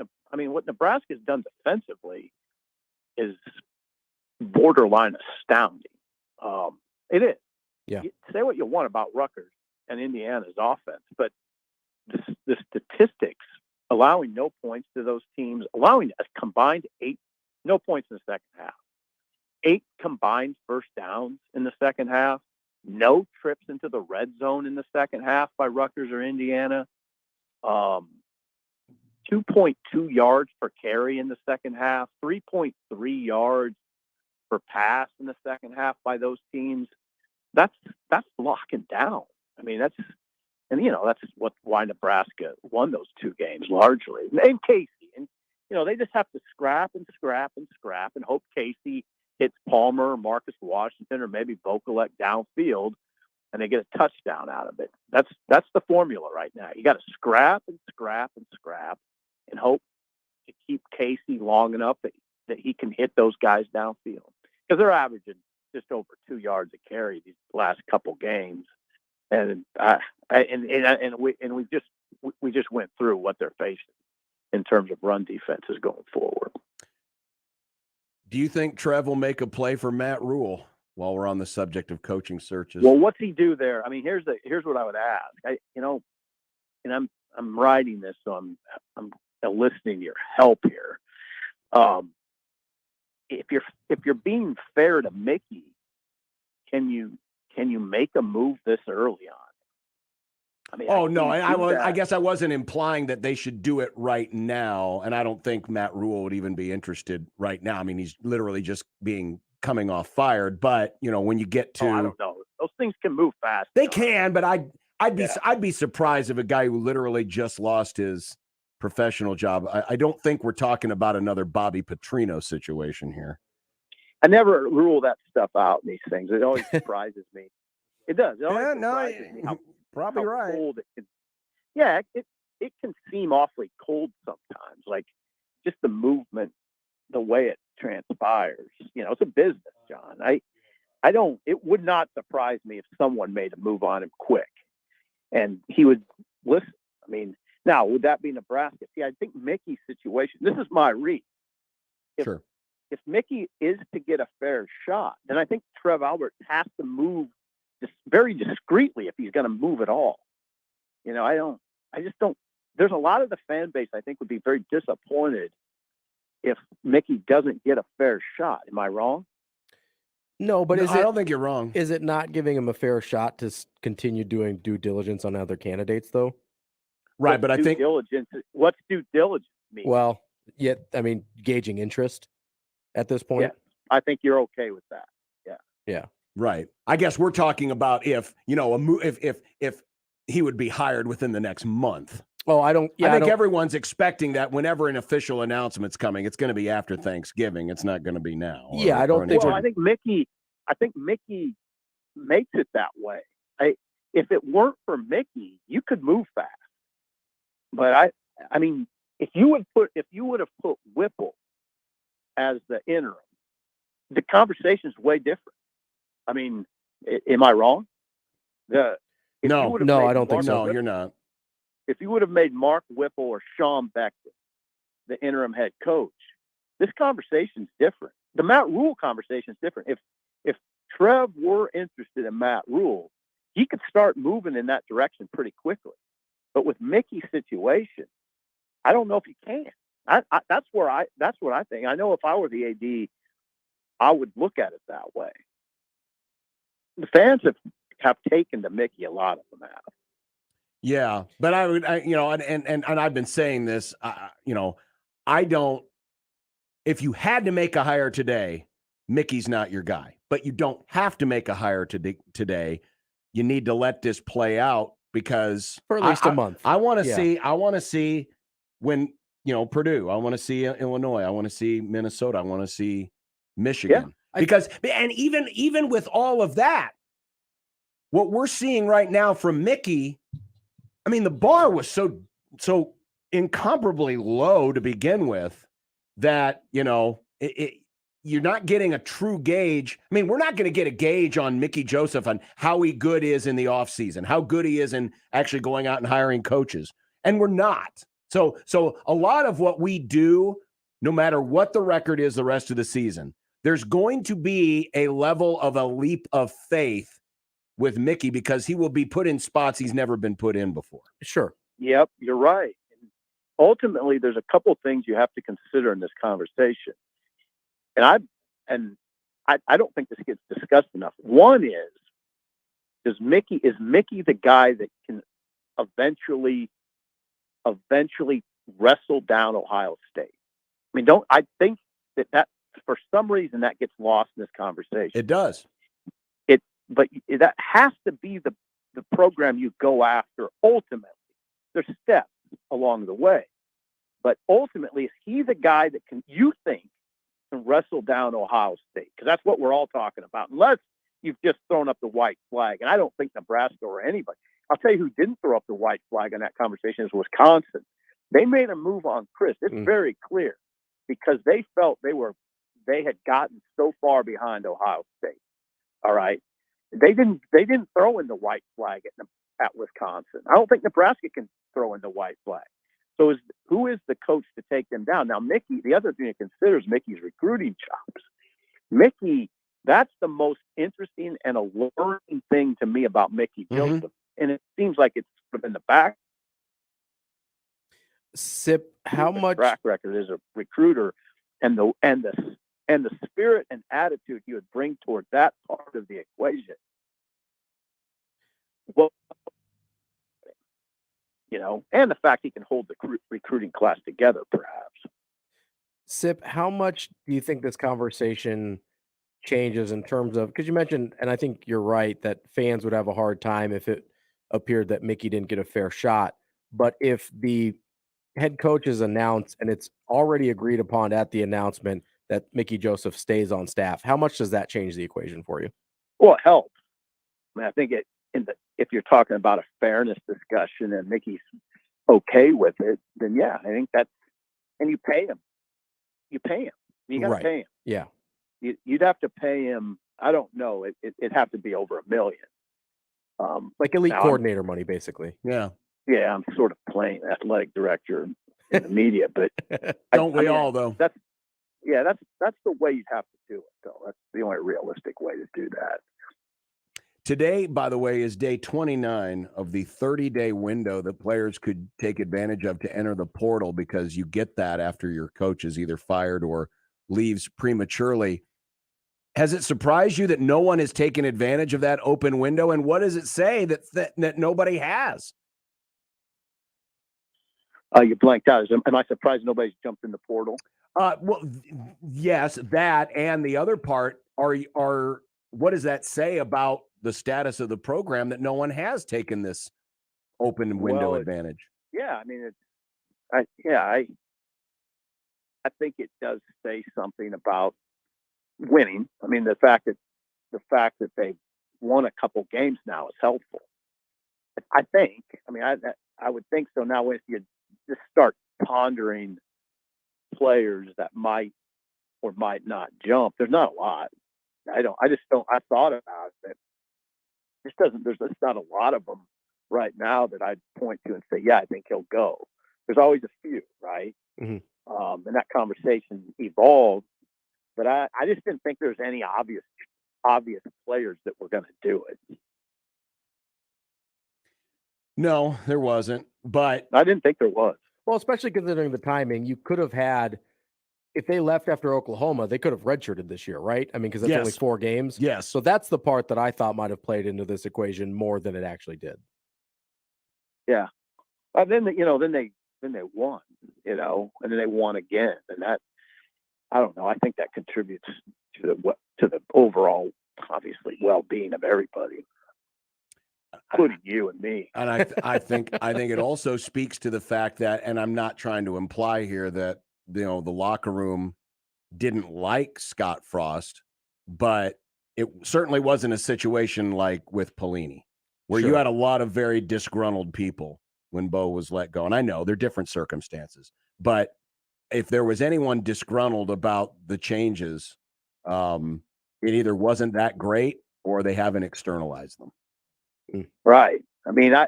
Nebraska's done defensively is borderline astounding. It is. Yeah. Say what you want about Rutgers and Indiana's offense, but the statistics allowing no points to those teams, allowing a combined 8 no points in the second half, 8 combined first downs in the second half, no trips into the red zone in the second half by Rutgers or Indiana, 2.2 yards per carry in the second half, 3.3 yards per pass in the second half by those teams. That's locking down. I mean, that's why Nebraska won those 2 games largely. And Casey, and they just have to scrap and hope Casey hits Palmer or Marcus Washington or maybe Vokalek downfield, and they get a touchdown out of it. That's the formula right now. You got to scrap and hope to keep Casey long enough that he can hit those guys downfield, because they're averaging just over 2 yards a carry these last couple games, and we just went through what they're facing in terms of run defenses going forward. Do you think Trev will make a play for Matt Rule? while we're on the subject of coaching searches. Well, what's he do there? I mean, here's what I would ask. And I'm writing this, so I'm enlisting your help here. If you're being fair to Mickey, can you make a move this early on? I mean, I guess I wasn't implying that they should do it right now, and I don't think Matt Rule would even be interested right now. I mean, he's literally just coming off fired. But when you get to, I don't know, those things can move fast. They can, but I'd be surprised if a guy who literally just lost his professional job. I don't think we're talking about another Bobby Petrino situation here. I never rule that stuff out in these things. It always surprises me. It does. It always surprises me how cold it can. Yeah, it can seem awfully cold sometimes. Like just the movement, the way it transpires. It's a business, John. It would not surprise me if someone made a move on him quick, and he would listen. I mean, now would that be Nebraska? See, I think Mickey's situation. This is my read. If Mickey is to get a fair shot, then I think Trev Albert has to move just very discreetly if he's going to move at all. I just don't. There's a lot of the fan base I think would be very disappointed if Mickey doesn't get a fair shot. Am I wrong? No, but I don't think you're wrong. Is it not giving him a fair shot to continue doing due diligence on other candidates, though? Right, but I think what's due diligence mean? Well, gauging interest at this point. Yeah, I think you're okay with that. Yeah. Right. I guess we're talking about if he would be hired within the next month. Oh, I think everyone's expecting that whenever an official announcement's coming, it's going to be after Thanksgiving. It's not going to be now. I don't think. Well, I think Mickey makes it that way. If it weren't for Mickey, you could move fast. But I mean, if you would have put Whipple as the interim, the conversation is way different. I mean, am I wrong? No, I don't think so. No, you're not. If you would have made Mark Whipple or Sean Beckton the interim head coach, this conversation's different. The Matt Rule conversation is different. If Trev were interested in Matt Rule, he could start moving in that direction pretty quickly. But with Mickey's situation, I don't know if he can. That's what I think. I know if I were the AD, I would look at it that way. The fans have taken to Mickey, a lot of them have. Yeah, but I would, and I've been saying this, I don't. If you had to make a hire today, Mickey's not your guy. But you don't have to make a hire today. You need to let this play out because for at least a month. I want to see when Purdue. I want to see Illinois. I want to see Minnesota. I want to see Michigan. Because even with all of that, what we're seeing right now from Mickey, I mean, the bar was so incomparably low to begin with that, you're not getting a true gauge. I mean, we're not going to get a gauge on Mickey Joseph on how good he is in the offseason, how good he is in actually going out and hiring coaches. And we're not. So a lot of what we do, no matter what the record is the rest of the season, there's going to be a level of a leap of faith with Mickey because he will be put in spots he's never been put in before. Sure. Yep, you're right. Ultimately, there's a couple things you have to consider in this conversation. And I don't think this gets discussed enough. One is Mickey the guy that can eventually wrestle down Ohio State? I mean, I think that for some reason that gets lost in this conversation. It does. But that has to be the program you go after ultimately. There's steps along the way. But ultimately, is he the guy that you think can wrestle down Ohio State? Because that's what we're all talking about. Unless you've just thrown up the white flag. And I don't think Nebraska or anybody. I'll tell you who didn't throw up the white flag in that conversation is Wisconsin. They made a move on Chris. It's very clear because they felt they had gotten so far behind Ohio State. All right. They didn't throw in the white flag at Wisconsin. I don't think Nebraska can throw in the white flag. So who is the coach to take them down? Now, Mickey, the other thing to consider is Mickey's recruiting chops. Mickey That's the most interesting and alluring thing to me about Mickey Joseph. And it seems like it's sort of in the back. Sip, how much track record as a recruiter and the spirit and attitude you would bring toward that part of the equation. Well, and the fact he can hold the recruiting class together, perhaps. Sip, how much do you think this conversation changes in terms of, because you mentioned, and I think you're right, that fans would have a hard time if it appeared that Mickey didn't get a fair shot. But if the head coach is announced and it's already agreed upon at the announcement that Mickey Joseph stays on staff, how much does that change the equation for you? Well, it helps. I mean, I think if you're talking about a fairness discussion and Mickey's okay with it, then yeah, I think that's, and you pay him. You pay him. You got to pay him. Yeah. You'd have to pay him. I don't know. It'd have to be over $1 million. Like elite coordinator money, basically. Yeah. Yeah, I'm sort of playing athletic director in the media, but don't we all though? That's the way you'd have to do it, though. That's the only realistic way to do that. Today, by the way, is day 29 of the 30-day window that players could take advantage of to enter the portal, because you get that after your coach is either fired or leaves prematurely. Has it surprised you that no one has taken advantage of that open window? And what does it say that nobody has? You blanked out. Am I surprised nobody's jumped in the portal? Well, yes, that, and the other part are what does that say about the status of the program that no one has taken this open window advantage? Yeah, I mean, I think it does say something about winning. I mean, the fact that they've won a couple games now is helpful. I think. I mean, I would think so. Now, if you just start pondering players that might or might not jump, there's not a lot. I thought about it. There's just not a lot of them right now that I'd point to and say, yeah, I think he'll go. There's always a few, right? Mm-hmm. And that conversation evolved, but I just didn't think there's any obvious players that were going to do it. No, there wasn't, but I didn't think there was. Well, especially considering the timing, you could have had, if they left after Oklahoma, they could have redshirted this year, right? I mean, because that's only 4 games. Yes. So that's the part that I thought might have played into this equation more than it actually did. Yeah. Then they won, and then they won again, and that, I don't know. I think that contributes to the overall, obviously, well-being of everybody, including you and me. And I think it also speaks to the fact that, and I'm not trying to imply here that the locker room didn't like Scott Frost, but it certainly wasn't a situation like with Pelini, where you had a lot of very disgruntled people when Bo was let go. And I know they're different circumstances, but if there was anyone disgruntled about the changes, it either wasn't that great or they haven't externalized them. Right. I mean, I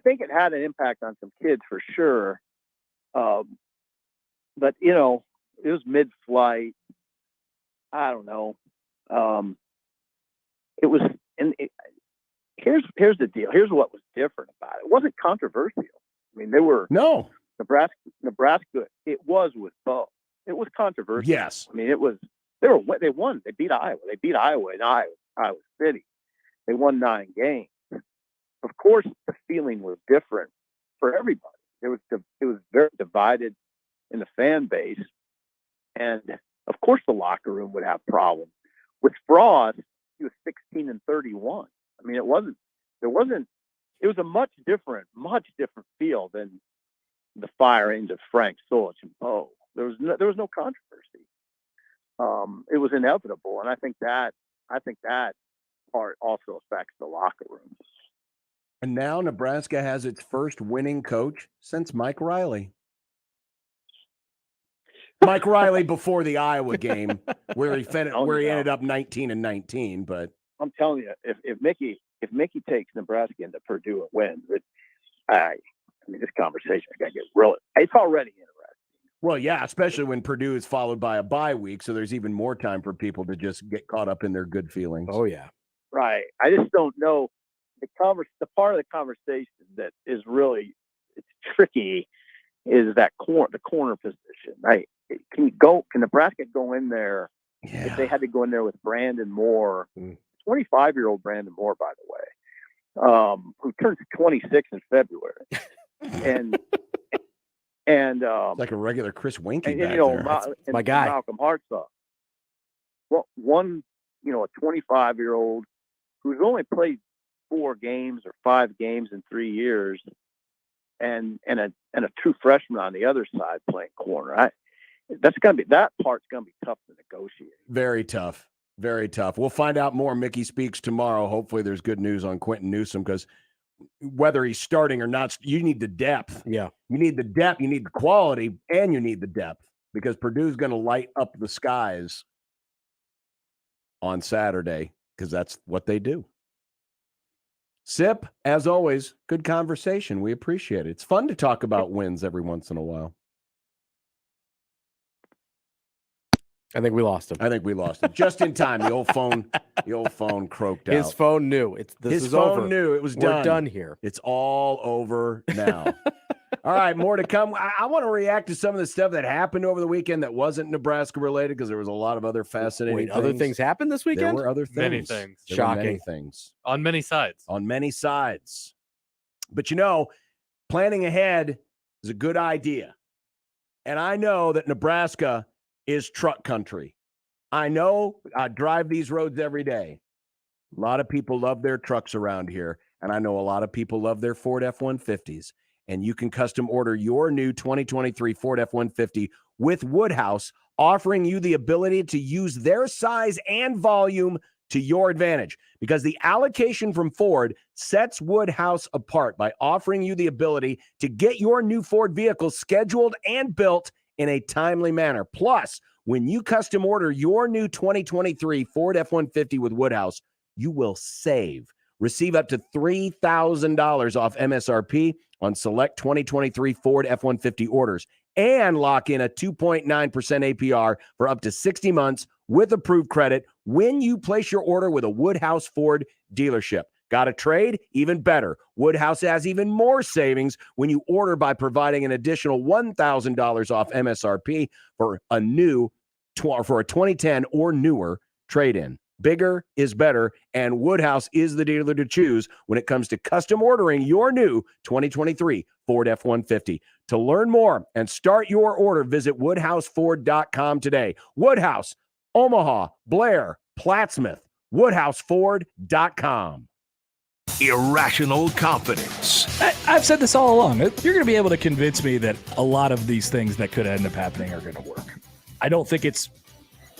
think it had an impact on some kids for sure. But it was mid-flight. I don't know. It was, here's the deal. Here's what was different about it. It wasn't controversial. I mean, Nebraska. It was with Bo. It was controversial. Yes. I mean, it was. They won. They beat Iowa. They beat Iowa in Iowa City. They won 9 games. Of course, the feeling was different for everybody. It was very divided in the fan base, and of course, the locker room would have problems. With Frost, he was 16-31. I mean, it was a much different feel than the firings of Frank Solich and Bo. There was no controversy. It was inevitable, and I think that part also affects the locker room. And now Nebraska has its first winning coach since Mike Riley. Mike Riley before the Iowa game, where he ended up 19-19. But I'm telling you, if Mickey takes Nebraska into Purdue and wins, I mean, this conversation is going to get real. It's already interesting. Well, yeah, especially when Purdue is followed by a bye week, so there's even more time for people to just get caught up in their good feelings. Oh, yeah. Right. I just don't know the part of the conversation that is really it's tricky is that the corner position. Right? Can Nebraska go in there if they had to go in there with Brandon Moore, 25-year-old Brandon Moore, by the way, who turns 26 in February, and like a regular Chris Winkie and back you know, there. my guy. Malcolm Hartsock. Well, a 25-year-old who's only played 4 games or 5 games in 3 years, and a true freshman on the other side playing corner. That part's gonna be tough to negotiate. Very tough. Very tough. We'll find out more. Mickey speaks tomorrow. Hopefully there's good news on Quentin Newsome, because whether he's starting or not, you need the depth. Yeah. You need the depth, you need the quality, and you need the depth, because Purdue's going to light up the skies on Saturday, because that's what they do. Sip, as always, good conversation. We appreciate it. It's fun to talk about wins every once in a while. I think we lost him. Just in time. The old phone croaked out. His phone knew. His phone knew it was done. We're done here. It's all over now. All right, more to come. I want to react to some of the stuff that happened over the weekend that wasn't Nebraska related, because there was a lot of other fascinating things. Other things happened this weekend? There were other things. Many things. Shocking. Many things. On many sides. On many sides. But planning ahead is a good idea. And I know that Nebraska is truck country. I know I drive these roads every day. A lot of people love their trucks around here, and I know a lot of people love their Ford F-150s. And you can custom order your new 2023 Ford F-150 with Woodhouse, offering you the ability to use their size and volume to your advantage, because the allocation from Ford sets Woodhouse apart by offering you the ability to get your new Ford vehicle scheduled and built in a timely manner. Plus, when you custom order your new 2023 Ford F-150 with Woodhouse, you will save. Receive up to $3,000 off MSRP on select 2023 Ford F-150 orders, and lock in a 2.9% APR for up to 60 months with approved credit when you place your order with a Woodhouse Ford dealership. Got a trade? Even better. Woodhouse has even more savings when you order by providing an additional $1,000 off MSRP for a 2010 or newer trade-in. Bigger is better, and Woodhouse is the dealer to choose when it comes to custom ordering your new 2023 Ford F-150. To learn more and start your order, visit WoodhouseFord.com today. Woodhouse, Omaha, Blair, Plattsmouth, WoodhouseFord.com. Irrational confidence. I've said this all along. You're going to be able to convince me that a lot of these things that could end up happening are going to work. I don't think it's...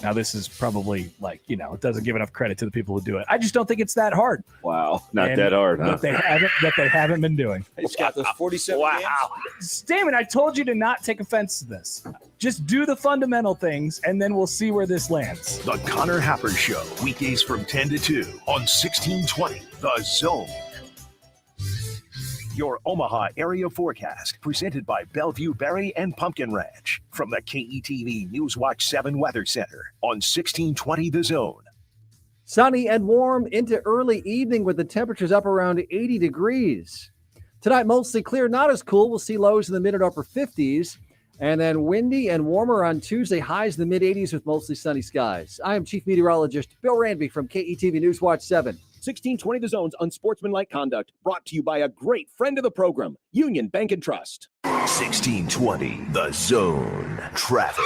Now, this is probably it doesn't give enough credit to the people who do it. I just don't think it's that hard. Wow. Not that hard, huh? That they haven't been doing. He's got those 47 games. Damon, I told you to not take offense to this. Just do the fundamental things, and then we'll see where this lands. The Connor Happer Show, weekdays from 10 to 2 on 1620 The Zone. Your Omaha area forecast, presented by Bellevue Berry and Pumpkin Ranch, from the KETV Newswatch 7 Weather Center on 1620 The Zone. Sunny and warm into early evening with the temperatures up around 80 degrees. Tonight, mostly clear, not as cool. We'll see lows in the mid and upper 50s. And then windy and warmer on Tuesday, highs in the mid 80s with mostly sunny skies. I am Chief Meteorologist Bill Ranby from KETV Newswatch 7. 1620 The Zone's Unsportsmanlike Conduct, brought to you by a great friend of the program, Union Bank and Trust. 1620 The Zone. Traffic.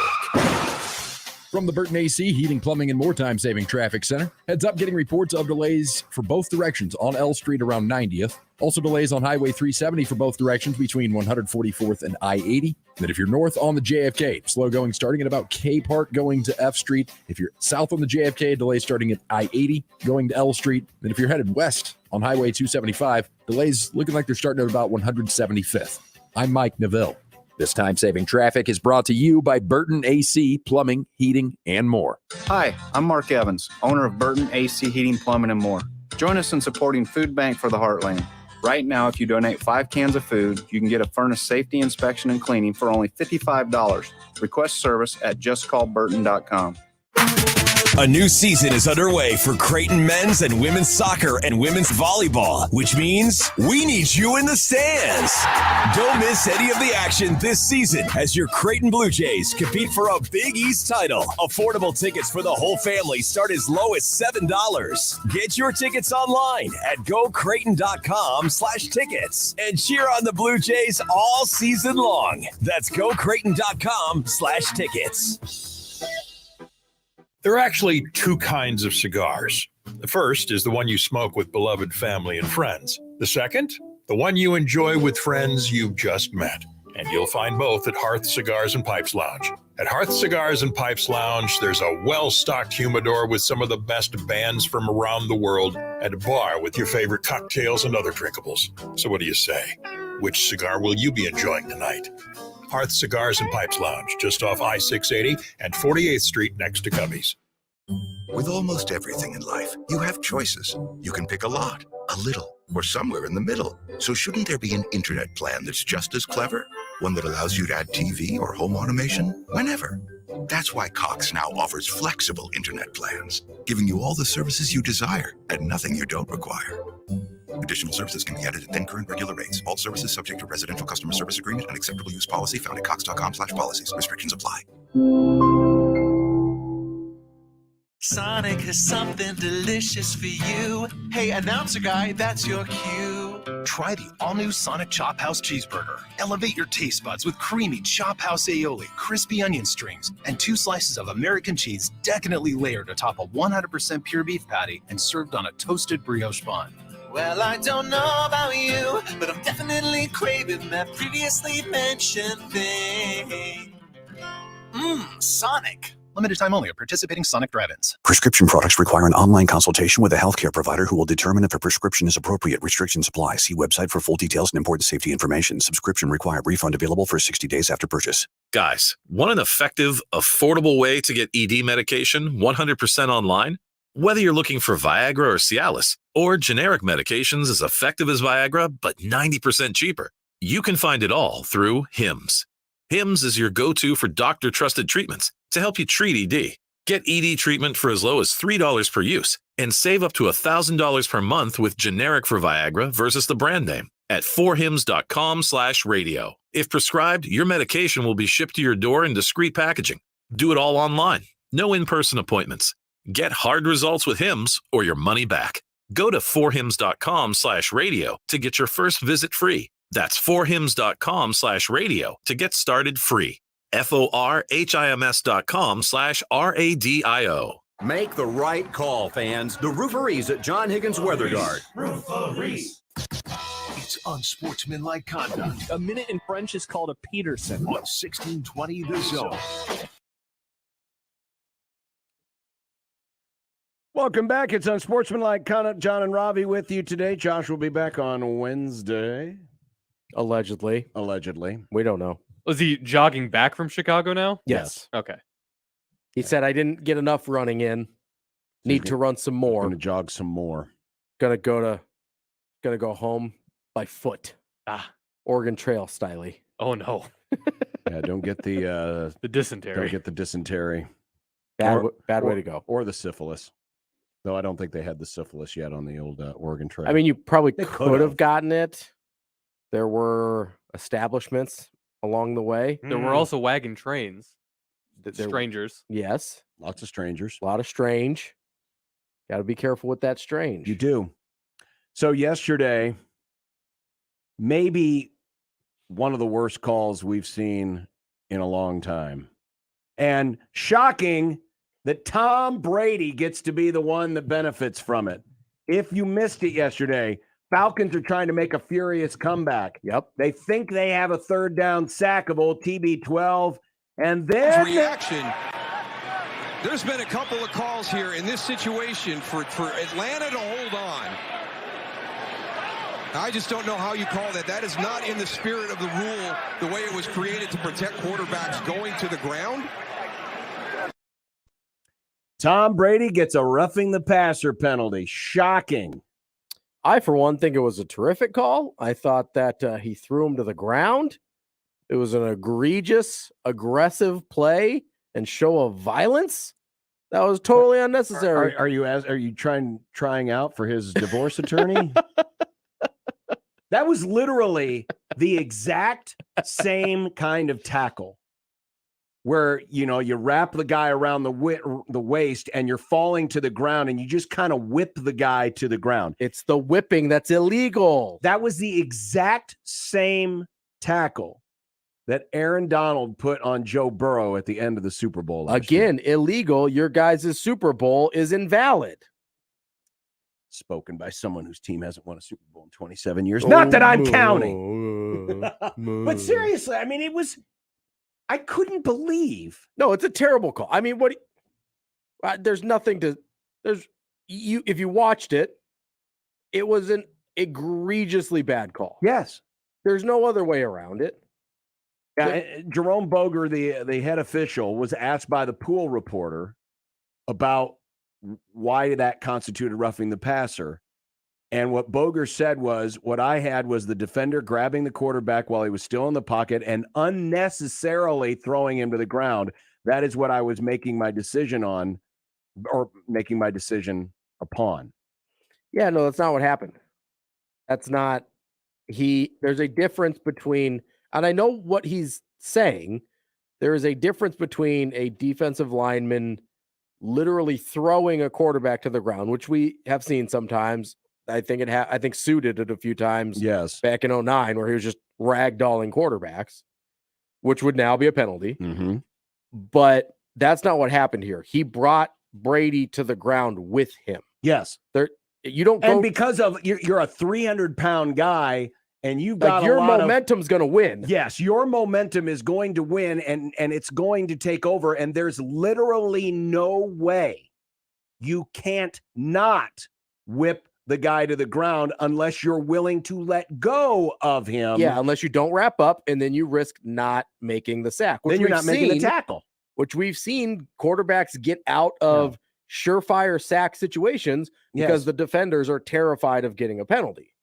From the Burton AC Heating, Plumbing, and More Time-Saving Traffic Center. Heads up, getting reports of delays for both directions on L Street around 90th. Also delays on Highway 370 for both directions between 144th and I-80. Then if you're north on the JFK, slow going starting at about K Park going to F Street. If you're south on the JFK, delays starting at I-80 going to L Street. Then if you're headed west on Highway 275, delays looking like they're starting at about 175th. I'm Mike Neville. This time-saving traffic is brought to you by Burton AC Plumbing, Heating, and More. Hi, I'm Mark Evans, owner of Burton AC Heating, Plumbing, and More. Join us in supporting Food Bank for the Heartland. Right now, if you donate 5 cans of food, you can get a furnace safety inspection and cleaning for only $55. Request service at justcallburton.com. A new season is underway for Creighton men's and women's soccer and women's volleyball, which means we need you in the stands. Don't miss any of the action this season as your Creighton Blue Jays compete for a Big East title. Affordable tickets for the whole family start as low as $7. Get your tickets online at gocreighton.com/tickets and cheer on the Blue Jays all season long. That's gocreighton.com/tickets. There are actually 2 kinds of cigars. The first is the one you smoke with beloved family and friends. The second, the one you enjoy with friends you've just met. And you'll find both at Hearth Cigars and Pipes Lounge. At Hearth Cigars and Pipes Lounge, there's a well-stocked humidor with some of the best bands from around the world and a bar with your favorite cocktails and other drinkables. So what do you say? Which cigar will you be enjoying tonight? Hearth Cigars and Pipes Lounge, just off I-680 and 48th Street next to Cubby's. With almost everything in life, you have choices. You can pick a lot, a little, or somewhere in the middle. So shouldn't there be an internet plan that's just as clever? One that allows you to add TV or home automation whenever. That's why Cox now offers flexible internet plans, giving you all the services you desire at nothing you don't require. Additional services can be added at then current regular rates. All services subject to residential customer service agreement and acceptable use policy found at cox.com/policies. Restrictions apply. Sonic has something delicious for you. Hey, announcer guy, that's your cue. Try the all-new Sonic Chop House Cheeseburger. Elevate your taste buds with creamy Chop House aioli, crispy onion strings, and 2 slices of American cheese decadently layered atop a 100% pure beef patty and served on a toasted brioche bun. Well, I don't know about you, but I'm definitely craving that previously mentioned thing. Sonic. Limited time only at participating Sonic drive-ins. Prescription products require an online consultation with a healthcare provider who will determine if a prescription is appropriate. Restrictions apply. See website for full details and important safety information. Subscription required. Refund available for 60 days after purchase. Guys, want an effective, affordable way to get ED medication 100% online? Whether you're looking for Viagra or Cialis, or generic medications as effective as Viagra but 90% cheaper, you can find it all through Hims. Hims is your go-to for doctor-trusted treatments to help you treat ED. Get ED treatment for as low as $3 per use and save up to $1,000 per month with generic for Viagra versus the brand name at forhims.com/radio. If prescribed, your medication will be shipped to your door in discreet packaging. Do it all online. No in-person appointments. Get hard results with Hims or your money back. Go to forhims.com/radio to get your first visit free. That's forhims.com/radio to get started free. forhims.com/radio. Make the right call, fans. The Rooferees at John Higgins Weather Guard. Rooferees. It's Unsportsmanlike Conduct. A minute in French is called a Peterson. On 1620 The Zone. Welcome back. It's Unsportsmanlike Conduct. John and Ravi with you today. Josh will be back on Wednesday. Allegedly. We don't know. Was he jogging back from Chicago now? Yes. Okay. He said, I didn't get enough running in. Need to run some more. Going to jog some more. Gonna go home by foot. Oregon Trail styley. Oh no. Yeah, don't get the dysentery. Don't get the dysentery. Bad way to go. Or the syphilis. Though I don't think they had the syphilis yet on the old Oregon Trail. I mean, you probably They could have gotten it. There were establishments along the way. There were also wagon trains. Strangers. Yes. Lots of strangers. A lot of strange. Got to be careful with that strange. You do. So yesterday, maybe one of the worst calls we've seen in a long time. And shocking that Tom Brady gets to be the one that benefits from it. If you missed it yesterday, Falcons are trying to make a furious comeback. Yep. They think they have a third down sack of old TB12. And then reaction. There's been a couple of calls here in this situation for Atlanta to hold on. I just don't know how you call that. That is not in the spirit of the rule, the way it was created to protect quarterbacks going to the ground. Tom Brady gets a roughing the passer penalty. Shocking. I, for one, think it was a terrific call. I thought that he threw him to the ground. It was an egregious, aggressive play and show of violence. That was totally unnecessary. Are you trying out for his divorce attorney? That was literally the exact same kind of tackle where, you wrap the guy around the waist and you're falling to the ground and you just kind of whip the guy to the ground. It's the whipping that's illegal. That was the exact same tackle that Aaron Donald put on Joe Burrow at the end of the Super Bowl. Again, illegal. Your guys' Super Bowl is invalid. Spoken by someone whose team hasn't won a Super Bowl in 27 years. Not that I'm counting. But seriously, I mean, I couldn't believe. No, it's a terrible call. I mean, there's nothing to, if you watched it, it was an egregiously bad call. Yes. There's no other way around it. Yeah, Jerome Boger, the head official, was asked by the pool reporter about why that constituted roughing the passer. And what Boger said was, what I had was the defender grabbing the quarterback while he was still in the pocket and unnecessarily throwing him to the ground. That is what I was making my decision on, or making my decision upon. Yeah, no, that's not what happened. That's not, there's a difference between, and I know what he's saying, there is a difference between a defensive lineman literally throwing a quarterback to the ground, which we have seen sometimes. I think Sue did it a few times. Yes. Back in 2009, where he was just ragdolling quarterbacks, which would now be a penalty. Mm-hmm. But that's not what happened here. He brought Brady to the ground with him. Yes. You don't go, and because of you're a 300-pound guy and you've got your momentum's going to win. Yes, your momentum is going to win and it's going to take over. And there's literally no way you can't not whip the guy to the ground unless you're willing to let go of him. Yeah, unless you don't wrap up and then you risk not making the sack. Then you're not making the tackle. Which we've seen quarterbacks get out of surefire sack situations because the defenders are terrified of getting a penalty.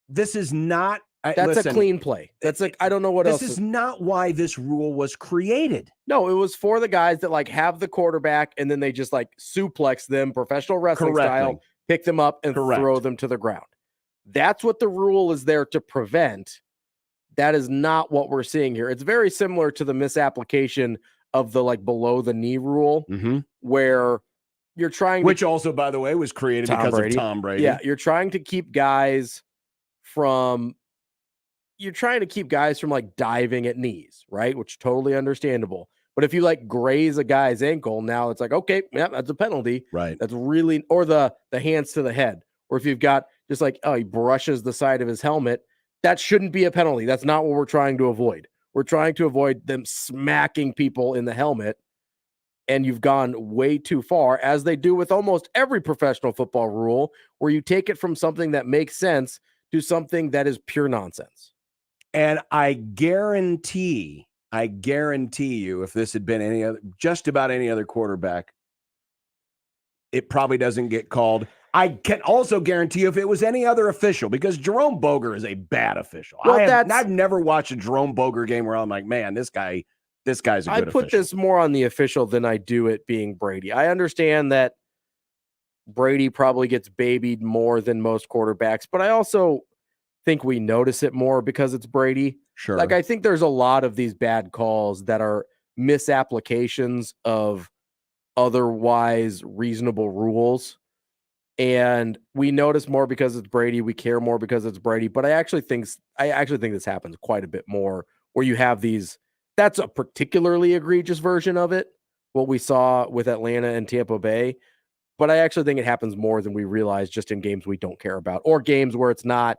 This is not. That's a clean play. That's like, I don't know what else. This is not why this rule was created. No, it was for the guys that like have the quarterback and then they just like suplex them, professional wrestling style, pick them up and throw them to the ground. That's what the rule is there to prevent. That is not what we're seeing here. It's very similar to the misapplication of the like below the knee rule, where you're trying which also, by the way, was created because of Tom Brady. Yeah, you're trying to keep guys from like diving at knees, right? Which totally understandable. But if you like graze a guy's ankle, now it's like, okay, yeah, that's a penalty. Right. That's really, or the hands to the head. Or if you've got just like, oh, he brushes the side of his helmet, that shouldn't be a penalty. That's not what we're trying to avoid. We're trying to avoid them smacking people in the helmet. And you've gone way too far, as they do with almost every professional football rule, where you take it from something that makes sense to something that is pure nonsense. And I guarantee you, if this had been just about any other quarterback, it probably doesn't get called. I can also guarantee you if it was any other official, because Jerome Boger is a bad official. Well, I've never watched a Jerome Boger game where I'm like, man, this guy's a good official. I put this more on the official than I do it being Brady. I understand that Brady probably gets babied more than most quarterbacks, but I also think we notice it more because it's Brady. Sure. Like, I think there's a lot of these bad calls that are misapplications of otherwise reasonable rules. And we notice more because it's Brady. We care more because it's Brady. But I actually think this happens quite a bit more, where you have these. That's a particularly egregious version of it, what we saw with Atlanta and Tampa Bay. But I actually think it happens more than we realize, just in games we don't care about, or games where it's not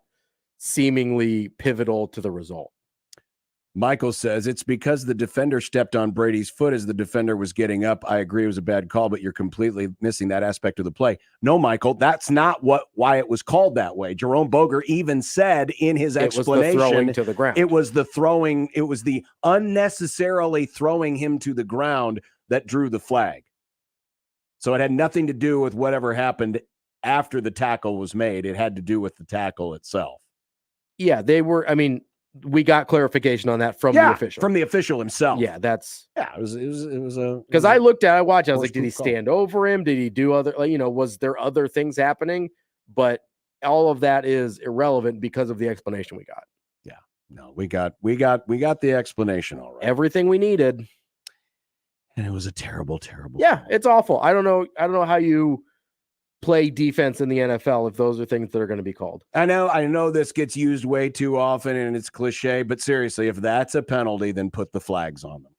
seemingly pivotal to the result. Michael says it's because the defender stepped on Brady's foot as the defender was getting up. I agree it was a bad call, but you're completely missing that aspect of the play. No, Michael, that's not why it was called that way. Jerome Boger even said in his explanation, it was the throwing to the ground. It was the throwing. It was the unnecessarily throwing him to the ground that drew the flag. So it had nothing to do with whatever happened after the tackle was made. It had to do with the tackle itself. Yeah, they were. I mean, we got clarification on that from the official. From the official himself. Yeah, that's it was a because I looked at it, I watched, I was like, did he call. stand over him? Did he do other, like, was there other things happening? But all of that is irrelevant because of the explanation we got. Yeah. No, we got the explanation all right. Everything we needed. And it was a terrible. Yeah, it's awful. I don't know how you play defense in the NFL if those are things that are going to be called. I know this gets used way too often and it's cliche, but seriously, if that's a penalty, then put the flags on them.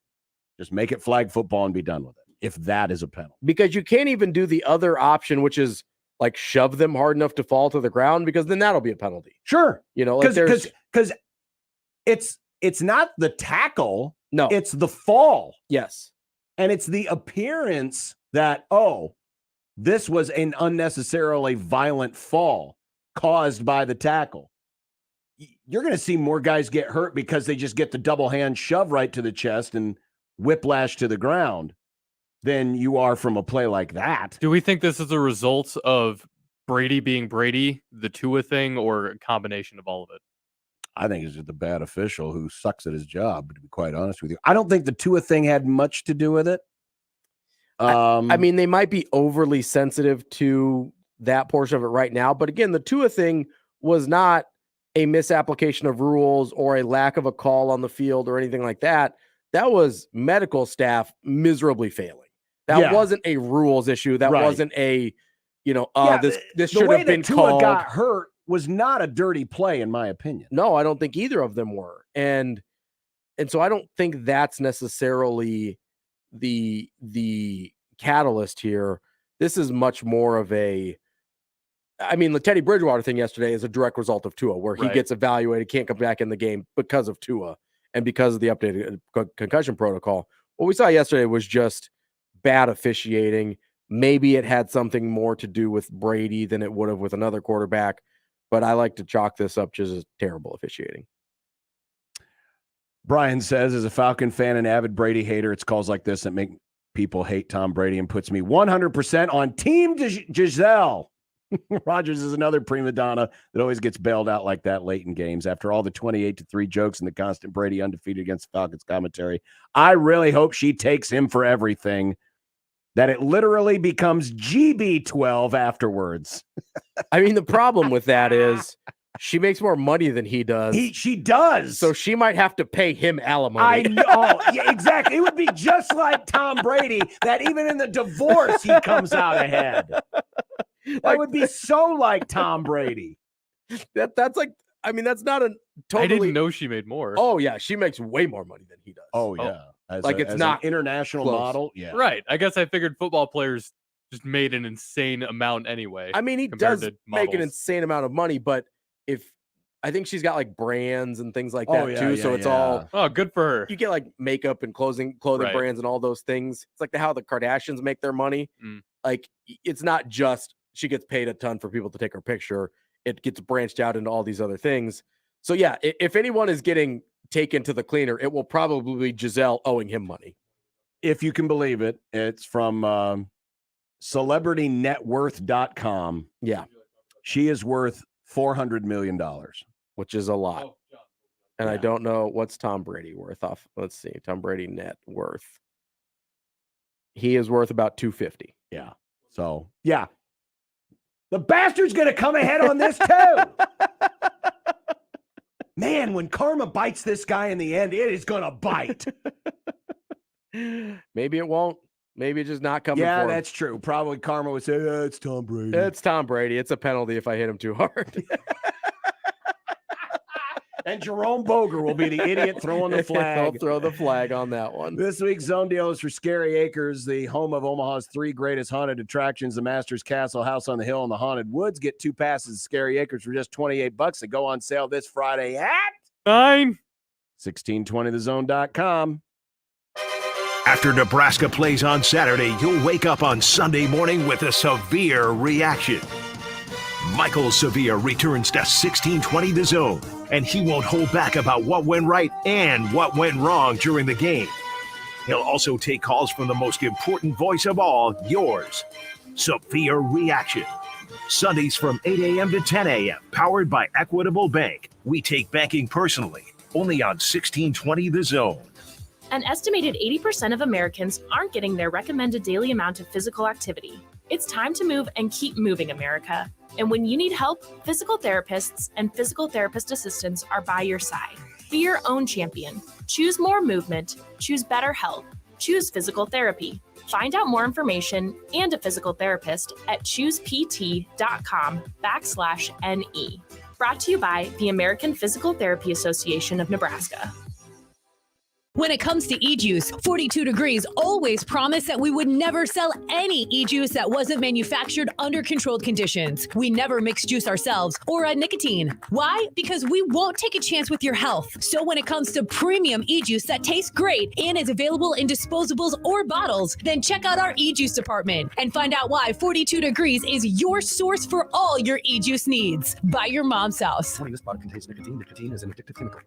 Just make it flag football and be done with it. If that is a penalty. Because you can't even do the other option, which is like shove them hard enough to fall to the ground, because then that'll be a penalty. Sure. Like because it's not the tackle. No. It's the fall. Yes. And it's the appearance that, this was an unnecessarily violent fall caused by the tackle. You're going to see more guys get hurt because they just get the double hand shove right to the chest and whiplash to the ground than you are from a play like that. Do we think this is a result of Brady being Brady, the Tua thing, or a combination of all of it? I think it's just the bad official who sucks at his job, to be quite honest with you. I don't think the Tua thing had much to do with it. I mean, they might be overly sensitive to that portion of it right now. But again, the Tua thing was not a misapplication of rules or a lack of a call on the field or anything like that. That was medical staff miserably failing. That wasn't a rules issue. That wasn't a, this should have been called. Tua got hurt was not a dirty play, in my opinion. No, I don't think either of them were. And so I don't think that's necessarily the catalyst here. This is much more of the Teddy Bridgewater thing yesterday is a direct result of Tua, where he gets evaluated, can't come back in the game because of Tua and because of the updated concussion protocol. What we saw yesterday was just bad officiating. Maybe it had something more to do with Brady than it would have with another quarterback, but I like to chalk this up just as terrible officiating. Brian says, as a Falcon fan and avid Brady hater, it's calls like this that make people hate Tom Brady and puts me 100% on Team Giselle. Rogers is another prima donna that always gets bailed out like that late in games. After all the 28-3 jokes and the constant Brady undefeated against the Falcons commentary, I really hope she takes him for everything, that it literally becomes GB12 afterwards. I mean, the problem with that is she makes more money than he does. She does. So she might have to pay him alimony. I know. Yeah, exactly. It would be just like Tom Brady, that even in the divorce, he comes out ahead. That would be so like Tom Brady. That's like, I mean, that's not a totally. I didn't know she made more. Oh, yeah. She makes way more money than he does. Oh, yeah. It's not an international close. model. Yeah. Right. I guess I figured football players just made an insane amount anyway. I mean, he does make an insane amount of money, but I think she's got like brands and things like that too. So it's all good for her. You get like makeup and clothing brands and all those things. It's like how the Kardashians make their money. Like, it's not just she gets paid a ton for people to take her picture. It gets branched out into all these other things. So yeah, if anyone is getting taken to the cleaner, it will probably be Giselle owing him money. If you can believe it. It's from celebritynetworth.com. Yeah. She is worth $400 million, which is a lot. And I don't know what's Tom Brady worth off. Let's see. Tom Brady net worth. He is worth about 250. Yeah. So, yeah. The bastard's going to come ahead on this too. Man, when karma bites this guy in the end, it is going to bite. Maybe it won't. Maybe it's just not coming Yeah, for him. that's true. Probably karma would say, it's Tom Brady. It's Tom Brady. It's a penalty if I hit him too hard. And Jerome Boger will be the idiot throwing the flag. I'll throw the flag on that one. This week's Zone Deal is for Scary Acres, the home of Omaha's 3 greatest haunted attractions, the Masters Castle, House on the Hill, and the Haunted Woods. Get 2 passes to Scary Acres for just $28. They go on sale this Friday at 1620thezone.com. After Nebraska plays on Saturday, you'll wake up on Sunday morning with a severe reaction. Michael Severe returns to 1620 The Zone, and he won't hold back about what went right and what went wrong during the game. He'll also take calls from the most important voice of all, yours, Severe Reaction. Sundays from 8 a.m. to 10 a.m. Powered by Equitable Bank. We take banking personally. Only on 1620 The Zone. An estimated 80% of Americans aren't getting their recommended daily amount of physical activity. It's time to move and keep moving, America. And when you need help, physical therapists and physical therapist assistants are by your side. Be your own champion. Choose more movement. Choose better health. Choose physical therapy. Find out more information and a physical therapist at choosept.com/NE. Brought to you by the American Physical Therapy Association of Nebraska. When it comes to e-juice, 42 Degrees always promised that we would never sell any e-juice that wasn't manufactured under controlled conditions. We never mix juice ourselves or add nicotine. Why? Because we won't take a chance with your health. So when it comes to premium e-juice that tastes great and is available in disposables or bottles, then check out our e-juice department and find out why 42 Degrees is your source for all your e-juice needs. Buy your mom's house. This product contains nicotine. Nicotine is an addictive chemical.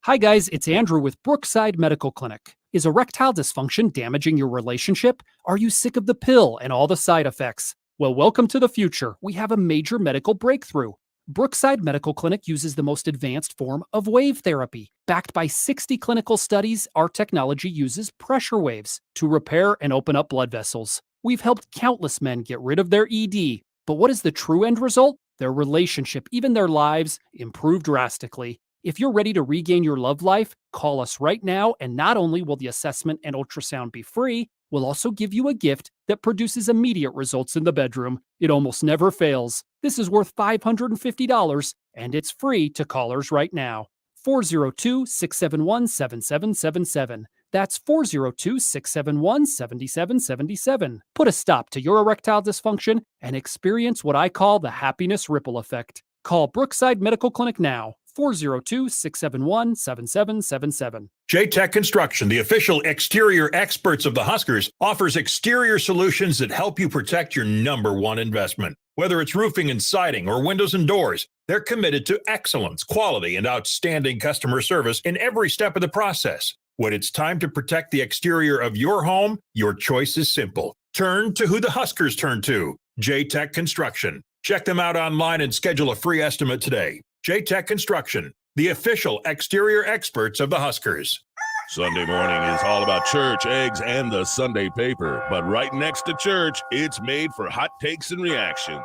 Hi guys, it's Andrew with Brookside Medical Clinic. Is erectile dysfunction damaging your relationship? Are you sick of the pill and all the side effects? Well, welcome to the future. We have a major medical breakthrough. Brookside Medical Clinic uses the most advanced form of wave therapy. Backed by 60 clinical studies, our technology uses pressure waves to repair and open up blood vessels. We've helped countless men get rid of their ED. But what is the true end result? Their relationship, even their lives, improve drastically. If you're ready to regain your love life, call us right now, and not only will the assessment and ultrasound be free, we'll also give you a gift that produces immediate results in the bedroom. It almost never fails. This is worth $550, and it's free to callers right now. 402-671-7777. That's 402-671-7777. Put a stop to your erectile dysfunction and experience what I call the happiness ripple effect. Call Brookside Medical Clinic now. 402-671-7777. J-Tech Construction, the official exterior experts of the Huskers, offers exterior solutions that help you protect your number one investment. Whether it's roofing and siding or windows and doors, they're committed to excellence, quality, and outstanding customer service in every step of the process. When it's time to protect the exterior of your home, your choice is simple. Turn to who the Huskers turn to, J-Tech Construction. Check them out online and schedule a free estimate today. J-Tech Construction, the official exterior experts of the Huskers. Sunday morning is all about church, eggs, and the Sunday paper. But right next to church, it's made for hot takes and reactions.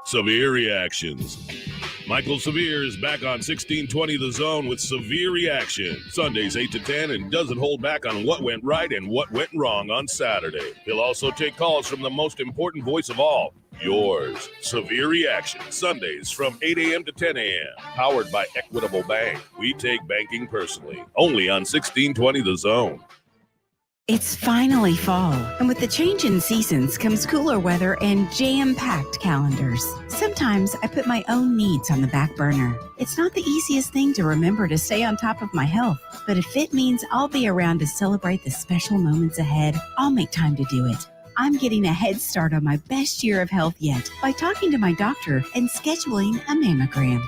Severe Reactions. Michael Severe is back on 1620 The Zone with Severe Reaction. Sundays 8 to 10 and doesn't hold back on what went right and what went wrong on Saturday. He'll also take calls from the most important voice of all, yours. Severe Reaction. Sundays from 8 a.m. to 10 a.m. Powered by Equitable Bank. We take banking personally. Only on 1620 The Zone. It's finally fall, and with the change in seasons comes cooler weather and jam-packed calendars. Sometimes I put my own needs on the back burner. It's not the easiest thing to remember to stay on top of my health, but if it means I'll be around to celebrate the special moments ahead, I'll make time to do it. I'm getting a head start on my best year of health yet by talking to my doctor and scheduling a mammogram.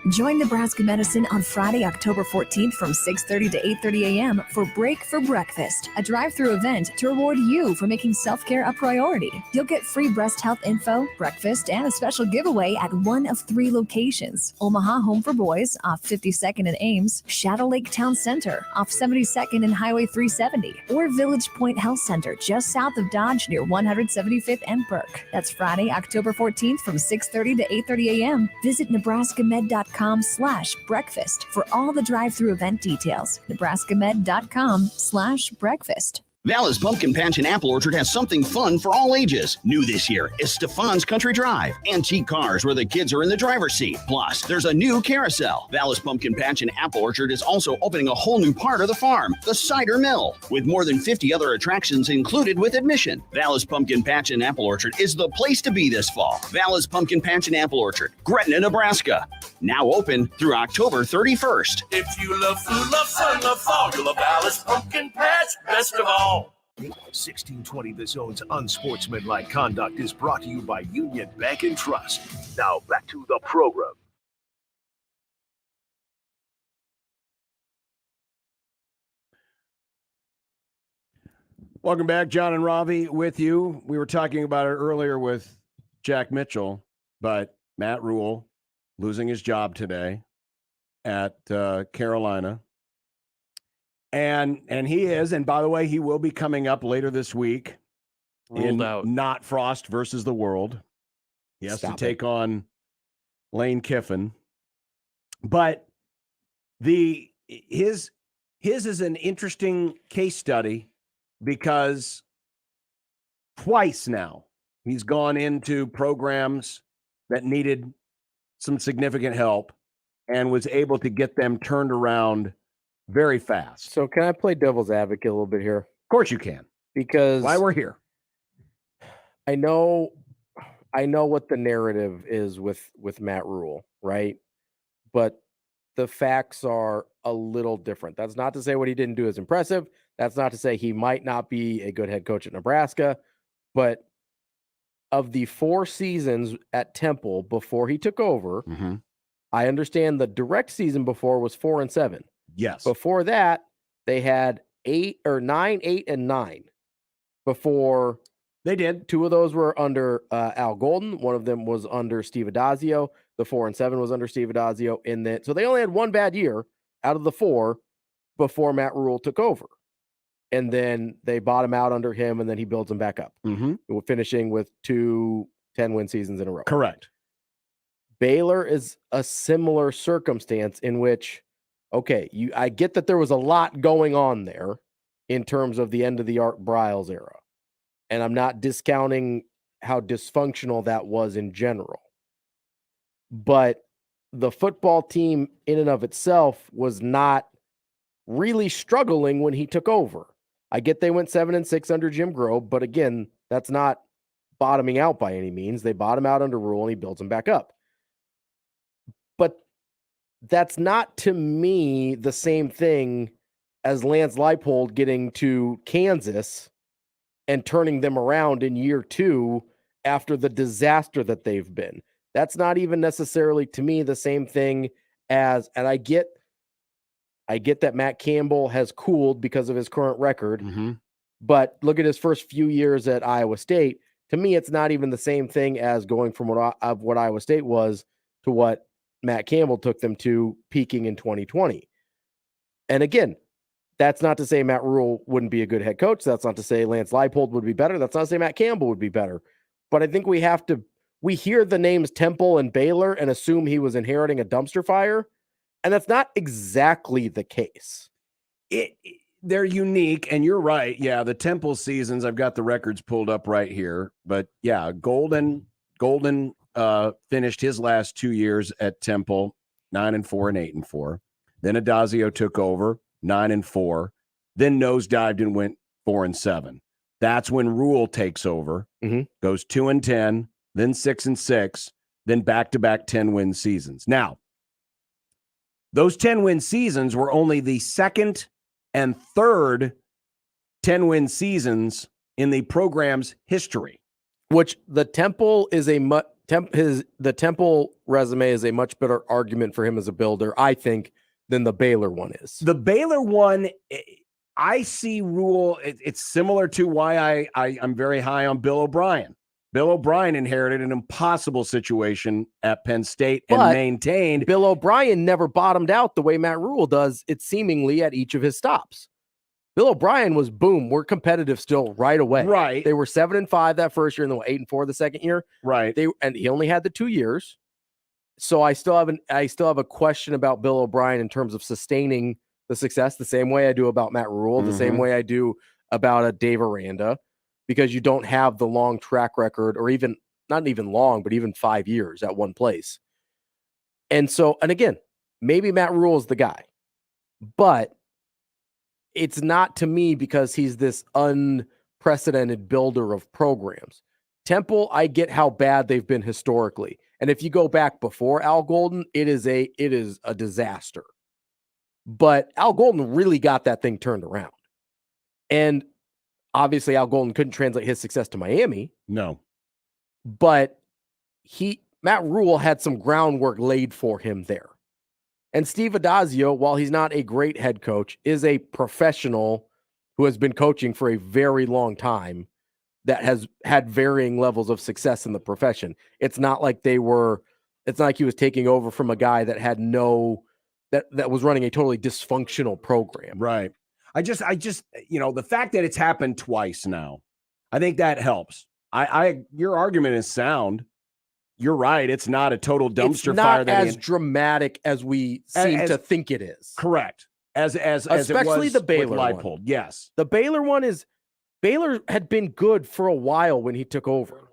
Join Nebraska Medicine on Friday, October 14th from 6:30 to 8:30 a.m. for Break for Breakfast, a drive-through event to reward you for making self-care a priority. You'll get free breast health info, breakfast, and a special giveaway at one of 3 locations: Omaha Home for Boys off 52nd and Ames, Shadow Lake Town Center off 72nd and Highway 370, or Village Point Health Center just south of Dodge near 175th and Burke. That's Friday, October 14th from 6:30 to 8:30 a.m. Visit nebraskamed.com/breakfast for all the drive-through event details. nebraskamed.com/breakfast. Vallis Pumpkin Patch and Apple Orchard has something fun for all ages. New this year is Stefan's Country Drive. Antique cars where the kids are in the driver's seat. Plus, there's a new carousel. Vallis Pumpkin Patch and Apple Orchard is also opening a whole new part of the farm, the cider mill, with more than 50 other attractions included with admission. Vallis Pumpkin Patch and Apple Orchard is the place to be this fall. Vallis Pumpkin Patch and Apple Orchard, Gretna, Nebraska. Now open through October 31st. If you love food, love fun, love fall, you'll love Alice Pumpkin Patch best of all. 1620 The Zone's Unsportsmanlike Conduct is brought to you by Union Bank and Trust. Now back to the program. Welcome back, John and Ravi with you. We were talking about it earlier with Jack Mitchell, but Matt Rule losing his job today at Carolina. And he is, and by the way, he will be coming up later this week Ruled out. Not Frost versus the World. He has to take on Lane Kiffin. But his is an interesting case study because twice now he's gone into programs that needed some significant help and was able to get them turned around very fast. So can I play devil's advocate a little bit here? Of course you can. Because why we're here. I know what the narrative is with Matt Rule, right? But the facts are a little different. That's not to say what he didn't do is impressive. That's not to say he might not be a good head coach at Nebraska. But of the 4 seasons at Temple before he took over, I understand the direct season before was 4-7. Yes. Before that, they had 9, 8, and 9. Before they did, 2 of those were under Al Golden. One of them was under Steve Adazio. The 4-7 was under Steve Adazio. So they only had 1 bad year out of the 4 before Matt Rule took over, and then they bottom out under him, and then he builds them back up. We're finishing with 2 10-win seasons in a row. Correct. Baylor is a similar circumstance in which, okay, I get that there was a lot going on there in terms of the end of the Art Briles era. And I'm not discounting how dysfunctional that was in general. But the football team in and of itself was not really struggling when he took over. I get they went 7-6 under Jim Grobe, but again, that's not bottoming out by any means. They bottom out under Rule and he builds them back up. But that's not, to me, the same thing as Lance Leipold getting to Kansas and turning them around in year 2 after the disaster that they've been. That's not even necessarily, to me, the same thing as, and I get that Matt Campbell has cooled because of his current record, but look at his first few years at Iowa State. To me, it's not even the same thing as going from what Iowa State was to what Matt Campbell took them to, peaking in 2020. And again, that's not to say Matt Rule wouldn't be a good head coach. That's not to say Lance Leipold would be better. That's not to say Matt Campbell would be better. But I think we hear the names Temple and Baylor and assume he was inheriting a dumpster fire. And that's not exactly the case. They're unique, and you're right. Yeah, the Temple seasons, I've got the records pulled up right here. But yeah, Golden finished his last 2 years at Temple 9-4 and 8-4. Then Adazio took over 9-4. Then nosedived and went 4-7. That's when Rule takes over, goes 2-10, then 6-6, then back-to-back 10-win seasons. Now, those 10-win seasons were only the second and third 10-win seasons in the program's history. Which the Temple is the Temple resume is a much better argument for him as a builder, I think, than the Baylor one is. The Baylor one, I see Rule. It's similar to why I'm very high on Bill O'Brien. Bill O'Brien inherited an impossible situation at Penn State and maintained. Bill O'Brien never bottomed out the way Matt Rule does, it seemingly at each of his stops. Bill O'Brien was, boom, we're competitive still right away. Right. They were 7-5 that first year and then 8-4 the second year. Right. And he only had the 2 years. So I still have a question about Bill O'Brien in terms of sustaining the success the same way I do about Matt Rule, the same way I do about a Dave Aranda, because you don't have the long track record, or even not even long, but even 5 years at one place. And again, maybe Matt Rule is the guy, but it's not to me because he's this unprecedented builder of programs. Temple, I get how bad they've been historically. And if you go back before Al Golden, it is a disaster. But Al Golden really got that thing turned around. And obviously Al Golden couldn't translate his success to Miami. No. But Matt Rule had some groundwork laid for him there. And Steve Adazio, while he's not a great head coach, is a professional who has been coaching for a very long time that has had varying levels of success in the profession. It's not like he was taking over from a guy that had that was running a totally dysfunctional program. Right. I just, the fact that it's happened twice now, I think that helps. Your argument is sound. You're right. It's not a total dumpster fire. It's not as dramatic as we seem to think it is. Correct. As especially it was the Baylor with one. Leipold. Yes. The Baylor one Baylor had been good for a while when he took over.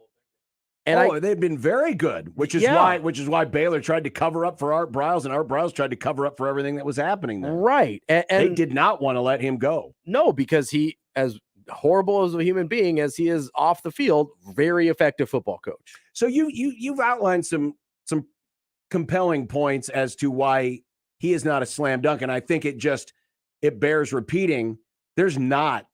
And they've been very good, which is why Baylor tried to cover up for Art Briles, and Art Briles tried to cover up for everything that was happening there. Right. And they did not want to let him go. No, because he, as horrible as a human being as he is off the field, very effective football coach. So you've outlined some compelling points as to why he is not a slam dunk, and I think it bears repeating. There's not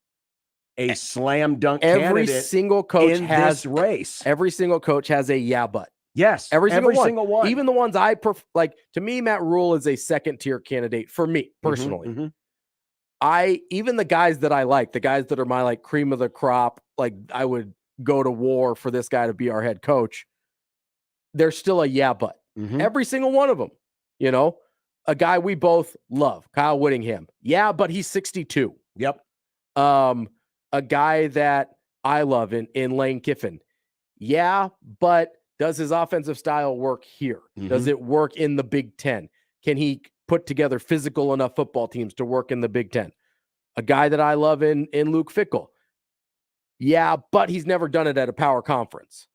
a slam dunk every candidate single coach in this race. Every single coach has a yeah, but. Yes, every single one. Even the ones I prefer, like, to me, Matt Rule is a second tier candidate for me personally. Mm-hmm. Even the guys that I like, the guys that are my like cream of the crop, like I would go to war for this guy to be our head coach. They're still a yeah, but. Mm-hmm. Every single one of them, a guy we both love, Kyle Whittingham. Yeah, but he's 62. Yep. A guy that I love in Lane Kiffin. Yeah, but does his offensive style work here? Mm-hmm. Does it work in the Big Ten? Can he put together physical enough football teams to work in the Big Ten? A guy that I love in Luke Fickell. Yeah, but he's never done it at a power conference.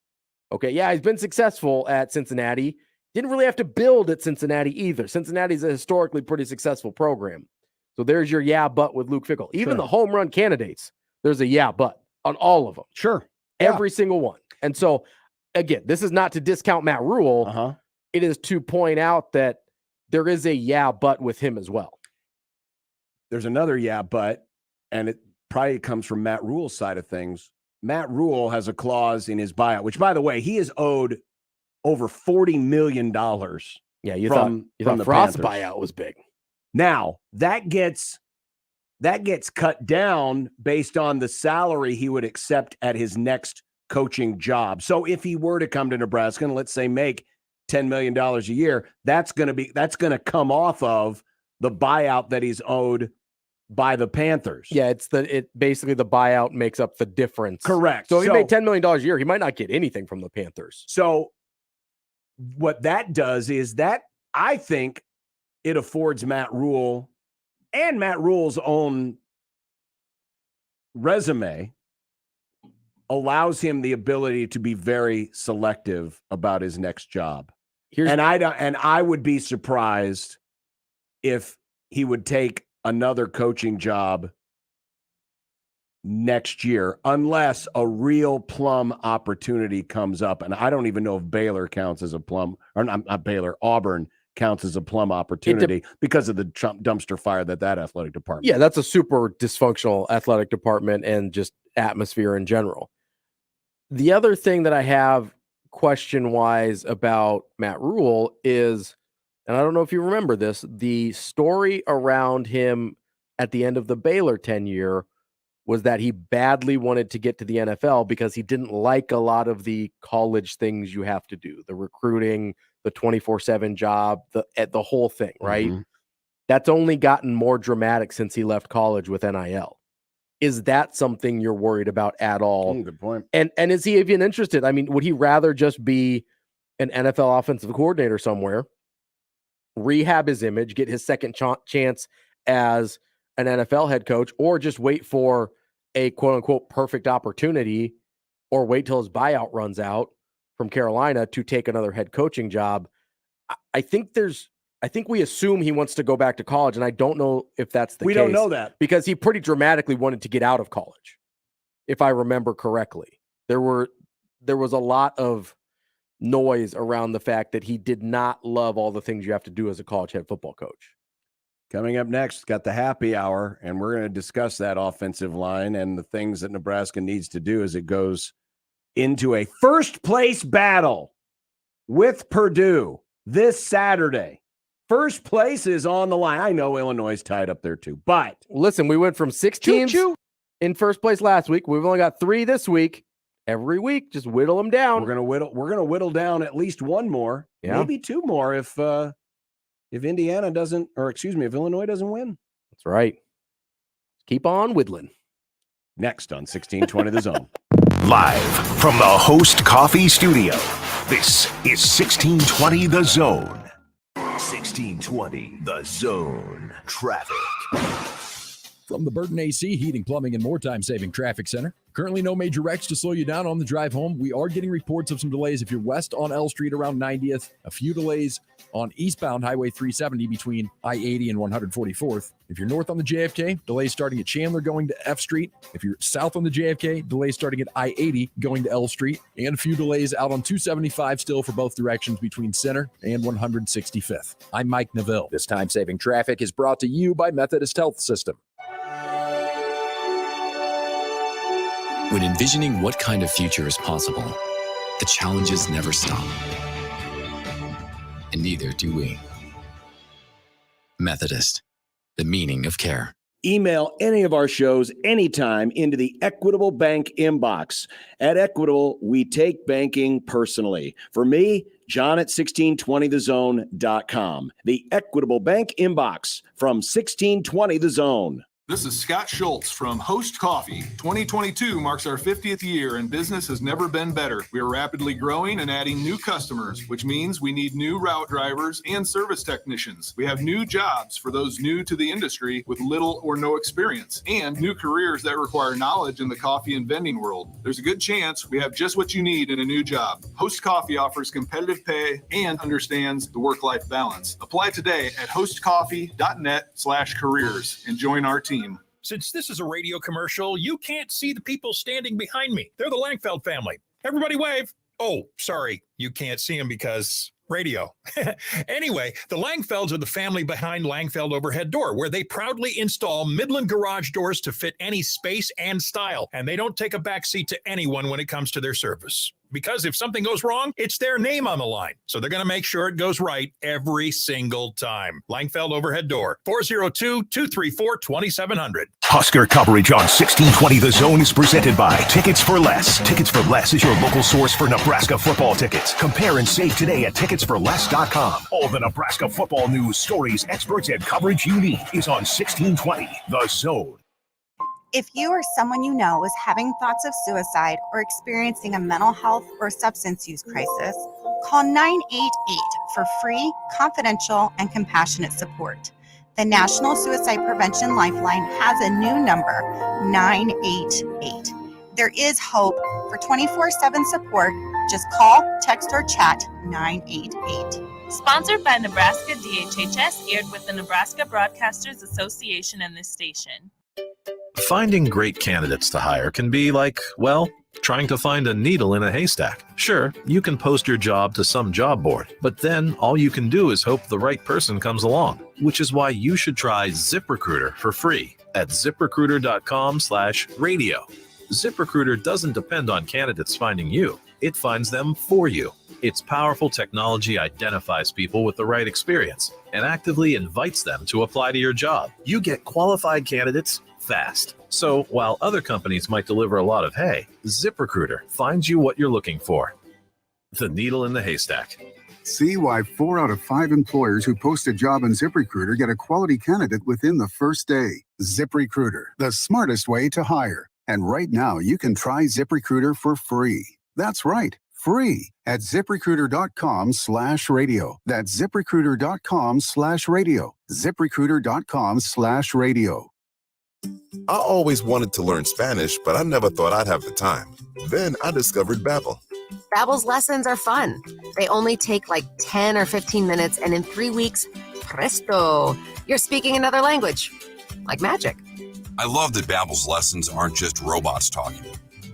Okay, yeah, he's been successful at Cincinnati. Didn't really have to build at Cincinnati either. Cincinnati's a historically pretty successful program. So there's your yeah, but with Luke Fickell. Even the home run candidates, there's a yeah, but on all of them. Sure. Every single one. And so, again, this is not to discount Matt Rule. Uh-huh. It is to point out that there is a yeah, but with him as well. There's another yeah, but, and it probably comes from Matt Rule's side of things. Matt Rule has a clause in his buyout, which, by the way, he is owed over $40 million. Yeah, you thought the Frost's Panthers. buyout was big. Now, that gets cut down based on the salary he would accept at his next coaching job. So if he were to come to Nebraska and let's say make $10 million a year, that's going to come off of the buyout that he's owed by the Panthers. Yeah, basically the buyout makes up the difference. Correct. So if he made $10 million a year, he might not get anything from the Panthers. So what that does is that I think it affords Matt Rule and Matt Rule's own resume allows him the ability to be very selective about his next job. I would be surprised if he would take another coaching job next year unless a real plum opportunity comes up. And I don't even know if Baylor counts as a plum, or not Baylor, Auburn counts as a plum opportunity because of the dumpster fire that athletic department. Yeah, that's a super dysfunctional athletic department and just atmosphere in general. The other thing that I have question-wise about Matt Rule is, and I don't know if you remember this, the story around him at the end of the Baylor tenure was that he badly wanted to get to the NFL because he didn't like a lot of the college things you have to do, the recruiting, the 24/7 job, the whole thing, right? Mm-hmm. That's only gotten more dramatic since he left college with NIL. Is that something you're worried about at all? Good point. And is he even interested? I mean, would he rather just be an NFL offensive coordinator somewhere, rehab his image, get his second chance as an NFL head coach, or just wait for a quote unquote perfect opportunity, or wait till his buyout runs out from Carolina to take another head coaching job? I think we assume he wants to go back to college, and I don't know if that's the case. We don't know that. Because he pretty dramatically wanted to get out of college, if I remember correctly. There was a lot of noise around the fact that he did not love all the things you have to do as a college head football coach. Coming up next, got the happy hour, and we're going to discuss that offensive line and the things that Nebraska needs to do as it goes into a first-place battle with Purdue this Saturday. First place is on the line. I know Illinois is tied up there too, but listen, we went from 6 teams in first place last week. We've only got 3 this week. Every week, just whittle them down. We're gonna whittle down at least one more, maybe 2 more if Indiana doesn't, or excuse me, if Illinois doesn't win. That's right. Keep on whittling. Next on 1620 The Zone. Live from the Host Coffee Studio, this is 1620 The Zone. 1620 The Zone. Traffic. From the Burton AC Heating, Plumbing, and More Time-Saving Traffic Center. Currently no major wrecks to slow you down on the drive home. We are getting reports of some delays if you're west on L Street around 90th. A few delays on eastbound Highway 370 between I-80 and 144th. If you're north on the JFK, delays starting at Chandler going to F Street. If you're south on the JFK, delays starting at I-80 going to L Street. And a few delays out on 275 still for both directions between Center and 165th. I'm Mike Neville. This time-saving traffic is brought to you by Methodist Health System. When envisioning what kind of future is possible, the challenges never stop. And neither do we. Methodist, the meaning of care. Email any of our shows anytime into the Equitable Bank inbox. At Equitable, we take banking personally. For me, John at 1620thezone.com. The Equitable Bank inbox from 1620 The Zone. This is Scott Schultz from Host Coffee. 2022 marks our 50th year and business has never been better. We are rapidly growing and adding new customers, which means we need new route drivers and service technicians. We have new jobs for those new to the industry with little or no experience, and new careers that require knowledge in the coffee and vending world. There's a good chance we have just what you need in a new job. Host Coffee offers competitive pay and understands the work-life balance. Apply today at hostcoffee.net/careers and join our team. Since this is a radio commercial, you can't see the people standing behind me. They're the Langfeld family. Everybody wave. Oh, sorry, you can't see them because radio. Anyway, the Langfelds are the family behind Langfeld Overhead Door, where they proudly install Midland garage doors to fit any space and style. And they don't take a backseat to anyone when it comes to their service. Because if something goes wrong, it's their name on the line. So they're going to make sure it goes right every single time. Langfeld Overhead Door, 402-234-2700. Husker coverage on 1620 The Zone is presented by Tickets for Less. Tickets for Less is your local source for Nebraska football tickets. Compare and save today at ticketsforless.com. All the Nebraska football news, stories, experts, and coverage you need is on 1620 The Zone. If you or someone you know is having thoughts of suicide or experiencing a mental health or substance use crisis, call 988 for free, confidential, and compassionate support. The National Suicide Prevention Lifeline has a new number, 988. There is hope for 24/7 support. Just call, text, or chat 988. Sponsored by Nebraska DHHS, aired with the Nebraska Broadcasters Association and this station. Finding great candidates to hire can be like, well, trying to find a needle in a haystack. Sure, you can post your job to some job board, but then all you can do is hope the right person comes along, which is why you should try ZipRecruiter for free at ziprecruiter.com/radio. ZipRecruiter doesn't depend on candidates finding you. It finds them for you. Its powerful technology identifies people with the right experience and actively invites them to apply to your job. You get qualified candidates fast. So while other companies might deliver a lot of hay, ZipRecruiter finds you what you're looking for. The needle in the haystack. See why 4 out of 5 employers who post a job on ZipRecruiter get a quality candidate within the first day. ZipRecruiter, the smartest way to hire. And right now, you can try ZipRecruiter for free. That's right, free at ZipRecruiter.com/radio. That's ZipRecruiter.com/radio. ZipRecruiter.com/radio. I always wanted to learn Spanish, but I never thought I'd have the time. Then I discovered Babbel. Babbel's lessons are fun. They only take like 10 or 15 minutes, and in 3 weeks, presto, you're speaking another language. Like magic. I love that Babbel's lessons aren't just robots talking.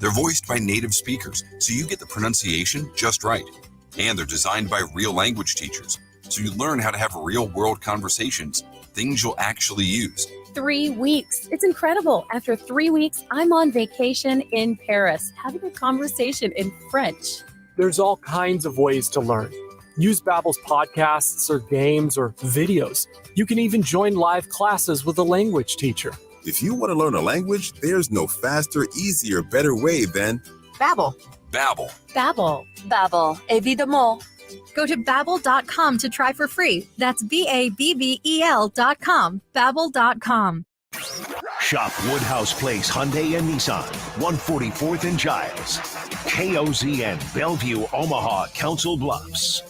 They're voiced by native speakers, so you get the pronunciation just right. And they're designed by real language teachers, so you learn how to have real-world conversations, things you'll actually use. 3 weeks. It's incredible. After 3 weeks, I'm on vacation in Paris, having a conversation in French. There's all kinds of ways to learn. Use Babbel's podcasts or games or videos. You can even join live classes with a language teacher. If you want to learn a language, there's no faster, easier, better way than Babbel. Babbel. Babbel. Babbel, évidemment. Go to babbel.com to try for free. That's BABBEL.com. Babbel.com. Shop Woodhouse Place Hyundai and Nissan, 144th and Giles. KOZN, Bellevue, Omaha, Council Bluffs.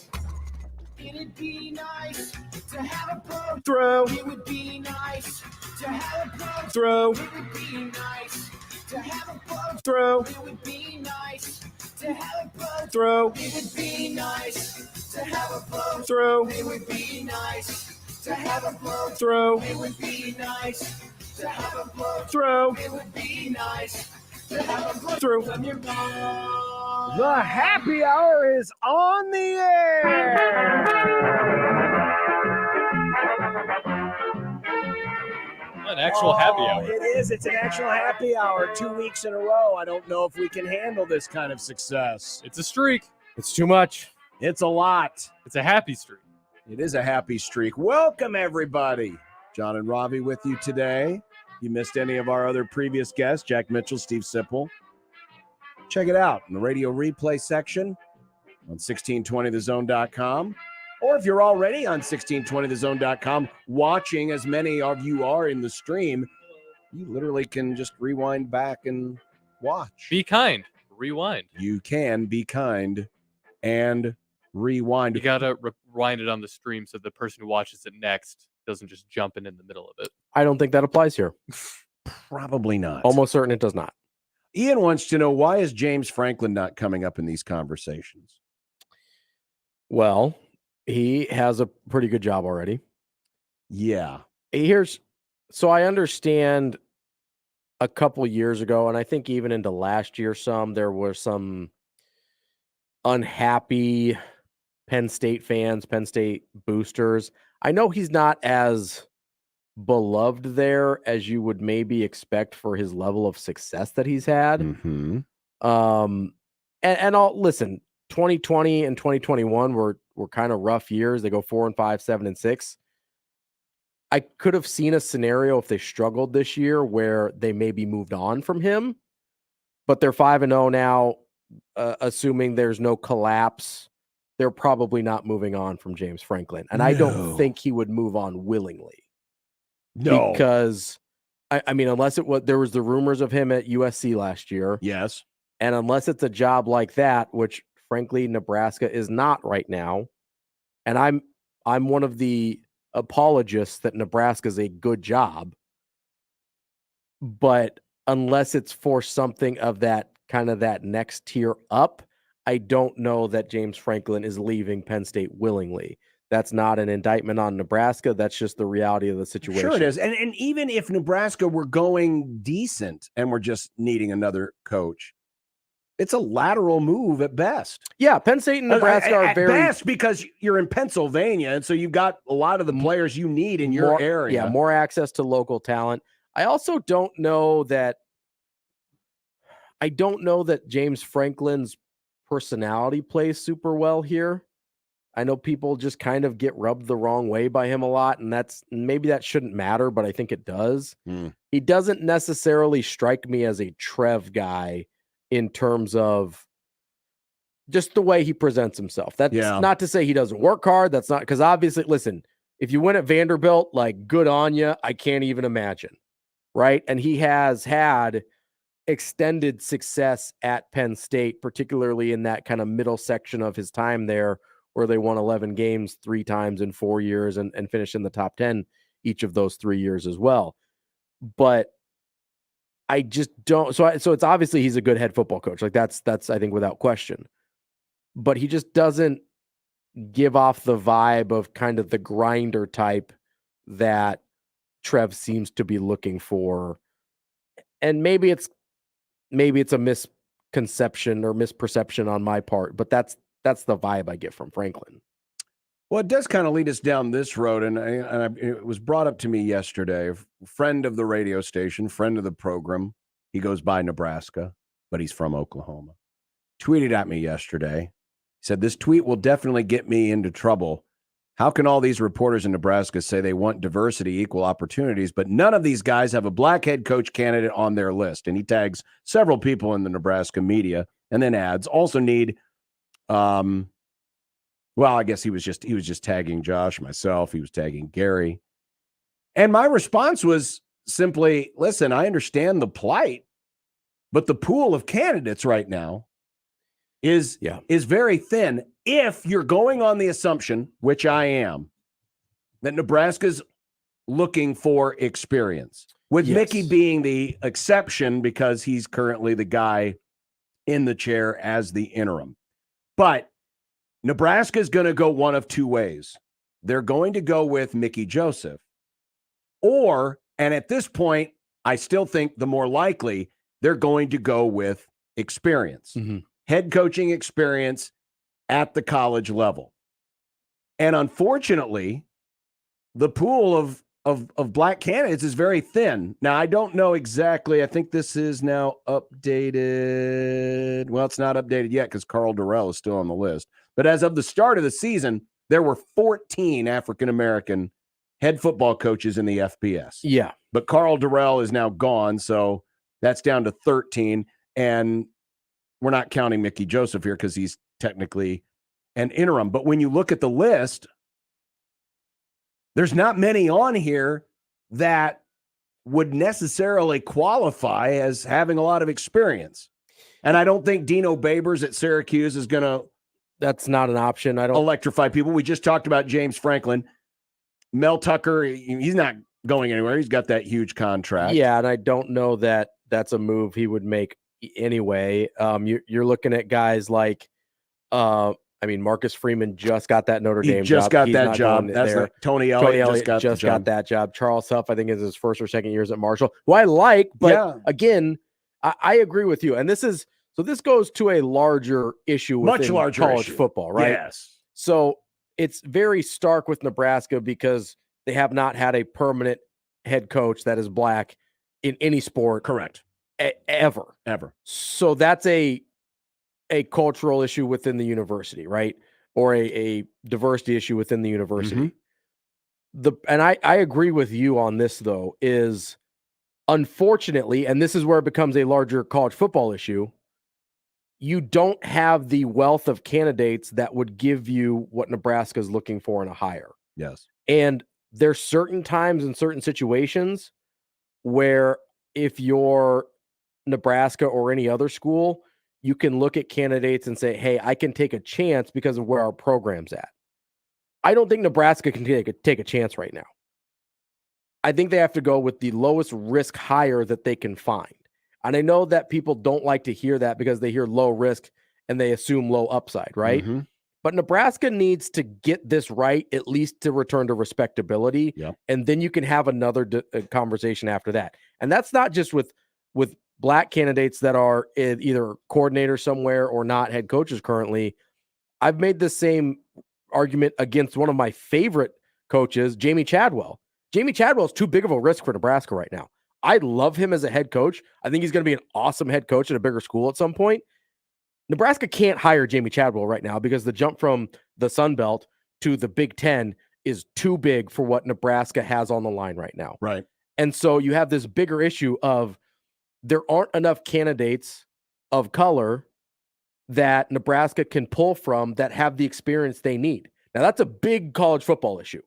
It'd be nice to have a pro. Throw. It would be nice to have a pro. Throw. It would be nice to have a pro. Throw. It would be nice to have a pro. Throw. It would be nice to have a pro. Throw. It would be nice to have a pro. Throw. It would be nice to have a pro. Throw. It would be nice to have a pro. Throw. When you're gone. The happy hour is on the air. An actual happy hour. It is. It's an actual happy hour 2 weeks in a row. I don't know if we can handle this kind of success. It's a streak. It's too much. It's a lot. It's a happy streak. It is a happy streak. Welcome, everybody. John and Ravi with you today. If you missed any of our other previous guests, Jack Mitchell, Steve Sipple, check it out in the radio replay section on 1620thezone.com. Or if you're already on 1620thezone.com, watching as many of you are in the stream, you literally can just rewind back and watch. Be kind. Rewind. You can be kind and rewind. You gotta rewind it on the stream so the person who watches it next doesn't just jump in the middle of it. I don't think that applies here. Probably not. Almost certain it does not. Ian wants to know, why is James Franklin not coming up in these conversations? Well, he has a pretty good job already. Yeah. So I understand a couple years ago, and I think even into last year, there were some unhappy Penn State fans, Penn State boosters. I know he's not as beloved there as you would maybe expect for his level of success that he's had. Mm-hmm. And I'll listen, 2020 and 2021 were kind of rough years. They go 4-5, 7-6. I could have seen a scenario if they struggled this year where they maybe moved on from him, but they're 5-0 now, assuming there's no collapse. They're probably not moving on from James Franklin. And I don't think he would move on willingly. No. Because, I mean, unless there was the rumors of him at USC last year. Yes. And unless it's a job like that, which frankly, Nebraska is not right now. And I'm one of the apologists that Nebraska is a good job. But unless it's for something of that kind of that next tier up, I don't know that James Franklin is leaving Penn State willingly. That's not an indictment on Nebraska. That's just the reality of the situation. Sure it is. And even if Nebraska were going decent and we're just needing another coach, it's a lateral move at best. Yeah, Penn State and Nebraska are very... At best, because you're in Pennsylvania, and so you've got a lot of the players you need in your area. Yeah, more access to local talent. I also don't know that... I don't know that James Franklin's personality plays super well here. I know people just kind of get rubbed the wrong way by him a lot, and maybe that shouldn't matter, but I think it does. He doesn't necessarily strike me as a Trev guy in terms of just the way he presents himself. That's not to say he doesn't work hard. That's not, because obviously, listen, if you win at Vanderbilt, like, good on you. I can't even imagine, right? And he has had extended success at Penn State, particularly in that kind of middle section of his time there, where they won 11 games 3 times in 4 years and finished in the top 10 each of those 3 years as well. But I just don't. So it's obviously he's a good head football coach. Like that's I think without question. But he just doesn't give off the vibe of kind of the grinder type that Trev seems to be looking for. And maybe it's a misconception or misperception on my part, but that's the vibe I get from Franklin. Well, it does kind of lead us down this road, and it was brought up to me yesterday. A friend of the radio station, friend of the program. He goes by Nebraska, but he's from Oklahoma. Tweeted at me yesterday. He said, this tweet will definitely get me into trouble. How can all these reporters in Nebraska say they want diversity, equal opportunities, but none of these guys have a black head coach candidate on their list? And he tags several people in the Nebraska media and then adds, also need, well, I guess he was just tagging Josh, myself. He was tagging Gary. And my response was simply, listen, I understand the plight, but the pool of candidates right now is very thin. If you're going on the assumption, which I am, that Nebraska's looking for experience, with Mickey being the exception because he's currently the guy in the chair as the interim. But Nebraska's going to go one of two ways. They're going to go with Mickey Joseph, or, and at this point, I still think the more likely, they're going to go with experience, head coaching experience at the college level. And unfortunately, the pool of black candidates is very thin. Now, I don't know exactly. I think this is now updated. Well, it's not updated yet because Carl Durrell is still on the list. But as of the start of the season, there were 14 African-American head football coaches in the FBS. Yeah. But Carl Durrell is now gone, so that's down to 13. And we're not counting Mickey Joseph here because he's technically an interim. But when you look at the list, there's not many on here that would necessarily qualify as having a lot of experience. And I don't think Dino Babers at Syracuse is going to. That's not an option. I don't electrify people. We just talked about James Franklin. Mel Tucker, he's not going anywhere. He's got that huge contract. Yeah, and I don't know that that's a move he would make anyway. You're looking at guys like, Marcus Freeman just got that Notre Dame job. He just got that job. That's Tony Elliott just got that job. Charles Huff, I think, is his first or second years at Marshall, who I like, but again, I agree with you. And this goes to a larger issue within college football, right? Yes. So it's very stark with Nebraska because they have not had a permanent head coach that is black in any sport. Correct. Ever. So that's a cultural issue within the university, right? Or a diversity issue within the university. And I agree with you on this, though, is unfortunately, and this is where it becomes a larger college football issue, you don't have the wealth of candidates that would give you what Nebraska is looking for in a hire. Yes. And there's certain times in certain situations where if you're Nebraska or any other school, you can look at candidates and say, hey, I can take a chance because of where our program's at. I don't think Nebraska can take a chance right now. I think they have to go with the lowest risk hire that they can find. And I know that people don't like to hear that because they hear low risk and they assume low upside, right? But Nebraska needs to get this right, at least to return to respectability. And then you can have another conversation after that. And that's not just with black candidates that are either coordinators somewhere or not head coaches currently. I've made the same argument against one of my favorite coaches, Jamie Chadwell. Jamie Chadwell is too big of a risk for Nebraska right now. I love him as a head coach. I think he's going to be an awesome head coach at a bigger school at some point. Nebraska can't hire Jamie Chadwell right now because the jump from the Sun Belt to the Big Ten is too big for what Nebraska has on the line right now. Right. And so you have this bigger issue of there aren't enough candidates of color that Nebraska can pull from that have the experience they need. Now, that's a big college football issue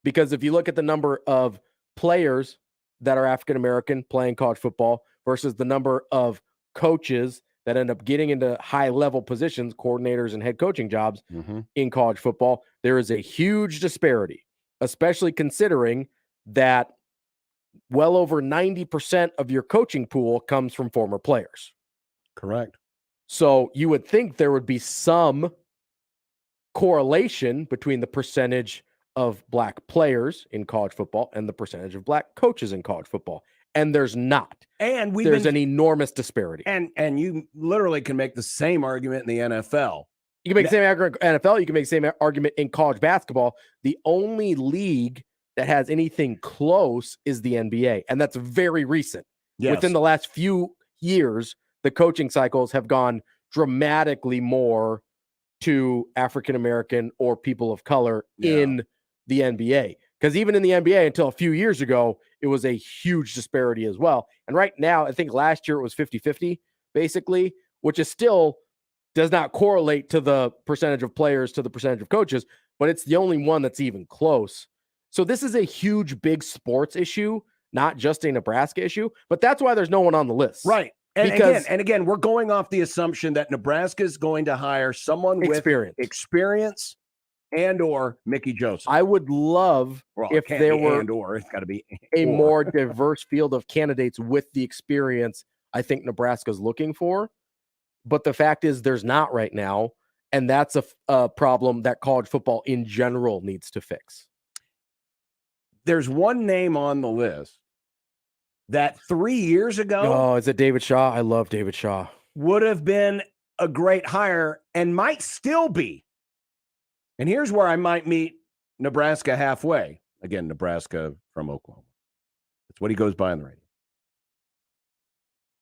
because if you look at the number of players that are African-American playing college football versus the number of coaches that end up getting into high-level positions, coordinators and head coaching jobs in college football, there is a huge disparity, especially considering that well over 90% of your coaching pool comes from former players. Correct. So you would think there would be some correlation between the percentage of black players in college football and the percentage of black coaches in college football. And there's not. And there's an enormous disparity. And you literally can make the same argument in the NFL. You can make the same argument in NFL. You can make the same argument in college basketball. The only league that has anything close is the NBA. And that's very recent. Yes. Within the last few years, the coaching cycles have gone dramatically more to African American or people of color in the NBA. Because even in the NBA, until a few years ago, it was a huge disparity as well. And right now, I think last year it was 50-50, basically, which is still does not correlate to the percentage of players to the percentage of coaches, but it's the only one that's even close. So this is a huge, big sports issue, not just a Nebraska issue, but that's why there's no one on the list. Right. And again, we're going off the assumption that Nebraska is going to hire someone with experience and or Mickey Joseph. I would love if there were it's got to be a more diverse field of candidates with the experience I think Nebraska's looking for. But the fact is there's not right now, and that's a problem that college football in general needs to fix. There's one name on the list that 3 years ago. Oh, is it David Shaw? I love David Shaw. Would have been a great hire and might still be. And here's where I might meet Nebraska halfway. Again, Nebraska from Oklahoma. That's what he goes by on the radio.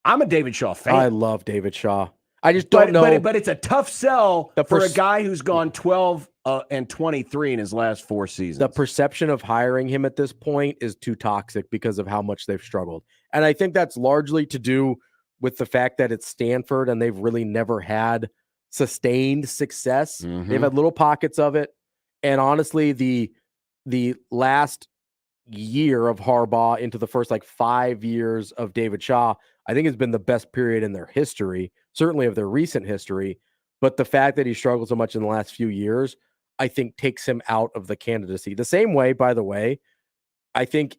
I'm a David Shaw fan. I love David Shaw. I just don't know. But it's a tough sell for a guy who's gone 12 and 23 in his last 4 seasons. The perception of hiring him at this point is too toxic because of how much they've struggled. And I think that's largely to do with the fact that it's Stanford and they've really never had sustained success. Mm-hmm. They've had little pockets of it. And honestly, the last year of Harbaugh into the first 5 years of David Shaw, I think has been the best period in their history, certainly of their recent history. But the fact that he struggled so much in the last few years, I think takes him out of the candidacy. The same way, by the way, I think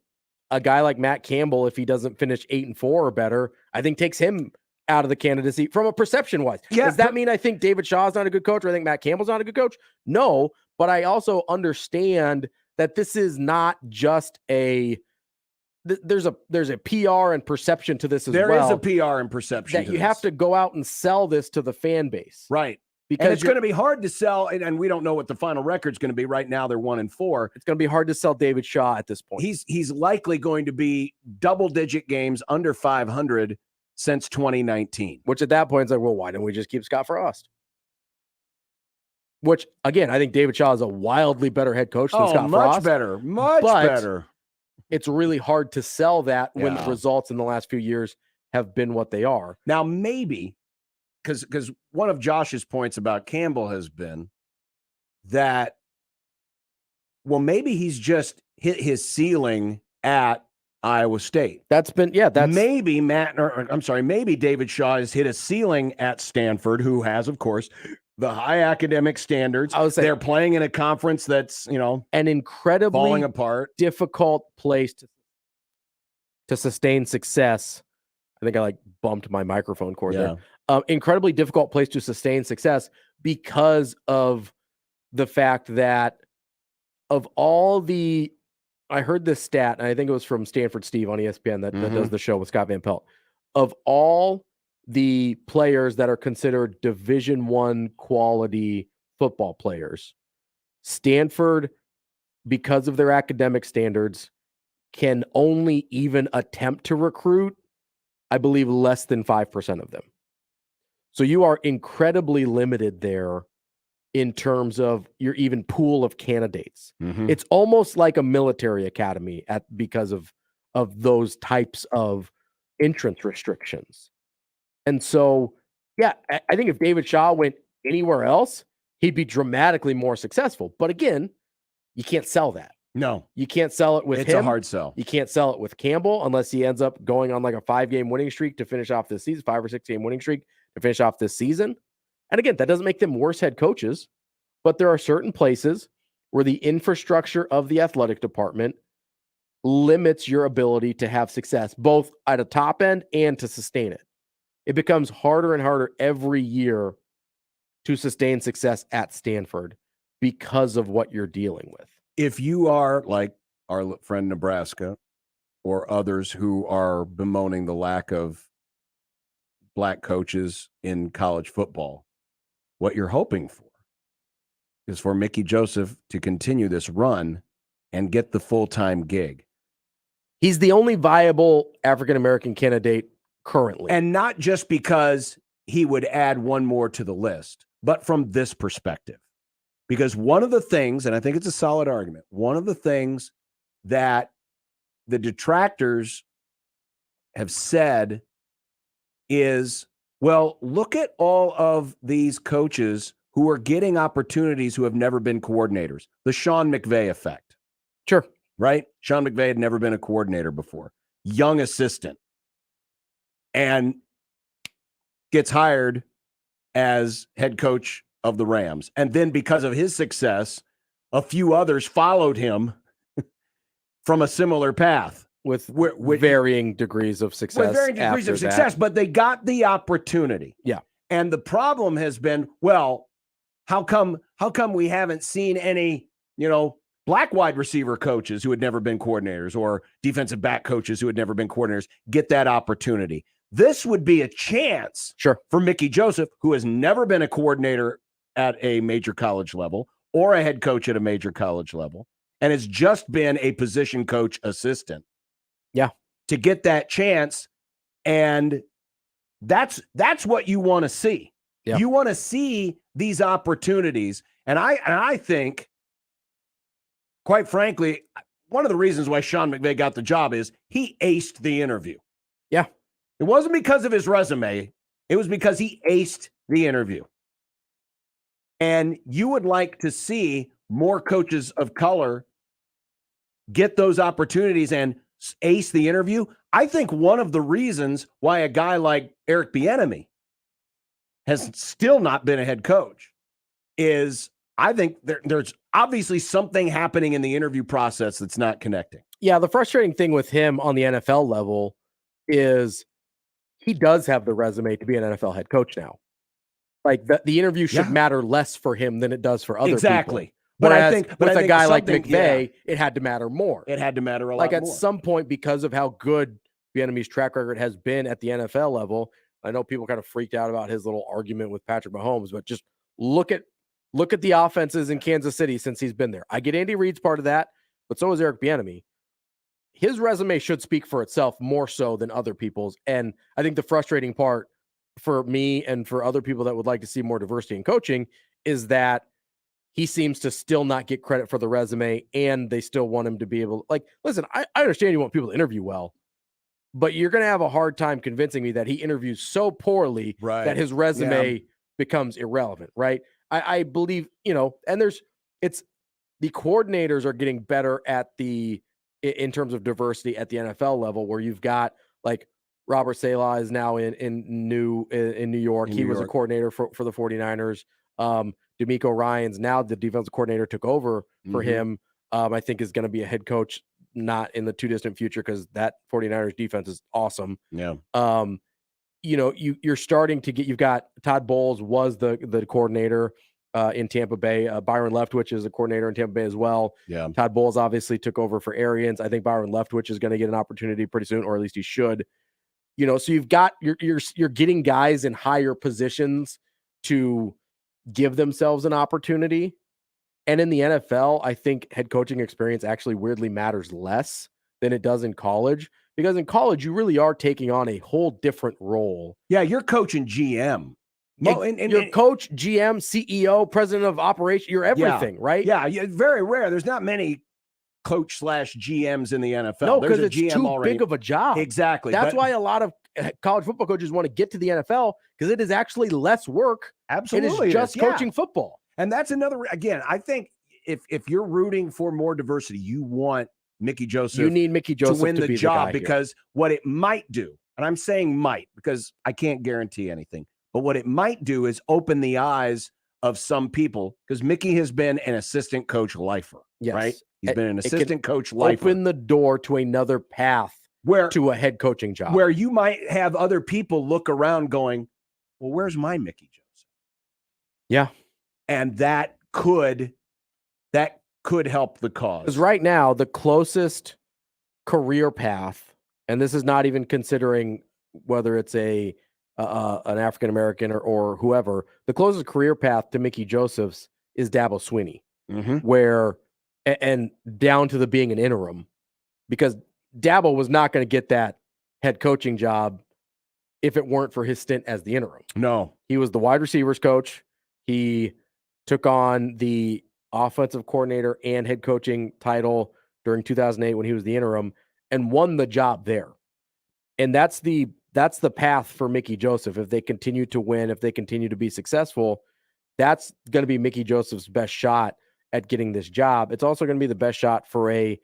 a guy like Matt Campbell, if he doesn't finish 8-4 or better, I think takes him out of the candidacy from a perception wise. Yeah, does that mean I think David Shaw is not a good coach or I think Matt Campbell's not a good coach? No, but I also understand that this is not just there's a PR and perception to this as well. There is a PR and perception that you have to go out and sell this to the fan base. Right. Because and it's going to be hard to sell, and we don't know what the final record's going to be. Right now, they're 1-4. It's going to be hard to sell David Shaw at this point. He's likely going to be double-digit games under 500 since 2019. Which at that point is like, well, why don't we just keep Scott Frost? Which, again, I think David Shaw is a wildly better head coach than Scott Frost. Much better. It's really hard to sell that when the results in the last few years have been what they are. Now, maybe, because one of Josh's points about Campbell has been that, well, maybe he's just hit his ceiling at Iowa State. That's maybe maybe David Shaw has hit a ceiling at Stanford, who has, of course, the high academic standards. I would say they're playing in a conference that's, an incredibly falling apart, difficult place to sustain success. I think I bumped my microphone cord there. Incredibly difficult place to sustain success because of the fact that of all the, I heard this stat, and I think it was from Stanford Steve on ESPN that does the show with Scott Van Pelt. Of all the players that are considered Division I quality football players, Stanford, because of their academic standards, can only even attempt to recruit, I believe, less than 5% of them. So you are incredibly limited there in terms of your even pool of candidates. Mm-hmm. It's almost like a military academy because of those types of entrance restrictions. And so, yeah, I think if David Shaw went anywhere else, he'd be dramatically more successful. But again, you can't sell that. No. You can't sell it with him. It's a hard sell. You can't sell it with Campbell unless he ends up going on a 5-game winning streak to finish off this season, 5 or 6 game winning streak to finish off this season. And again, that doesn't make them worse head coaches, but there are certain places where the infrastructure of the athletic department limits your ability to have success, both at a top end and to sustain it. It becomes harder and harder every year to sustain success at Stanford because of what you're dealing with. If you are like our friend Nebraska or others who are bemoaning the lack of black coaches in college football, what you're hoping for is for Mickey Joseph to continue this run and get the full-time gig. He's the only viable African-American candidate currently. And not just because he would add one more to the list, but from this perspective. Because one of the things, and I think it's a solid argument, one of the things that the detractors have said is, well, look at all of these coaches who are getting opportunities who have never been coordinators. The Sean McVay effect. Sure. Right? Sean McVay had never been a coordinator before. Young assistant. And gets hired as head coach of the Rams. And then because of his success, a few others followed him from a similar path. With varying degrees of success. With varying degrees of success, but they got the opportunity. Yeah. And the problem has been, well, how come we haven't seen any, black wide receiver coaches who had never been coordinators or defensive back coaches who had never been coordinators get that opportunity? This would be a chance for Mickey Joseph, who has never been a coordinator at a major college level or a head coach at a major college level, and has just been a position coach assistant. Yeah. To get that chance. And that's what you want to see. Yeah. You want to see these opportunities. And I think, quite frankly, one of the reasons why Sean McVay got the job is he aced the interview. Yeah. It wasn't because of his resume. It was because he aced the interview. And you would like to see more coaches of color get those opportunities and ace the interview. I think one of the reasons why a guy like Eric Bieniemy has still not been a head coach is I think there's obviously something happening in the interview process that's not connecting. Yeah, the frustrating thing with him on the NFL level is he does have the resume to be an NFL head coach now. Like the interview should matter less for him than it does for other people. But Whereas I think with a guy like something- McVay, it had to matter more. It had to matter a lot Like at more. some point, because of how good Bieniemy's track record has been at the NFL level, I know people kind of freaked out about his little argument with Patrick Mahomes, but just look at the offenses in Kansas City since he's been there. I get Andy Reid's part of that, but so is Eric Bieniemy. His resume should speak for itself more so than other people's. And I think the frustrating part for me and for other people that would like to see more diversity in coaching is that he seems to still not get credit for the resume, and they still want him to be able, like, listen, I understand you want people to interview well, but you're going to have a hard time convincing me that he interviews so poorly that his resume becomes irrelevant, right? I believe, and the coordinators are getting better in terms of diversity at the NFL level, where you've got like Robert Saleh is now in New York. He was a coordinator for the 49ers. D'Amico Ryans, now the defensive coordinator, took over for him. I think is going to be a head coach, not in the too distant future, because that 49ers defense is awesome. Yeah. You're starting to get, you've got Todd Bowles was the coordinator in Tampa Bay. Byron Leftwich is a coordinator in Tampa Bay as well. Yeah. Todd Bowles obviously took over for Arians. I think Byron Leftwich is going to get an opportunity pretty soon, or at least he should. So you've got you're getting guys in higher positions to give themselves an opportunity. And in the NFL, I think head coaching experience actually weirdly matters less than it does in college, because in college, you really are taking on a whole different role. Yeah, you're coaching GM. You're coach, GM, CEO, president of operations. You're everything, right? Yeah, very rare. There's not many coach/GMs in the NFL. No, because it's it's too big of a job. Exactly. That's why a lot of college football coaches want to get to the NFL, because it is actually less work. Absolutely. It is just coaching football. And that's another, again, I think if you're rooting for more diversity, you want Mickey Joseph. You need Mickey Joseph to win to the be job, the guy because what it might do, and I'm saying might because I can't guarantee anything, but what it might do is open the eyes of some people, because Mickey has been an assistant coach lifer, right? He's been an assistant coach lifer. Open the door to another path to a head coaching job, where you might have other people look around going, well, where's my Mickey Joseph? Yeah. And that could help the cause. Because right now, the closest career path, and this is not even considering whether it's an African-American or whoever, the closest career path to Mickey Joseph's is Dabo Swinney, where, and down to the being an interim, because Dabo was not going to get that head coaching job if it weren't for his stint as the interim. No. He was the wide receivers coach. He took on the offensive coordinator and head coaching title during 2008 when he was the interim and won the job there. And that's the path for Mickey Joseph. If they continue to win, if they continue to be successful, that's going to be Mickey Joseph's best shot at getting this job. It's also going to be the best shot for a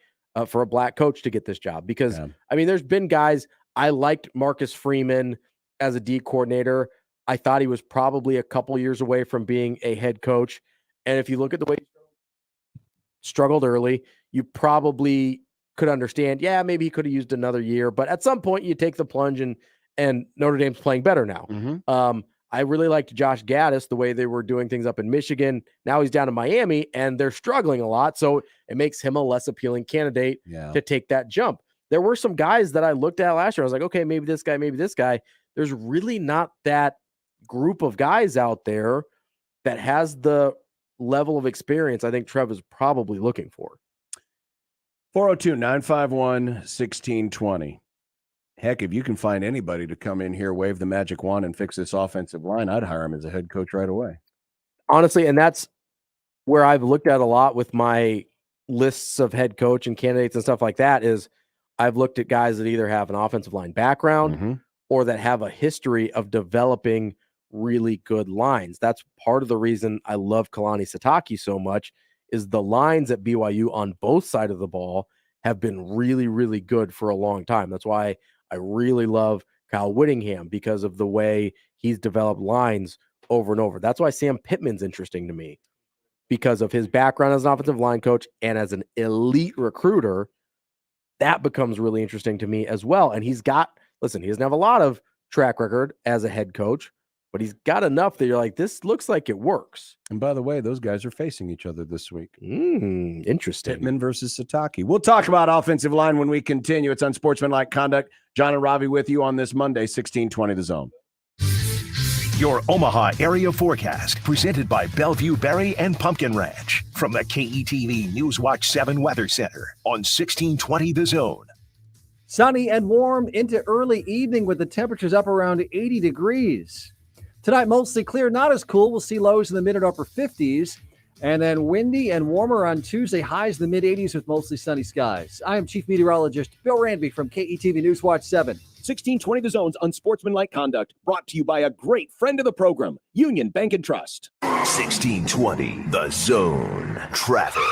black coach to get this job because, I mean, there's been guys. I liked Marcus Freeman as a D coordinator. I thought he was probably a couple years away from being a head coach. And if you look at the way he struggled early, you probably could understand, maybe he could have used another year. But at some point, you take the plunge, and Notre Dame's playing better now. I really liked Josh Gaddis, the way they were doing things up in Michigan. Now he's down in Miami, and they're struggling a lot. So it makes him a less appealing candidate to take that jump. There were some guys that I looked at last year. I was like, okay, maybe this guy, maybe this guy. There's really not that group of guys out there that has the level of experience I think Trev is probably looking for. 402-951-1620. Heck, if you can find anybody to come in here, wave the magic wand, and fix this offensive line, I'd hire him as a head coach right away. Honestly, and that's where I've looked at a lot with my lists of head coach and candidates and stuff like that is I've looked at guys that either have an offensive line background or that have a history of developing really good lines. That's part of the reason I love Kalani Sitake so much is the lines at BYU on both sides of the ball have been really, really good for a long time. That's why I really love Kyle Whittingham because of the way he's developed lines over and over. That's why Sam Pittman's interesting to me because of his background as an offensive line coach and as an elite recruiter. That becomes really interesting to me as well. And he doesn't have a lot of track record as a head coach, but he's got enough that you're like, this looks like it works. And by the way, those guys are facing each other this week. Interesting. Pittman versus Sitake. We'll talk about offensive line when we continue. It's Unsportsmanlike Conduct. John and Ravi with you on this Monday, 1620 The Zone. Your Omaha area forecast presented by Bellevue Berry and Pumpkin Ranch from the KETV Newswatch 7 Weather Center on 1620 The Zone. Sunny and warm into early evening with the temperatures up around 80 degrees. Tonight, mostly clear, not as cool. We'll see lows in the mid and upper 50s. And then windy and warmer on Tuesday, highs in the mid-80s with mostly sunny skies. I am Chief Meteorologist Bill Ranby from KETV Newswatch 7. 1620 The Zone's Unsportsmanlike Conduct, brought to you by a great friend of the program, Union Bank and Trust. 1620 The Zone. Traffic.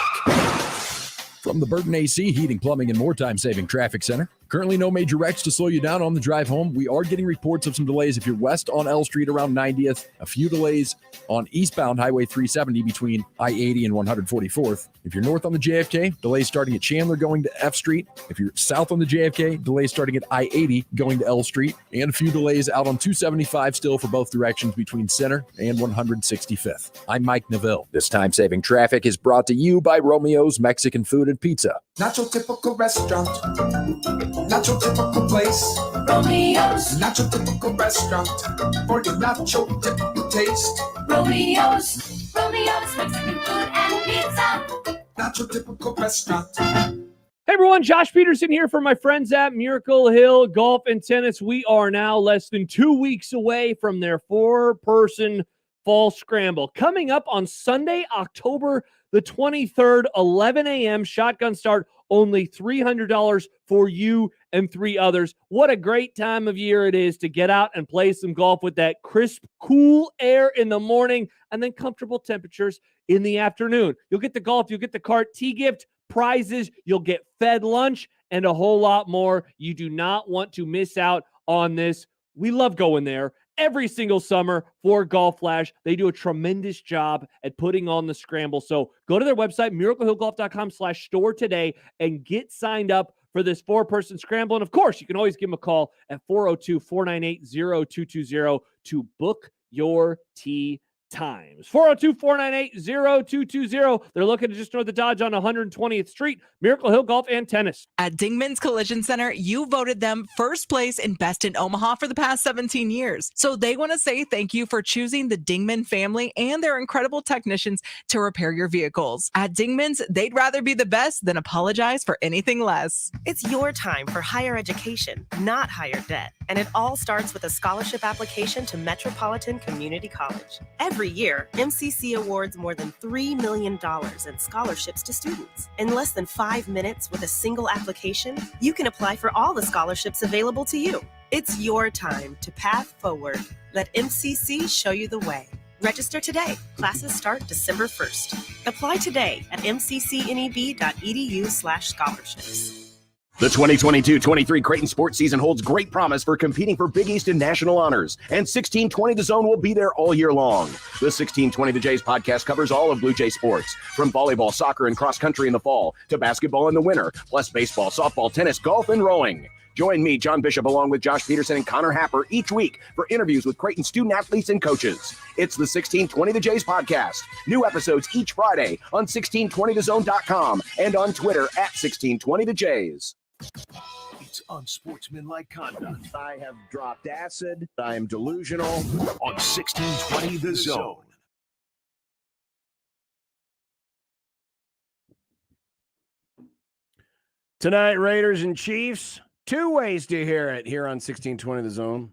From the Burton AC Heating, Plumbing, and More Time-Saving Traffic Center. Currently no major wrecks to slow you down on the drive home. We are getting reports of some delays if you're west on L Street around 90th. A few delays on eastbound Highway 370 between I-80 and 144th. If you're north on the JFK, delays starting at Chandler going to F Street. If you're south on the JFK, delays starting at I-80 going to L Street. And a few delays out on 275 still for both directions between Center and 165th. I'm Mike Neville. This time-saving traffic is brought to you by Romeo's Mexican Food and Pizza. Not your typical restaurant, not your typical place. Romeo's, not your typical restaurant, or your not your typical taste. Romeo's Mexican Food and Pizza. Not your typical restaurant. Hey everyone, Josh Peterson here for my friends at Miracle Hill Golf and Tennis. We are now less than 2 weeks away from their 4-person fall scramble. Coming up on Sunday, October the 23rd, 11 a.m., shotgun start, only $300 for you and 3 others. What a great time of year it is to get out and play some golf with that crisp, cool air in the morning and then comfortable temperatures in the afternoon. You'll get the golf, you'll get the cart, tee gift, prizes, you'll get fed lunch, and a whole lot more. You do not want to miss out on this. We love going there every single summer for Golf Flash. They do a tremendous job at putting on the scramble. So go to their website, miraclehillgolf.com/store today and get signed up for this 4-person scramble. And of course, you can always give them a call at 402-498-0220 to book your tee times. 402-498-0220. They're located just north of Dodge on 120th Street. Miracle Hill Golf and Tennis. At Dingman's Collision Center, you voted them first place in Best in Omaha for the past 17 years. So they want to say thank you for choosing the Dingman family and their incredible technicians to repair your vehicles. At Dingman's, they'd rather be the best than apologize for anything less. It's your time for higher education, not higher debt. And it all starts with a scholarship application to Metropolitan Community College. Every Every year, MCC awards more than $3 million in scholarships to students. In less than 5 minutes with a single application, you can apply for all the scholarships available to you. It's your time to path forward. Let MCC show you the way. Register today. Classes start December 1st. Apply today at mccneb.edu/scholarships. The 2022-23 Creighton sports season holds great promise for competing for Big East and national honors, and 1620 The Zone will be there all year long. The 1620 The Jays podcast covers all of Blue Jay sports, from volleyball, soccer, and cross country in the fall to basketball in the winter, plus baseball, softball, tennis, golf, and rowing. Join me, John Bishop, along with Josh Peterson and Connor Happer each week for interviews with Creighton student athletes and coaches. It's the 1620 The Jays podcast. New episodes each Friday on 1620thezone.com and on Twitter at 1620 The Jays. It's unsportsmanlike conduct. I have dropped acid. I am delusional. On 1620 The Zone. Tonight, Raiders and Chiefs. Two ways to hear it here on 1620 The Zone,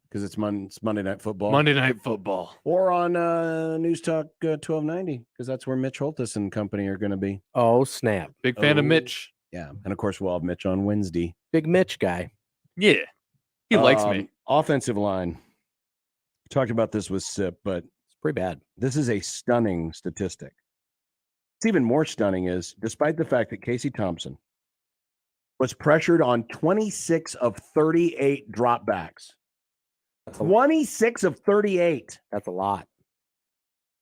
because it's Monday Night Football. Monday Night Football. Or on News Talk 1290, because that's where Mitch Holtis and company are going to be. Oh, snap. Big fan of Mitch. Yeah. And, of course, we'll have Mitch on Wednesday. Big Mitch guy. Yeah. He likes me. Offensive line. Talked about this with Sip, but it's pretty bad. This is a stunning statistic. What's even more stunning is, despite the fact that Casey Thompson was pressured on 26 of 38 dropbacks. 26 of 38. That's a lot.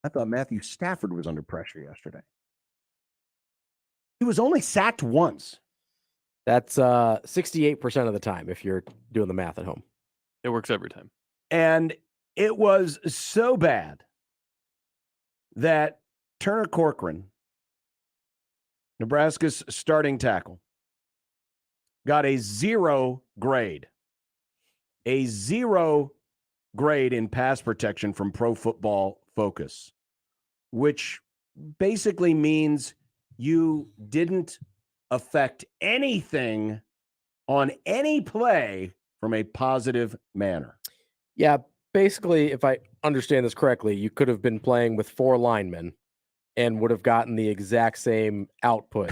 I thought Matthew Stafford was under pressure yesterday. He was only sacked once. That's 68% of the time if you're doing the math at home. It works every time. And it was so bad that Turner Corcoran, Nebraska's starting tackle, got a 0 grade. A 0 grade in pass protection from Pro Football Focus, which basically means you didn't affect anything on any play from a positive manner. Yeah, basically, if I understand this correctly, you could have been playing with 4 linemen and would have gotten the exact same output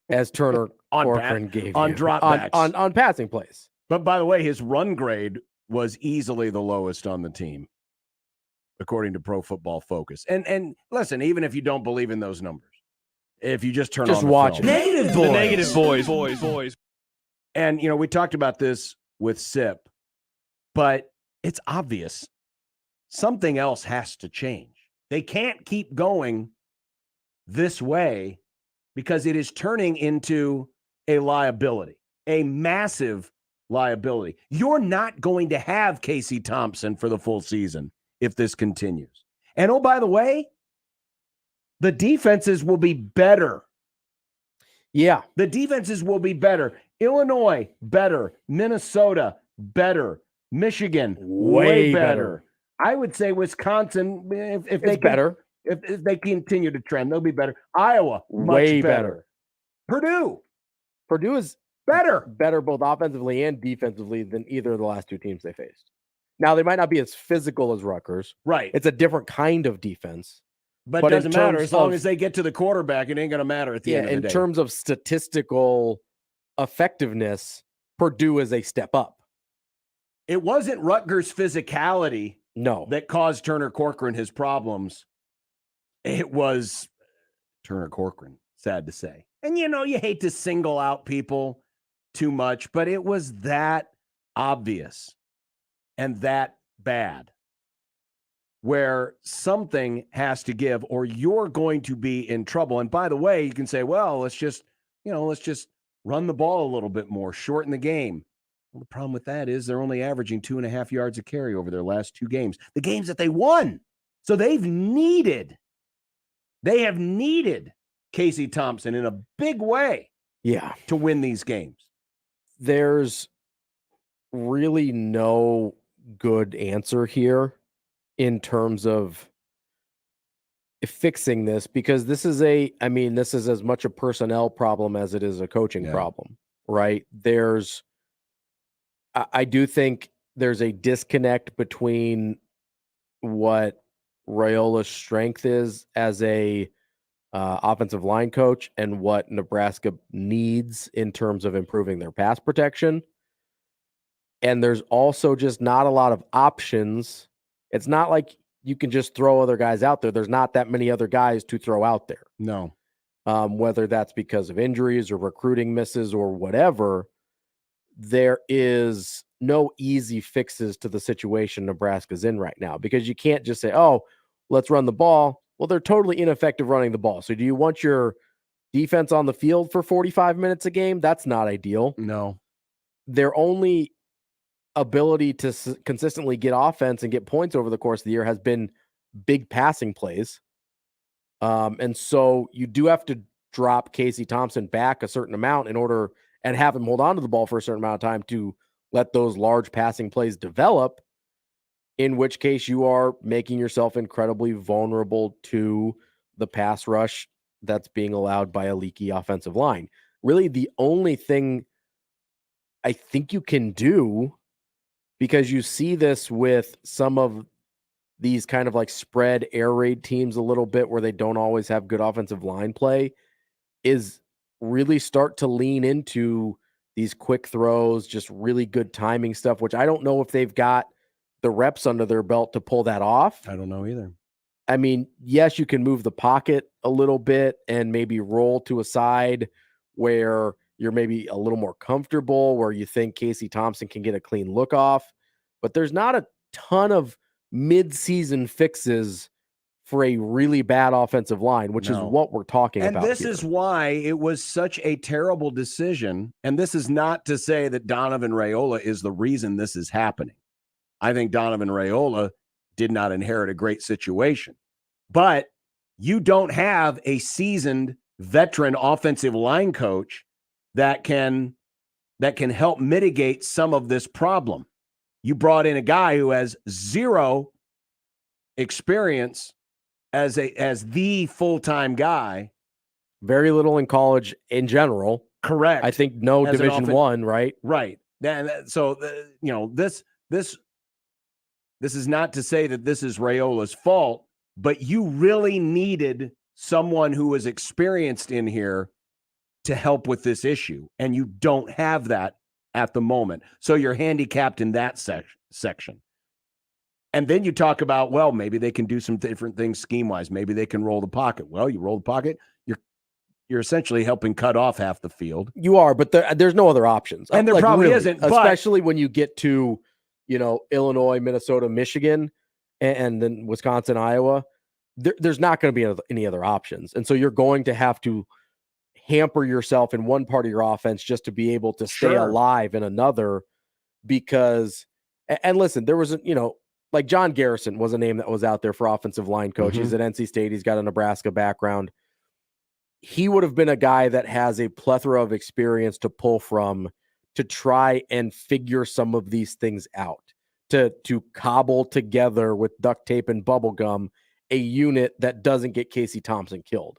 as Turner Corcoran gave on you dropbacks. on passing plays. But by the way, his run grade was easily the lowest on the team, according to Pro Football Focus. And listen, even if you don't believe in those numbers, if you just turn on the watch film. it. Negative boys. The negative boys. And, we talked about this with Sip, but it's obvious something else has to change. They can't keep going this way because it is turning into a liability, a massive liability. You're not going to have Casey Thompson for the full season if this continues. And, oh, by the way, the defenses will be better. Yeah. The defenses will be better. Illinois, better. Minnesota, better. Michigan, way better. I would say Wisconsin, if they better. If they continue to trend, they'll be better. Iowa, much Way better. Purdue is better both offensively and defensively than either of the last 2 teams they faced. Now, they might not be as physical as Rutgers. Right. It's a different kind of defense. But it doesn't matter. As long as they get to the quarterback, it ain't going to matter at the end of the day. In terms of statistical effectiveness, Purdue is a step up. It wasn't Rutgers' physicality that caused Turner Corcoran his problems. It was Turner Corcoran, sad to say. And, you hate to single out people too much, but it was that obvious and that bad where something has to give or you're going to be in trouble. And by the way, you can say, well, let's just run the ball a little bit more, shorten the game. Well, the problem with that is they're only averaging 2.5 yards a carry over their last 2 games, the games that they won. So they have needed Casey Thompson in a big way to win these games. There's really no good answer here in terms of fixing this, because this is as much a personnel problem as it is a coaching problem, right? I do think there's a disconnect between what Raiola's strength is as a offensive line coach and what Nebraska needs in terms of improving their pass protection. And there's also just not a lot of options. It's not like you can just throw other guys out there. There's not that many other guys to throw out there. No. Whether that's because of injuries or recruiting misses or whatever, there is no easy fixes to the situation Nebraska's in right now, because you can't just say, oh, let's run the ball. Well, they're totally ineffective running the ball. So do you want your defense on the field for 45 minutes a game? That's not ideal. No. Their only ability to consistently get offense and get points over the course of the year has been big passing plays. And so you do have to drop Casey Thompson back a certain amount in order and have him hold on to the ball for a certain amount of time to let those large passing plays develop, in which case you are making yourself incredibly vulnerable to the pass rush that's being allowed by a leaky offensive line. Really, the only thing I think you can do, because you see this with some of these kind of like spread air raid teams a little bit where they don't always have good offensive line play, is really start to lean into these quick throws, just really good timing stuff, which I don't know if they've got the reps under their belt to pull that off. I don't know either. I mean, yes, you can move the pocket a little bit and maybe roll to a side where you're maybe a little more comfortable, where you think Casey Thompson can get a clean look off, but there's not a ton of mid-season fixes for a really bad offensive line, which is what we're talking about. And this is why it was such a terrible decision. And this is not to say that Donovan Raiola is the reason this is happening. I think Donovan Raiola did not inherit a great situation. But you don't have a seasoned veteran offensive line coach that can help mitigate some of this problem. You brought in a guy who has zero experience as the full-time guy. Very little in college in general. Correct. I think no As Division I, right? Right. And so, this is not to say that this is Raiola's fault, but you really needed someone who was experienced in here to help with this issue, and you don't have that at the moment. So you're handicapped in that section. And then you talk about, well, maybe they can do some different things scheme-wise. Maybe they can roll the pocket. Well, you roll the pocket, you're essentially helping cut off half the field. You are, but there's no other options. And there probably isn't. Especially when you get to, Illinois, Minnesota, Michigan, and then Wisconsin, Iowa. There's not going to be any other options. And so you're going to have to hamper yourself in one part of your offense just to be able to stay alive in another. Because, and listen, there was like John Garrison was a name that was out there for offensive line coach. Mm-hmm. He's at NC State. He's got a Nebraska background. He would have been a guy that has a plethora of experience to pull from to try and figure some of these things out, to cobble together with duct tape and bubble gum a unit that doesn't get Casey Thompson killed.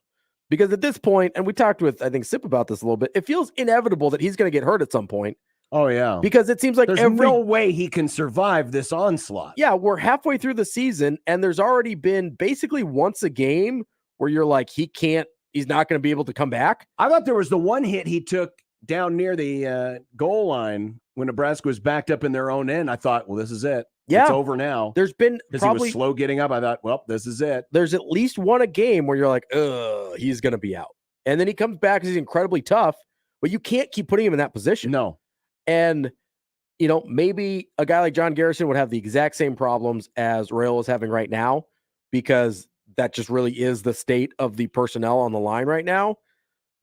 Because at this point, and we talked with, I think, Sip about this a little bit, it feels inevitable that he's going to get hurt at some point. Oh, yeah. Because it seems like there's no way he can survive this onslaught. Yeah, we're halfway through the season, and there's already been basically once a game where you're like, he's not going to be able to come back. I thought there was the one hit he took down near the goal line when Nebraska was backed up in their own end. I thought, well, this is it. Yeah. It's over now. There's been because he was slow getting up. I thought, well, this is it. There's at least one a game where you're like, he's going to be out. And then he comes back because he's incredibly tough, but you can't keep putting him in that position. No. And, maybe a guy like John Garrison would have the exact same problems as Raiola is having right now, because that just really is the state of the personnel on the line right now.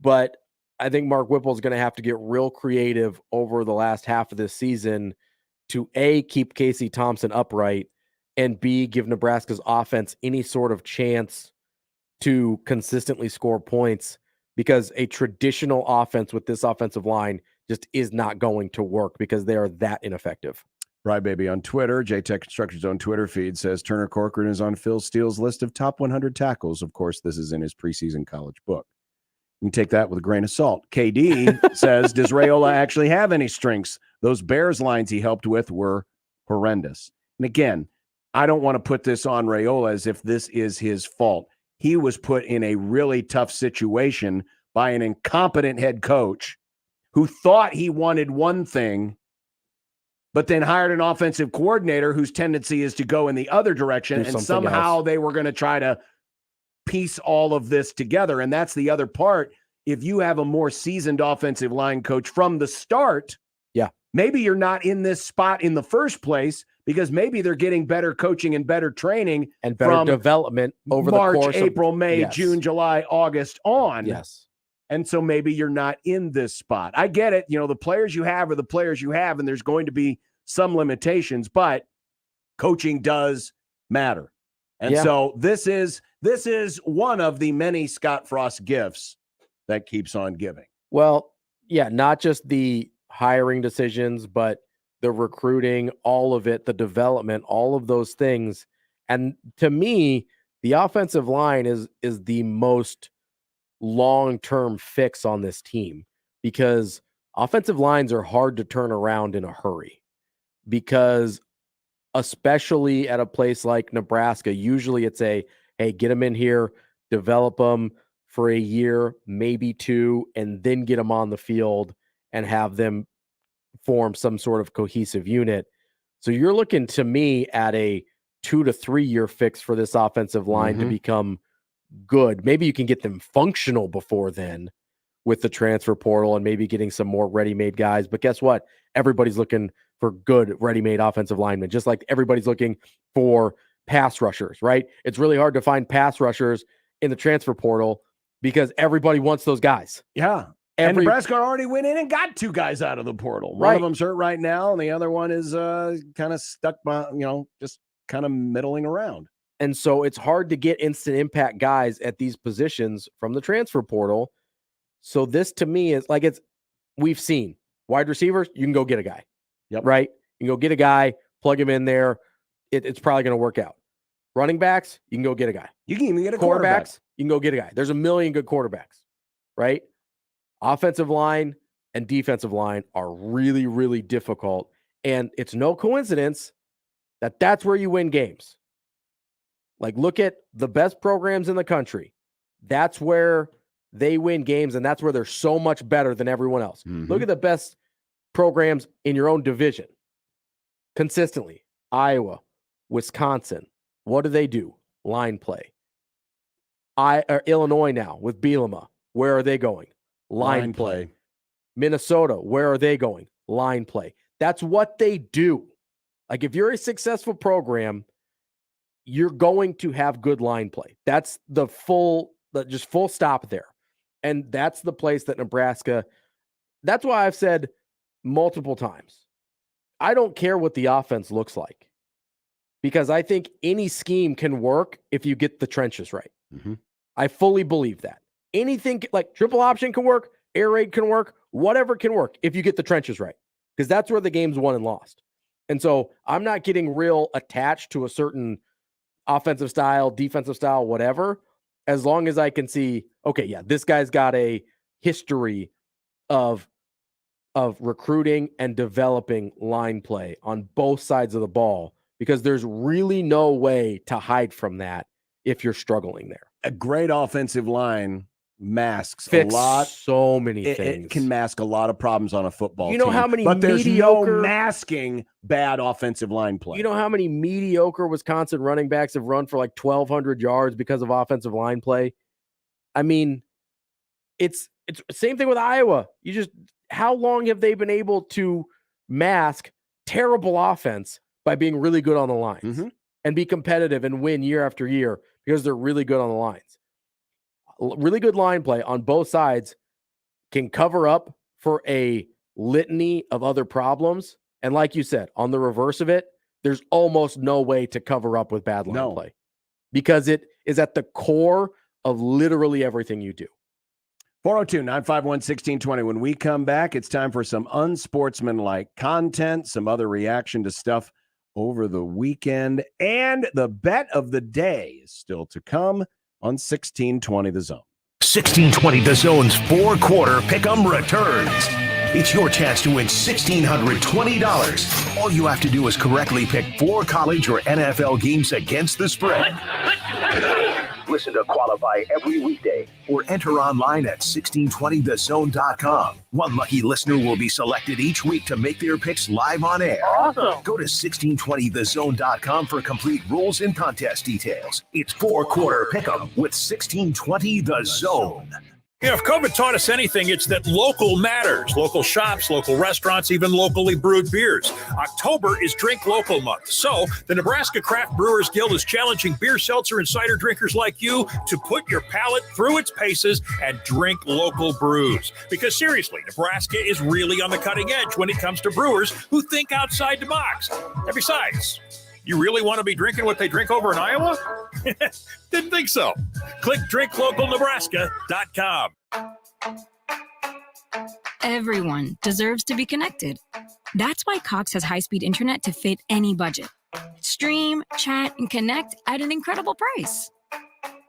But I think Mark Whipple is going to have to get real creative over the last half of this season to A, keep Casey Thompson upright, and B, give Nebraska's offense any sort of chance to consistently score points, because a traditional offense with this offensive line just is not going to work because they are that ineffective. Right, baby. On Twitter, JTech Construction's own Twitter feed says Turner Corcoran is on Phil Steele's list of top 100 tackles. Of course, this is in his preseason college book. You can take that with a grain of salt. KD says, does Raiola actually have any strengths? Those Bears lines he helped with were horrendous. And again, I don't want to put this on Raiola as if this is his fault. He was put in a really tough situation by an incompetent head coach who thought he wanted one thing, but then hired an offensive coordinator whose tendency is to go in the other direction, and somehow they were going to try to piece all of this together. And that's the other part. If you have a more seasoned offensive line coach from the start, maybe you're not in this spot in the first place because maybe they're getting better coaching and better training and better development over March, the course April, of, May, June, July, August on. Yes. And so maybe you're not in this spot. I get it. You know, the players you have are the players you have, and there's going to be some limitations, but coaching does matter. And so this is one of the many Scott Frost gifts that keeps on giving. Well, yeah, not just the hiring decisions, but the recruiting, all of it, the development, all of those things. And to me, the offensive line is the most long-term fix on this team, because offensive lines are hard to turn around in a hurry, because especially at a place like Nebraska, usually it's hey, get them in here, develop them for a year, maybe 2, and then get them on the field and have them form some sort of cohesive unit. So you're looking to me at a 2 to 3 year fix for this offensive line to become good. Maybe you can get them functional before then with the transfer portal and maybe getting some more ready-made guys. But guess what? Everybody's looking for good ready-made offensive linemen, just like everybody's looking for pass rushers, right? It's really hard to find pass rushers in the transfer portal because everybody wants those guys. Yeah. And Nebraska already went in and got 2 guys out of the portal. One of them's hurt right now, and the other one is kind of stuck by, just kind of middling around. And so it's hard to get instant impact guys at these positions from the transfer portal. So this to me is like we've seen wide receivers, you can go get a guy. Right? You can go get a guy, plug him in there. It's probably going to work out. Running backs, you can go get a guy. You can even get a quarterbacks, you can go get a guy. There's a million good quarterbacks, right? Offensive line and defensive line are really, really difficult. And it's no coincidence that that's where you win games. Like, look at the best programs in the country. That's where they win games, and that's where they're so much better than everyone else. Look at the best programs in your own division consistently. Iowa, Wisconsin. What do? Line play. Illinois now with Bielema. Where are they going? Line play. Minnesota, where are they going? Line play. That's what they do. Like, if you're a successful program, you're going to have good line play. That's the full stop there. And that's the place that Nebraska, that's why I've said multiple times, I don't care what the offense looks like, because I think any scheme can work if you get the trenches right. I fully believe that. Anything like triple option can work, air raid can work, whatever can work if you get the trenches right, because that's where the game's won and lost. And so I'm not getting real attached to a certain offensive style, defensive style, whatever, as long as I can see, okay, yeah, this guy's got a history of recruiting and developing line play on both sides of the ball, because there's really no way to hide from that if you're struggling there. A great offensive line masks Fix a lot. So many things. It can mask a lot of problems on a football team. You know how many but there's mediocre, no masking bad offensive line play. You know how many mediocre Wisconsin running backs have run for like 1,200 yards because of offensive line play? I mean, it's same thing with Iowa. How long have they been able to mask terrible offense by being really good on the lines and be competitive and win year after year because they're really good on the lines? Really good line play on both sides can cover up for a litany of other problems. And like you said, on the reverse of it, there's almost no way to cover up with bad line play, because it is at the core of literally everything you do. 402-951-1620. When we come back, it's time for some unsportsmanlike content, some other reaction to stuff over the weekend, and the bet of the day is still to come on 1620 The Zone. 1620 The Zone's 4-quarter pick'em returns. It's your chance to win $1,620. All you have to do is correctly pick 4 college or NFL games against the spread. Listen to qualify every weekday or enter online at 1620thezone.com. One lucky listener will be selected each week to make their picks live on air. Awesome. Go to 1620thezone.com for complete rules and contest details. It's 4-quarter pick'em with 1620 The Zone. You know, if COVID taught us anything, it's that local matters. Local shops, local restaurants, even locally brewed beers. October is Drink Local Month. So the Nebraska Craft Brewers Guild is challenging beer, seltzer, and cider drinkers like you to put your palate through its paces and drink local brews. Because seriously, Nebraska is really on the cutting edge when it comes to brewers who think outside the box. And besides, you really want to be drinking what they drink over in Iowa? Didn't think so. Click drinklocalnebraska.com. Everyone deserves to be connected. That's why Cox has high-speed internet to fit any budget. Stream, chat, and connect at an incredible price.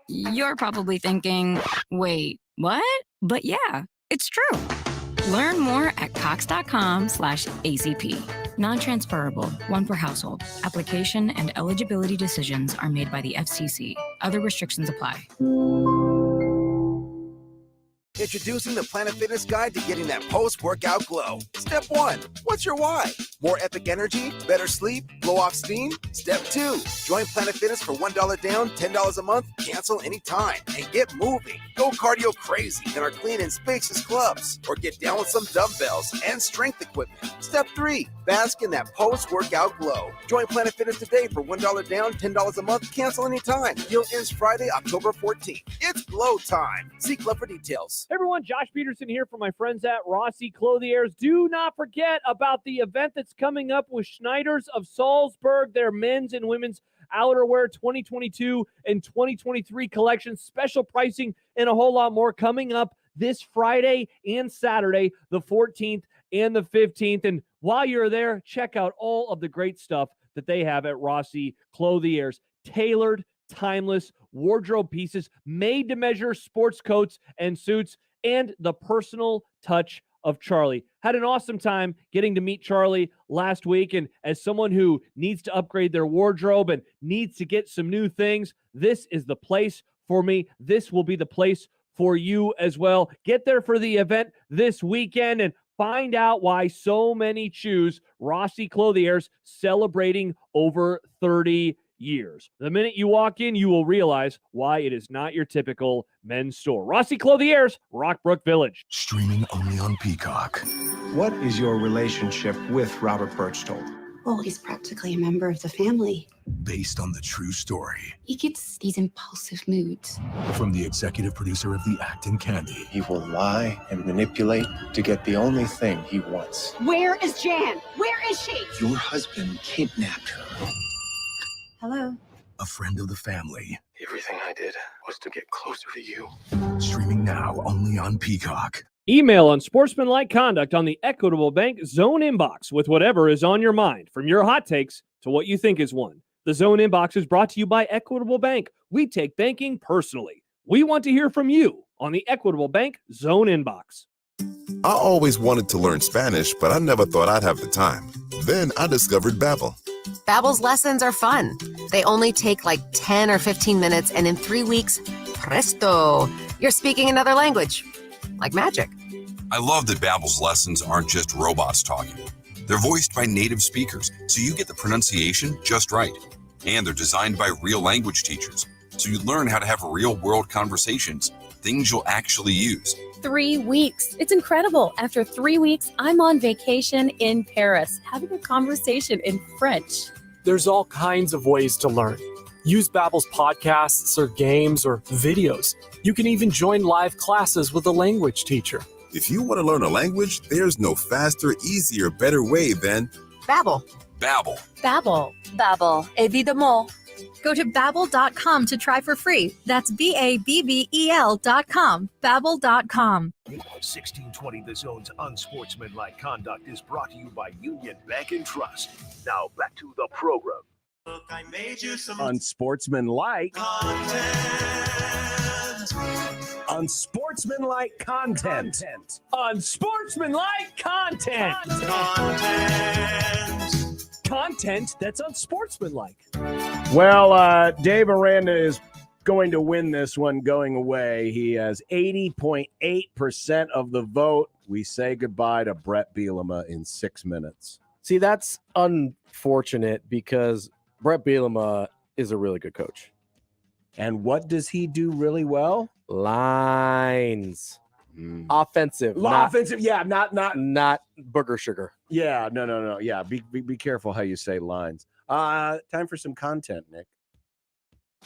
You're probably thinking, wait, what? But yeah, it's true. Learn more at cox.com/ACP. Non-transferable, one per household. Application and eligibility decisions are made by the FCC. Other restrictions apply. Introducing the Planet Fitness Guide to getting that post-workout glow. Step 1, what's your why? More epic energy, better sleep, blow off steam? Step 2, join Planet Fitness for $1 down, $10 a month, cancel anytime, and get moving. Go cardio crazy in our clean and spacious clubs, or get down with some dumbbells and strength equipment. Step 3, bask in that post-workout glow. Join Planet Fitness today for $1 down, $10 a month, cancel anytime. Deal ends Friday, October 14th. It's glow time. See club for details. Hey everyone, Josh Peterson here for my friends at Rossi Clothiers. Do not forget about the event that's coming up with Schneiders of Salzburg, their men's and women's outerwear 2022 and 2023 collections, special pricing, and a whole lot more coming up this Friday and Saturday, the 14th and the 15th. And while you're there, check out all of the great stuff that they have at Rossi Clothiers. Tailored, timeless wardrobe pieces, made to measure sports coats and suits, and the personal touch of Charlie. Had an awesome time getting to meet Charlie last week, and as someone who needs to upgrade their wardrobe and needs to get some new things, this is the place for me. This will be the place for you as well. Get there for the event this weekend and find out why so many choose Rossi Clothiers, celebrating over 30 years. The minute you walk in, you will realize why it is not your typical men's store. Rossi Clothiers, Rockbrook Village. Streaming only on Peacock. What is your relationship with Robert Birchtold? Well, he's practically a member of the family. Based on the true story. He gets these impulsive moods. From the executive producer of The Act and Candy. He will lie and manipulate to get the only thing he wants. Where is Jan? Where is she? Your husband kidnapped her. Hello? A friend of the family. Everything I did was to get closer to you. Streaming now only on Peacock. Email Unsportsmanlike Conduct on the Equitable Bank Zone inbox with whatever is on your mind, from your hot takes to what you think is one. The Zone inbox is brought to you by Equitable Bank. We take banking personally. We want to hear from you on the Equitable Bank Zone inbox. I always wanted to learn Spanish, but I never thought I'd have the time. Then I discovered Babbel. Babbel's lessons are fun. They only take like 10 or 15 minutes, and in 3 weeks, presto, you're speaking another language. Like magic. I love that Babbel's lessons aren't just robots talking. They're voiced by native speakers, so you get the pronunciation just right. And they're designed by real language teachers, so you learn how to have real-world conversations, things you'll actually use. 3 weeks. It's incredible. After 3 weeks, I'm on vacation in Paris, having a conversation in French. There's all kinds of ways to learn. Use Babbel's podcasts or games or videos. You can even join live classes with a language teacher. If you want to learn a language, there's no faster, easier, better way than Babbel. Babbel. Babbel. Babbel, évidemment. Go to babbel.com to try for free. That's BABBEL.com. Babbel.com. 1620 The Zone's Unsportsmanlike Conduct is brought to you by Union Bank and Trust. Now back to the program. Look, I made you some Unsportsmanlike. content. Unsportsmanlike. unsportsmanlike content. Unsportsmanlike content. Content that's unsportsmanlike. Well, Dave Aranda is going to win this one going away. He has 80.8% of the vote. We say goodbye to Brett Bielema in 6 minutes. See, that's unfortunate because Brett Bielema is a really good coach. And what does he do really well? Lines. Offensive. Offensive, yeah, not booger sugar. Yeah, no. Yeah, be careful how you say lines. Time for some content, Nick.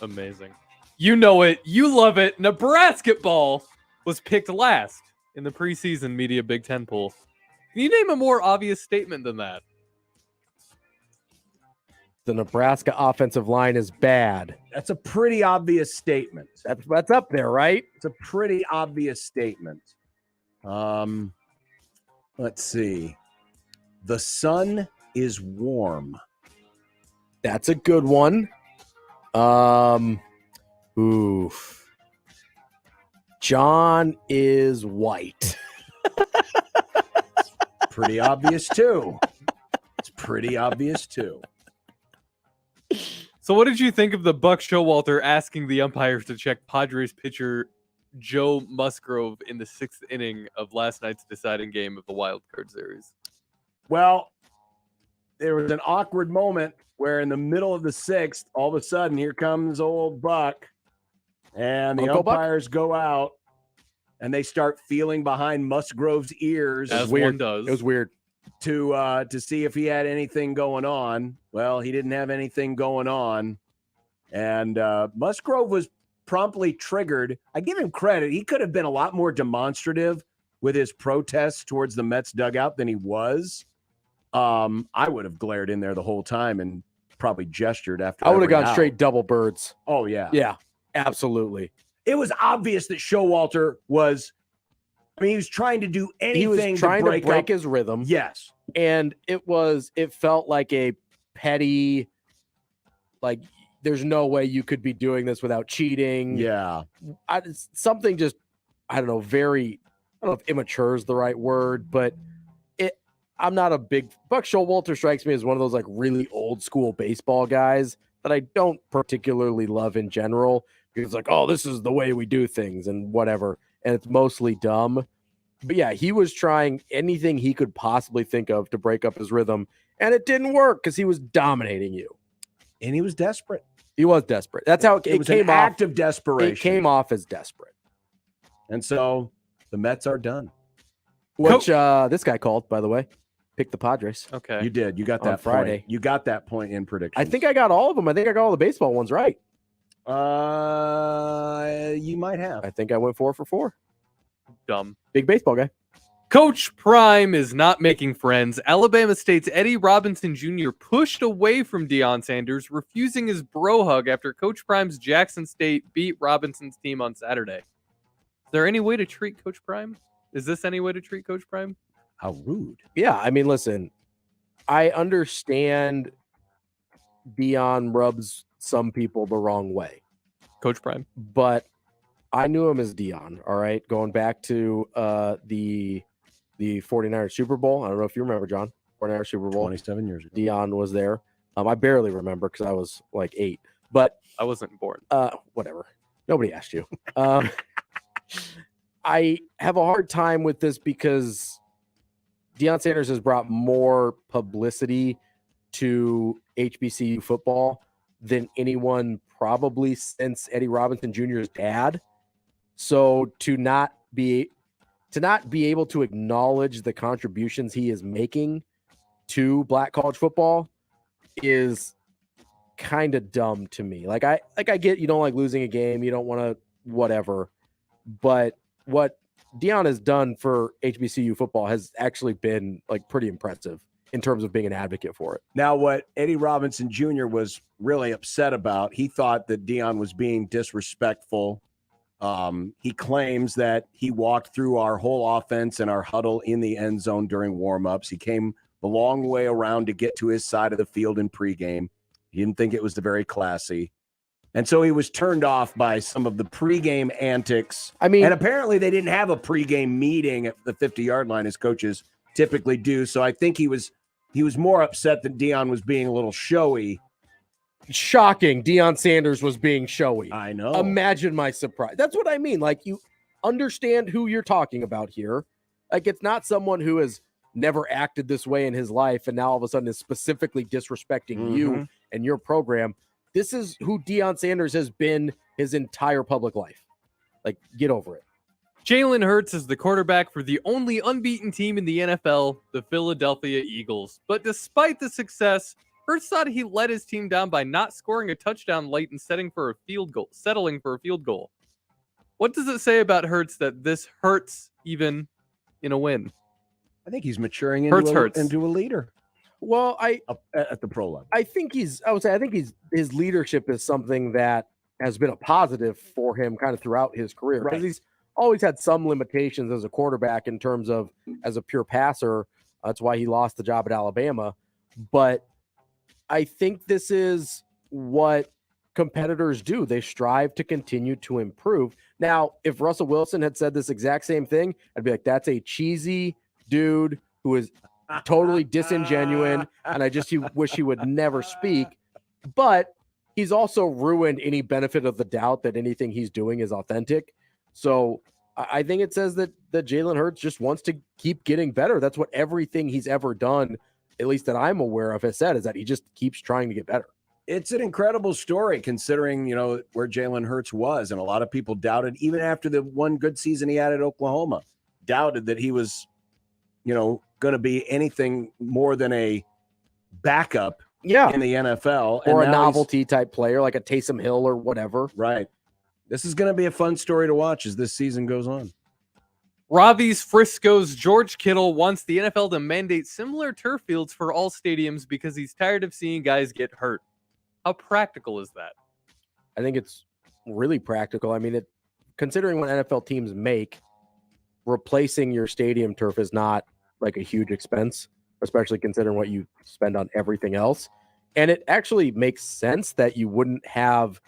Amazing. You know it. You love it. Nebraska ball was picked last in the preseason media Big Ten poll. Can you name a more obvious statement than that? The Nebraska offensive line is bad. That's a pretty obvious statement. That's up there, right? It's a pretty obvious statement. Let's see. The sun is warm. That's a good one. Oof. John is white. Pretty obvious too. It's pretty obvious too. So what did you think of the Buck Showalter asking the umpires to check Padres pitcher Joe Musgrove in the 6th inning of last night's deciding game of the Wild Card Series? Well, there was an awkward moment where in the middle of the 6th, all of a sudden, here comes old Buck, and the umpires go out, and they start feeling behind Musgrove's ears. As one does. It was weird. To see if he had anything going on. Well, he didn't have anything going on. And Musgrove was promptly triggered. I give him credit. He could have been a lot more demonstrative with his protests towards the Mets dugout than he was. I would have glared in there the whole time and probably gestured after. I would have gone straight double birds. Oh, yeah. Yeah, absolutely. It was obvious that Showalter was, he was trying to do anything He was trying to break up his rhythm. Yes. And it felt like a petty, like, there's no way you could be doing this without cheating. Yeah. Something just, I don't know, very, I don't know if immature is the right word, but I'm not a big, Buck Showalter strikes me as one of those like really old school baseball guys that I don't particularly love in general. Because it's like, oh, this is the way we do things and whatever. And it's mostly dumb. But yeah, he was trying anything he could possibly think of to break up his rhythm. And it didn't work because he was dominating you. And he was desperate. He was desperate. That's how it was came an off. act of desperation. It came off as desperate. And so the Mets are done. Which this guy called, by the way. Picked the Padres. Okay. You did. You got On that Friday. point. You got that point in prediction. I think I got all of them. I think I got all the baseball ones right. You might have. I think I went 4 for 4. Dumb. Big baseball guy. Coach Prime is not making friends. Alabama State's Eddie Robinson Jr. pushed away from Deion Sanders, refusing his bro hug after Coach Prime's Jackson State beat Robinson's team on Saturday. Is there any way to treat Coach Prime? Is this any way to treat Coach Prime? How rude. Yeah, I mean, listen, I understand Deion rubs some people the wrong way. Coach Prime. But I knew him as Deion, all right? Going back to the 49ers Super Bowl. I don't know if you remember, John. 49ers Super Bowl. 27 years ago. Deion was there. I barely remember because I was like 8. But I wasn't born. Whatever. Nobody asked you. I have a hard time with this because Deion Sanders has brought more publicity to HBCU football than anyone probably since Eddie Robinson Jr.'s dad. So to not be able to acknowledge the contributions he is making to Black college football is kind of dumb to me. Like I get you don't like losing a game, you don't want to whatever, but what Deion has done for HBCU football has actually been like pretty impressive in terms of being an advocate for it. Now, what Eddie Robinson Jr. was really upset about, he thought that Deion was being disrespectful. He claims that he walked through our whole offense and our huddle in the end zone during warmups. He came the long way around to get to his side of the field in pregame. He didn't think it was very classy. And so he was turned off by some of the pregame antics. I mean, and apparently they didn't have a pregame meeting at the 50-yard line as coaches typically do. So I think he was more upset that Deion was being a little showy. Shocking. Deion Sanders was being showy. I know. Imagine my surprise. That's what I mean. Like, you understand who you're talking about here. Like, it's not someone who has never acted this way in his life and now all of a sudden is specifically disrespecting you and your program. This is who Deion Sanders has been his entire public life. Like, get over it. Jalen Hurts is the quarterback for the only unbeaten team in the NFL, the Philadelphia Eagles. But despite the success, Hurts thought he let his team down by not scoring a touchdown late and settling for a field goal. What does it say about Hurts that this hurts even in a win? I think he's maturing into a leader. Well, at the pro level. I think his leadership is something that has been a positive for him kind of throughout his career. Because he's always had some limitations as a quarterback in terms of as a pure passer. That's why he lost the job at Alabama. But I think this is what competitors do. They strive to continue to improve. Now, if Russell Wilson had said this exact same thing, I'd be like, that's a cheesy dude who is totally disingenuous, and I just wish he would never speak. But he's also ruined any benefit of the doubt that anything he's doing is authentic. So I think it says that Jalen Hurts just wants to keep getting better. That's what everything he's ever done, at least that I'm aware of, has said, is that he just keeps trying to get better. It's an incredible story considering, where Jalen Hurts was. And a lot of people doubted, even after the one good season he had at Oklahoma, doubted that he was, going to be anything more than a backup in the NFL. Or a novelty type player like a Taysom Hill or whatever. Right. This is going to be a fun story to watch as this season goes on. Ravi's Frisco's George Kittle wants the NFL to mandate similar turf fields for all stadiums because he's tired of seeing guys get hurt. How practical is that? I think it's really practical. I mean, considering what NFL teams make, replacing your stadium turf is not like a huge expense, especially considering what you spend on everything else. And it actually makes sense that you wouldn't have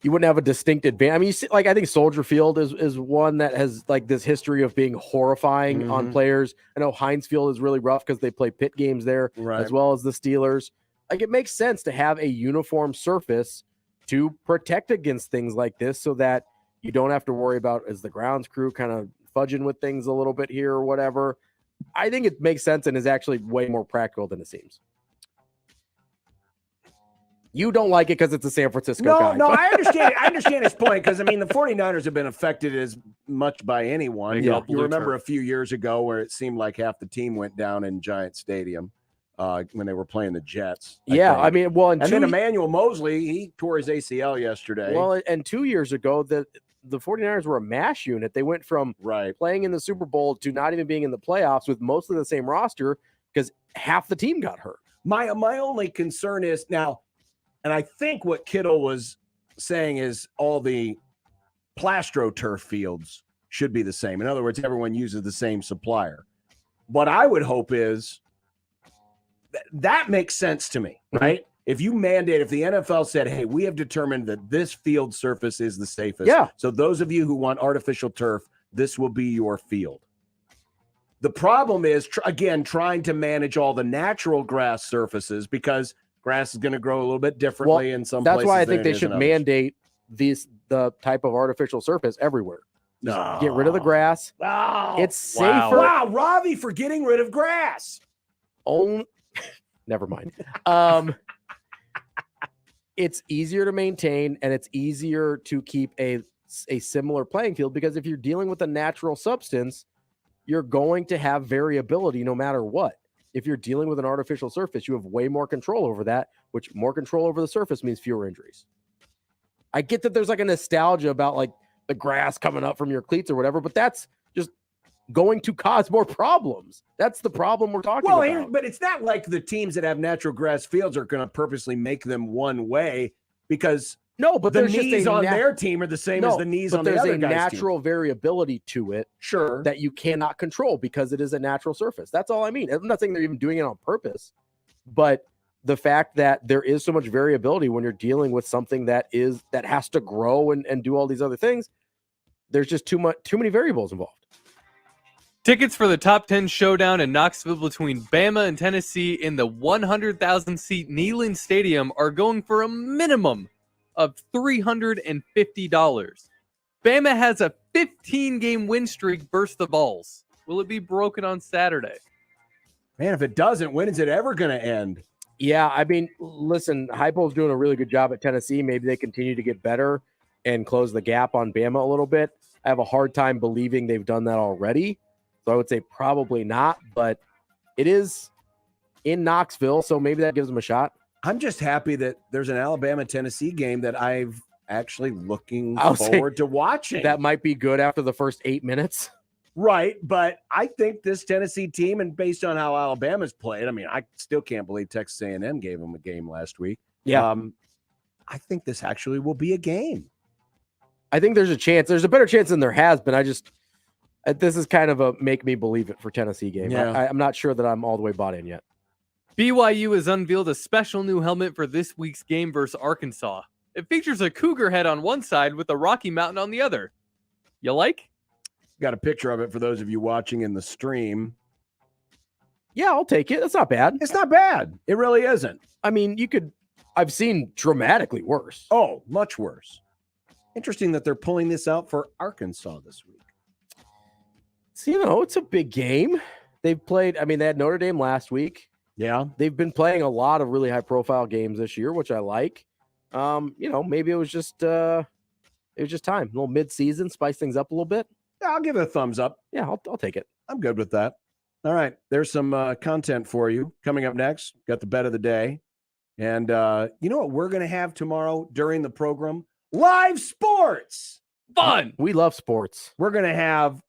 a distinct advantage. I mean, you see, like, I think Soldier Field is one that has like this history of being horrifying on players. I know Heinz Field is really rough because they play pit games there as well as the Steelers. Like, it makes sense to have a uniform surface to protect against things like this so that you don't have to worry about, is the grounds crew kind of fudging with things a little bit here or whatever. I think it makes sense and is actually way more practical than it seems. You don't like it because it's a San Francisco guy. No, I understand. I understand his point because, I mean, the 49ers have been affected as much by anyone. You remember a few years ago where it seemed like half the team went down in Giant Stadium when they were playing the Jets. I mean, well, and then Emmanuel Mosley, he tore his ACL yesterday. Well, and 2 years ago, the 49ers were a mash unit. They went from playing in the Super Bowl to not even being in the playoffs with mostly the same roster because half the team got hurt. My only concern is now, and I think what Kittle was saying is all the Plastro turf fields should be the same. In other words, everyone uses the same supplier. What I would hope is that makes sense to me, right? If you mandate, if the NFL said, hey, we have determined that this field surface is the safest. Yeah. So those of you who want artificial turf, this will be your field. The problem is, again, trying to manage all the natural grass surfaces because grass is going to grow a little bit differently in some places. That's why I think they should mandate the type of artificial surface everywhere. No. Get rid of the grass. Wow. It's safer. Wow, Ravi for getting rid of grass. Never mind. It's easier to maintain and it's easier to keep a similar playing field because if you're dealing with a natural substance, you're going to have variability no matter what. If you're dealing with an artificial surface, you have way more control over that, which more control over the surface means fewer injuries. I get that there's like a nostalgia about like the grass coming up from your cleats or whatever, but that's just going to cause more problems. That's the problem we're talking about. But it's not like the teams that have natural grass fields are going to purposely make them one way because the knees on their team are the same as the knees on the other guy's team. There's a natural variability to it that you cannot control because it is a natural surface. That's all I mean. I'm not saying they're even doing it on purpose, but the fact that there is so much variability when you're dealing with something that has to grow and do all these other things. There's just too many variables involved. Tickets for the top 10 showdown in Knoxville between Bama and Tennessee in the 100,000-seat Neyland Stadium are going for a minimum of $350. Bama has a 15-game win streak burst the balls. Will it be broken on Saturday? Man, if it doesn't, when is it ever going to end? Yeah, I mean, listen, Heupel's doing a really good job at Tennessee. Maybe they continue to get better and close the gap on Bama a little bit. I have a hard time believing they've done that already. So I would say probably not, but it is in Knoxville, so maybe that gives them a shot. I'm just happy that there's an Alabama-Tennessee game that I've actually looking forward to watching. That might be good after the first 8 minutes. Right, but I think this Tennessee team, and based on how Alabama's played, I mean, I still can't believe Texas A&M gave them a game last week. Yeah. I think this actually will be a game. I think there's a chance. There's a better chance than there has been. This is kind of a make me believe it for Tennessee game. Yeah. I'm not sure that I'm all the way bought in yet. BYU has unveiled a special new helmet for this week's game versus Arkansas. It features a cougar head on one side with a Rocky Mountain on the other. You like? Got a picture of it for those of you watching in the stream. Yeah, I'll take it. That's not bad. It's not bad. It really isn't. I mean, I've seen dramatically worse. Oh, much worse. Interesting that they're pulling this out for Arkansas this week. So, it's a big game. They've played, they had Notre Dame last week. Yeah. They've been playing a lot of really high profile games this year, which I like. Maybe it was just time. A little mid-season, spice things up a little bit. Yeah, I'll give it a thumbs up. Yeah, I'll take it. I'm good with that. All right. There's some content for you coming up next. Got the bet of the day. And you know what we're going to have tomorrow during the program? Live sports. Fun. We love sports. We're going to have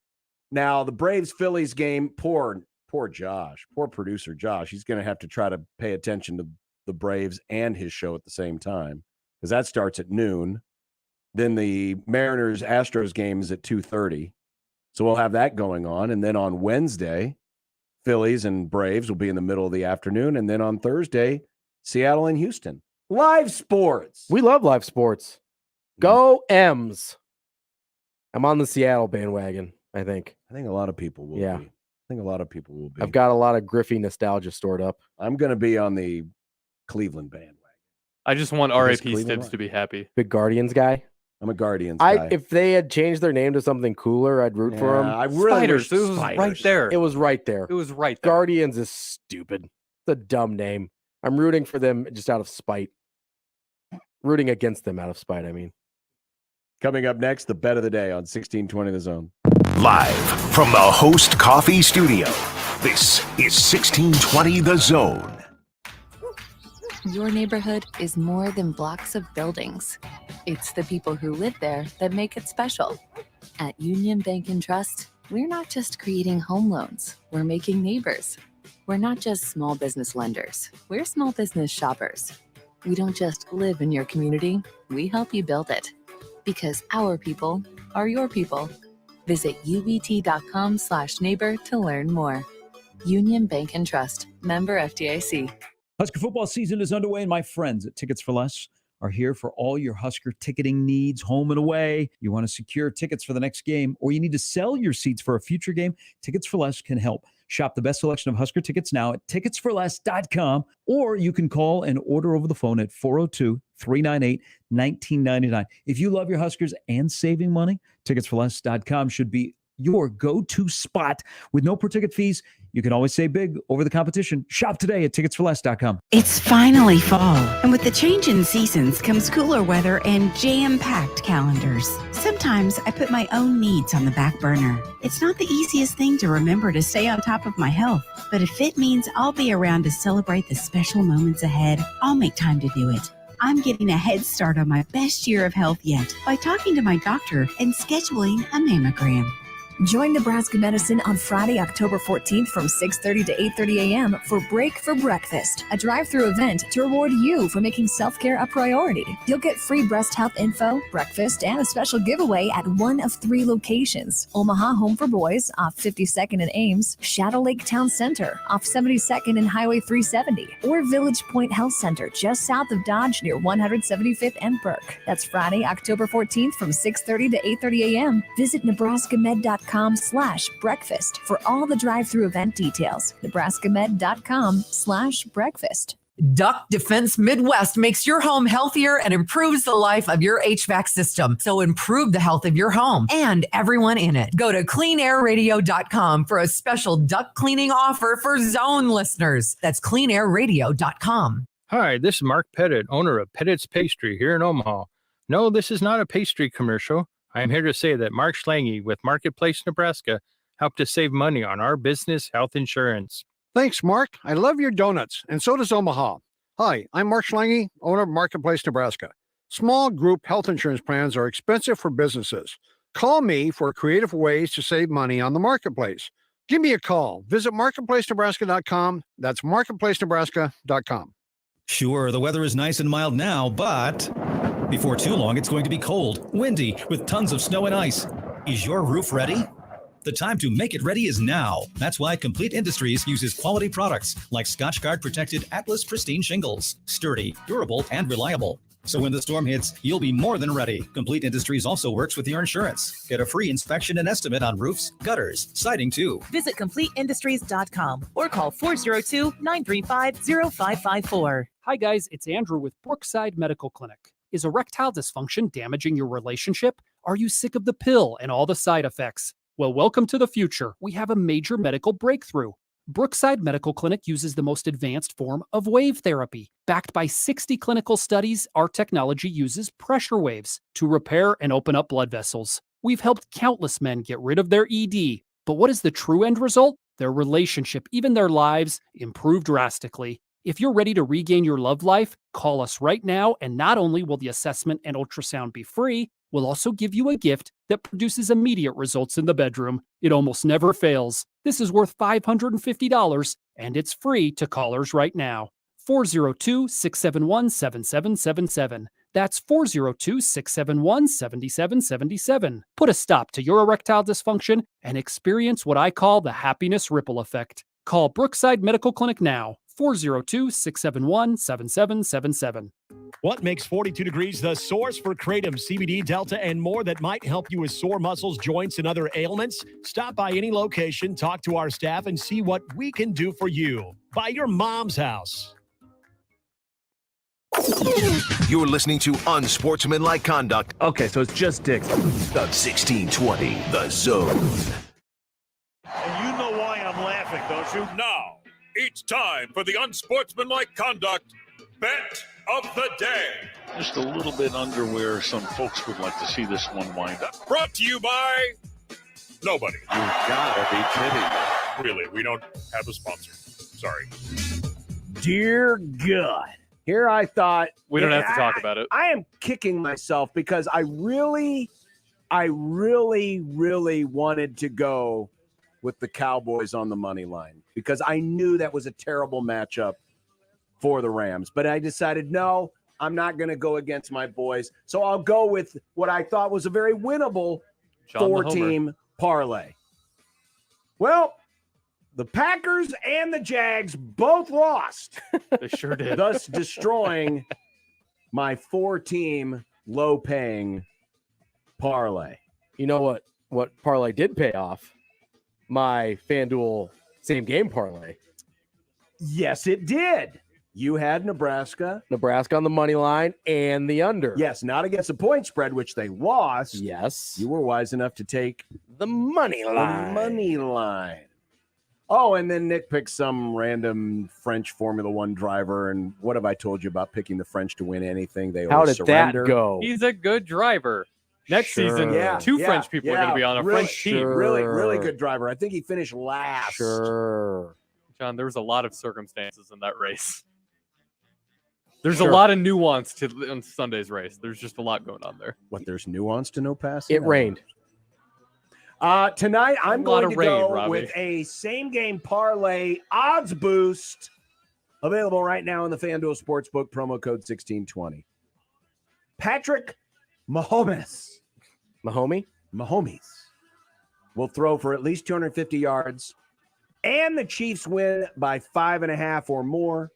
now the Braves-Phillies game. Poor Josh. Poor producer Josh. He's going to have to try to pay attention to the Braves and his show at the same time because that starts at noon. Then the Mariners-Astros game is at 2:30. So we'll have that going on. And then on Wednesday, Phillies and Braves will be in the middle of the afternoon. And then on Thursday, Seattle and Houston. Live sports. We love live sports. Go M's. I'm on the Seattle bandwagon, I think. I think a lot of people will be. I think a lot of people will be. I've got a lot of Griffey nostalgia stored up. I'm going to be on the Cleveland bandwagon. I just want RAP Stibbs to be happy. Big Guardians guy. I'm a Guardians guy. If they had changed their name to something cooler, I'd root for them. I really Spiders. It was right there. It was right there. It was right there. Guardians is stupid. It's a dumb name. I'm rooting for them just out of spite. Rooting against them out of spite, I mean. Coming up next, the bet of the day on 1620 The Zone. Live from the Host Coffee Studio, this is 1620 The Zone. Your neighborhood is more than blocks of buildings. It's the people who live there that make it special. At Union Bank and Trust, we're not just creating home loans, we're making neighbors. We're not just small business lenders, we're small business shoppers. We don't just live in your community, we help you build it. Because our people are your people. Visit ubt.com/neighbor to learn more. Union Bank and Trust, member FDIC. Husker football season is underway, and my friends at Tickets for Less are here for all your Husker ticketing needs, home and away. You want to secure tickets for the next game, or you need to sell your seats for a future game, Tickets for Less can help. Shop the best selection of Husker tickets now at ticketsforless.com, or you can call and order over the phone at 402-398-1999. If you love your Huskers and saving money, ticketsforless.com should be your go-to spot with no per-ticket fees. You can always save big over the competition. Shop today at ticketsforless.com. It's finally fall, and with the change in seasons comes cooler weather and jam-packed calendars. Sometimes I put my own needs on the back burner. It's not the easiest thing to remember to stay on top of my health, but if it means I'll be around to celebrate the special moments ahead, I'll make time to do it. I'm getting a head start on my best year of health yet by talking to my doctor and scheduling a mammogram. Join Nebraska Medicine on Friday, October 14th from 6:30 to 8:30 a.m. for Break for Breakfast, a drive-through event to reward you for making self-care a priority. You'll get free breast health info, breakfast, and a special giveaway at one of 3 locations: Omaha Home for Boys off 52nd and Ames, Shadow Lake Town Center off 72nd and Highway 370, or Village Point Health Center just south of Dodge near 175th and Burke. That's Friday, October 14th from 6:30 to 8:30 a.m. Visit nebraskamed.com/breakfast for all the drive-through event details. nebraskamed.com/breakfast. Duck Defense Midwest makes your home healthier and improves the life of your HVAC system. So improve the health of your home and everyone in it. Go to cleanairradio.com for a special duct cleaning offer for Zone listeners. That's cleanairradio.com. Hi, this is Mark Pettit, owner of Pettit's Pastry here in Omaha. No, this is not a pastry commercial. I am here to say that Mark Schlange with Marketplace Nebraska helped us save money on our business health insurance. Thanks, Mark. I love your donuts, and so does Omaha. Hi, I'm Mark Schlange, owner of Marketplace Nebraska. Small group health insurance plans are expensive for businesses. Call me for creative ways to save money on the marketplace. Give me a call. Visit marketplacenebraska.com. That's marketplacenebraska.com. Sure, the weather is nice and mild now, but before too long, it's going to be cold, windy, with tons of snow and ice. Is your roof ready? The time to make it ready is now. That's why Complete Industries uses quality products like Scotchgard protected Atlas Pristine shingles. Sturdy, durable, and reliable. So when the storm hits, you'll be more than ready. Complete Industries also works with your insurance. Get a free inspection and estimate on roofs, gutters, siding too. Visit CompleteIndustries.com or call 402-935-0554. Hi guys, it's Andrew with Brookside Medical Clinic. Is erectile dysfunction damaging your relationship? Are you sick of the pill and all the side effects? Well, welcome to the future. We have a major medical breakthrough. Brookside Medical Clinic uses the most advanced form of wave therapy. Backed by 60 clinical studies, our technology uses pressure waves to repair and open up blood vessels. We've helped countless men get rid of their ED. But what is the true end result? Their relationship, even their lives, improve drastically. If you're ready to regain your love life, call us right now, and not only will the assessment and ultrasound be free, we'll also give you a gift that produces immediate results in the bedroom. It almost never fails. This is worth $550, and it's free to callers right now. 402-671-7777. That's 402-671-7777. Put a stop to your erectile dysfunction and experience what I call the happiness ripple effect. Call Brookside Medical Clinic now. 402-671-7777. What makes 42 Degrees the source for Kratom, CBD, Delta, and more that might help you with sore muscles, joints, and other ailments? Stop by any location, talk to our staff, and see what we can do for you. By your mom's house. You're listening to Unsportsmanlike Conduct. Okay, so it's just dicks. The 1620, The Zone. And you know why I'm laughing, don't you? Now, it's time for the Unsportsmanlike Conduct Bet of the Day. Just a little bit under where some folks would like to see this one wind up. Brought to you by nobody. You gotta be kidding. Really, we don't have a sponsor. Sorry. Dear God. Here I thought... We don't have to talk about it. I am kicking myself because I really wanted to go with the Cowboys on the money line because I knew that was a terrible matchup for the Rams. But I decided, no, I'm not going to go against my boys. So I'll go with what I thought was a very winnable four-team parlay. Well, the Packers and the Jags both lost. They sure did. Thus destroying my four-team low-paying parlay. You know what parlay did pay off? My FanDuel same-game parlay. Yes, it did. You had Nebraska. Nebraska on the money line and the under. Yes, not against the point spread, which they lost. Yes. You were wise enough to take the money line. The money line. Oh, and then Nick picked some random French Formula One driver. And what have I told you about picking the French to win anything? They How did surrender. that go? He's a good driver. Next season, two French people are going to be on a French team. Really good driver. I think he finished last. Sure. John, there was a lot of circumstances in that race. There's a lot of nuance to Sunday's race. There's just a lot going on there. What, there's nuance to no passing? It rained. Tonight, I'm lot going of to rain, go Robbie. with a same-game parlay odds boost available right now in the FanDuel Sportsbook, promo code 1620. Patrick Mahomes will throw for at least 250 yards, and the Chiefs win by 5.5 or more.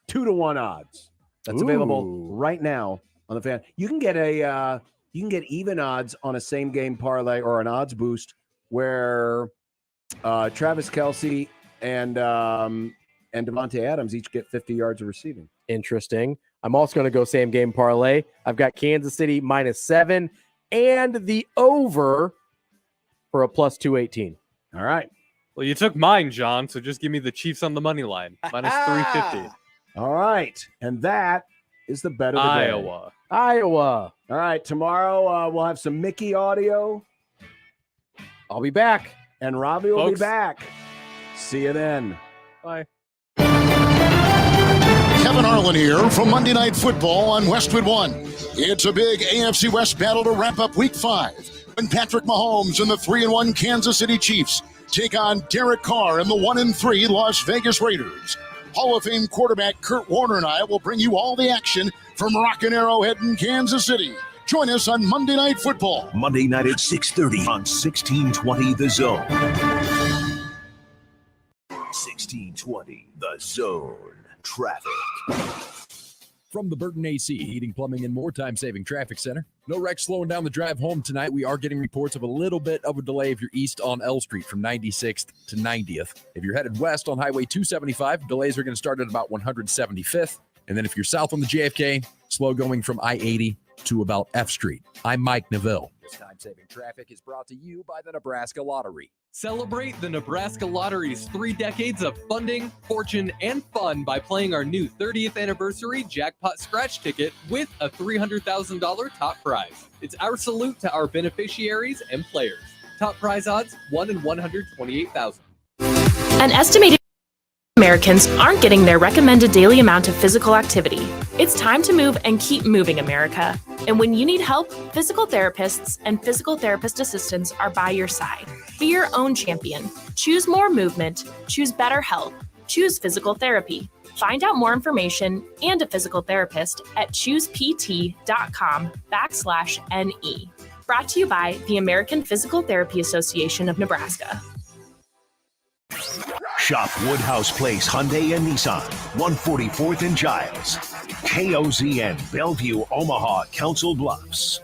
2-1 odds. That's available right now on the fan. You can get even odds on a same game parlay or an odds boost where Travis Kelce and Devontae Adams each get 50 yards of receiving. Interesting. I'm also going to go same game parlay. I've got Kansas City -7 and the over for a +218. All right. Well, you took mine, John, so just give me the Chiefs on the money line. -350. All right. And that is the bet of the day. Iowa. All right. Tomorrow we'll have some Mickey audio. I'll be back. And Ravi will Folks. be back. See you then. Bye. Kevin Harlan here from Monday Night Football on Westwood One. It's a big AFC West battle to wrap up Week 5 when Patrick Mahomes and the 3-1 Kansas City Chiefs take on Derek Carr and the 1-3 Las Vegas Raiders. Hall of Fame quarterback Kurt Warner and I will bring you all the action from Rockin' Arrowhead in Kansas City. Join us on Monday Night Football. Monday night at 6:30 on 1620 The Zone. 1620 The Zone. Traffic. From the Burton AC Heating, Plumbing, and More Time-Saving Traffic Center. No wrecks slowing down the drive home tonight. We are getting reports of a little bit of a delay if you're east on L Street from 96th to 90th. If you're headed west on Highway 275, delays are going to start at about 175th. And then if you're south on the JFK, slow going from I-80 to about F Street. I'm Mike Neville. This time-saving traffic is brought to you by the Nebraska Lottery. Celebrate the Nebraska Lottery's 3 decades of funding, fortune, and fun by playing our new 30th anniversary jackpot scratch ticket with a $300,000 top prize. It's our salute to our beneficiaries and players. Top prize odds, 1 in 128,000. An estimated Americans aren't getting their recommended daily amount of physical activity. It's time to move and keep moving, America. And when you need help, physical therapists and physical therapist assistants are by your side. Be your own champion. Choose more movement. Choose better health. Choose physical therapy. Find out more information and a physical therapist at choosept.com/NE. Brought to you by the American Physical Therapy Association of Nebraska. Shop Woodhouse Place Hyundai and Nissan, 144th and Giles. KOZN, Bellevue, Omaha, Council Bluffs.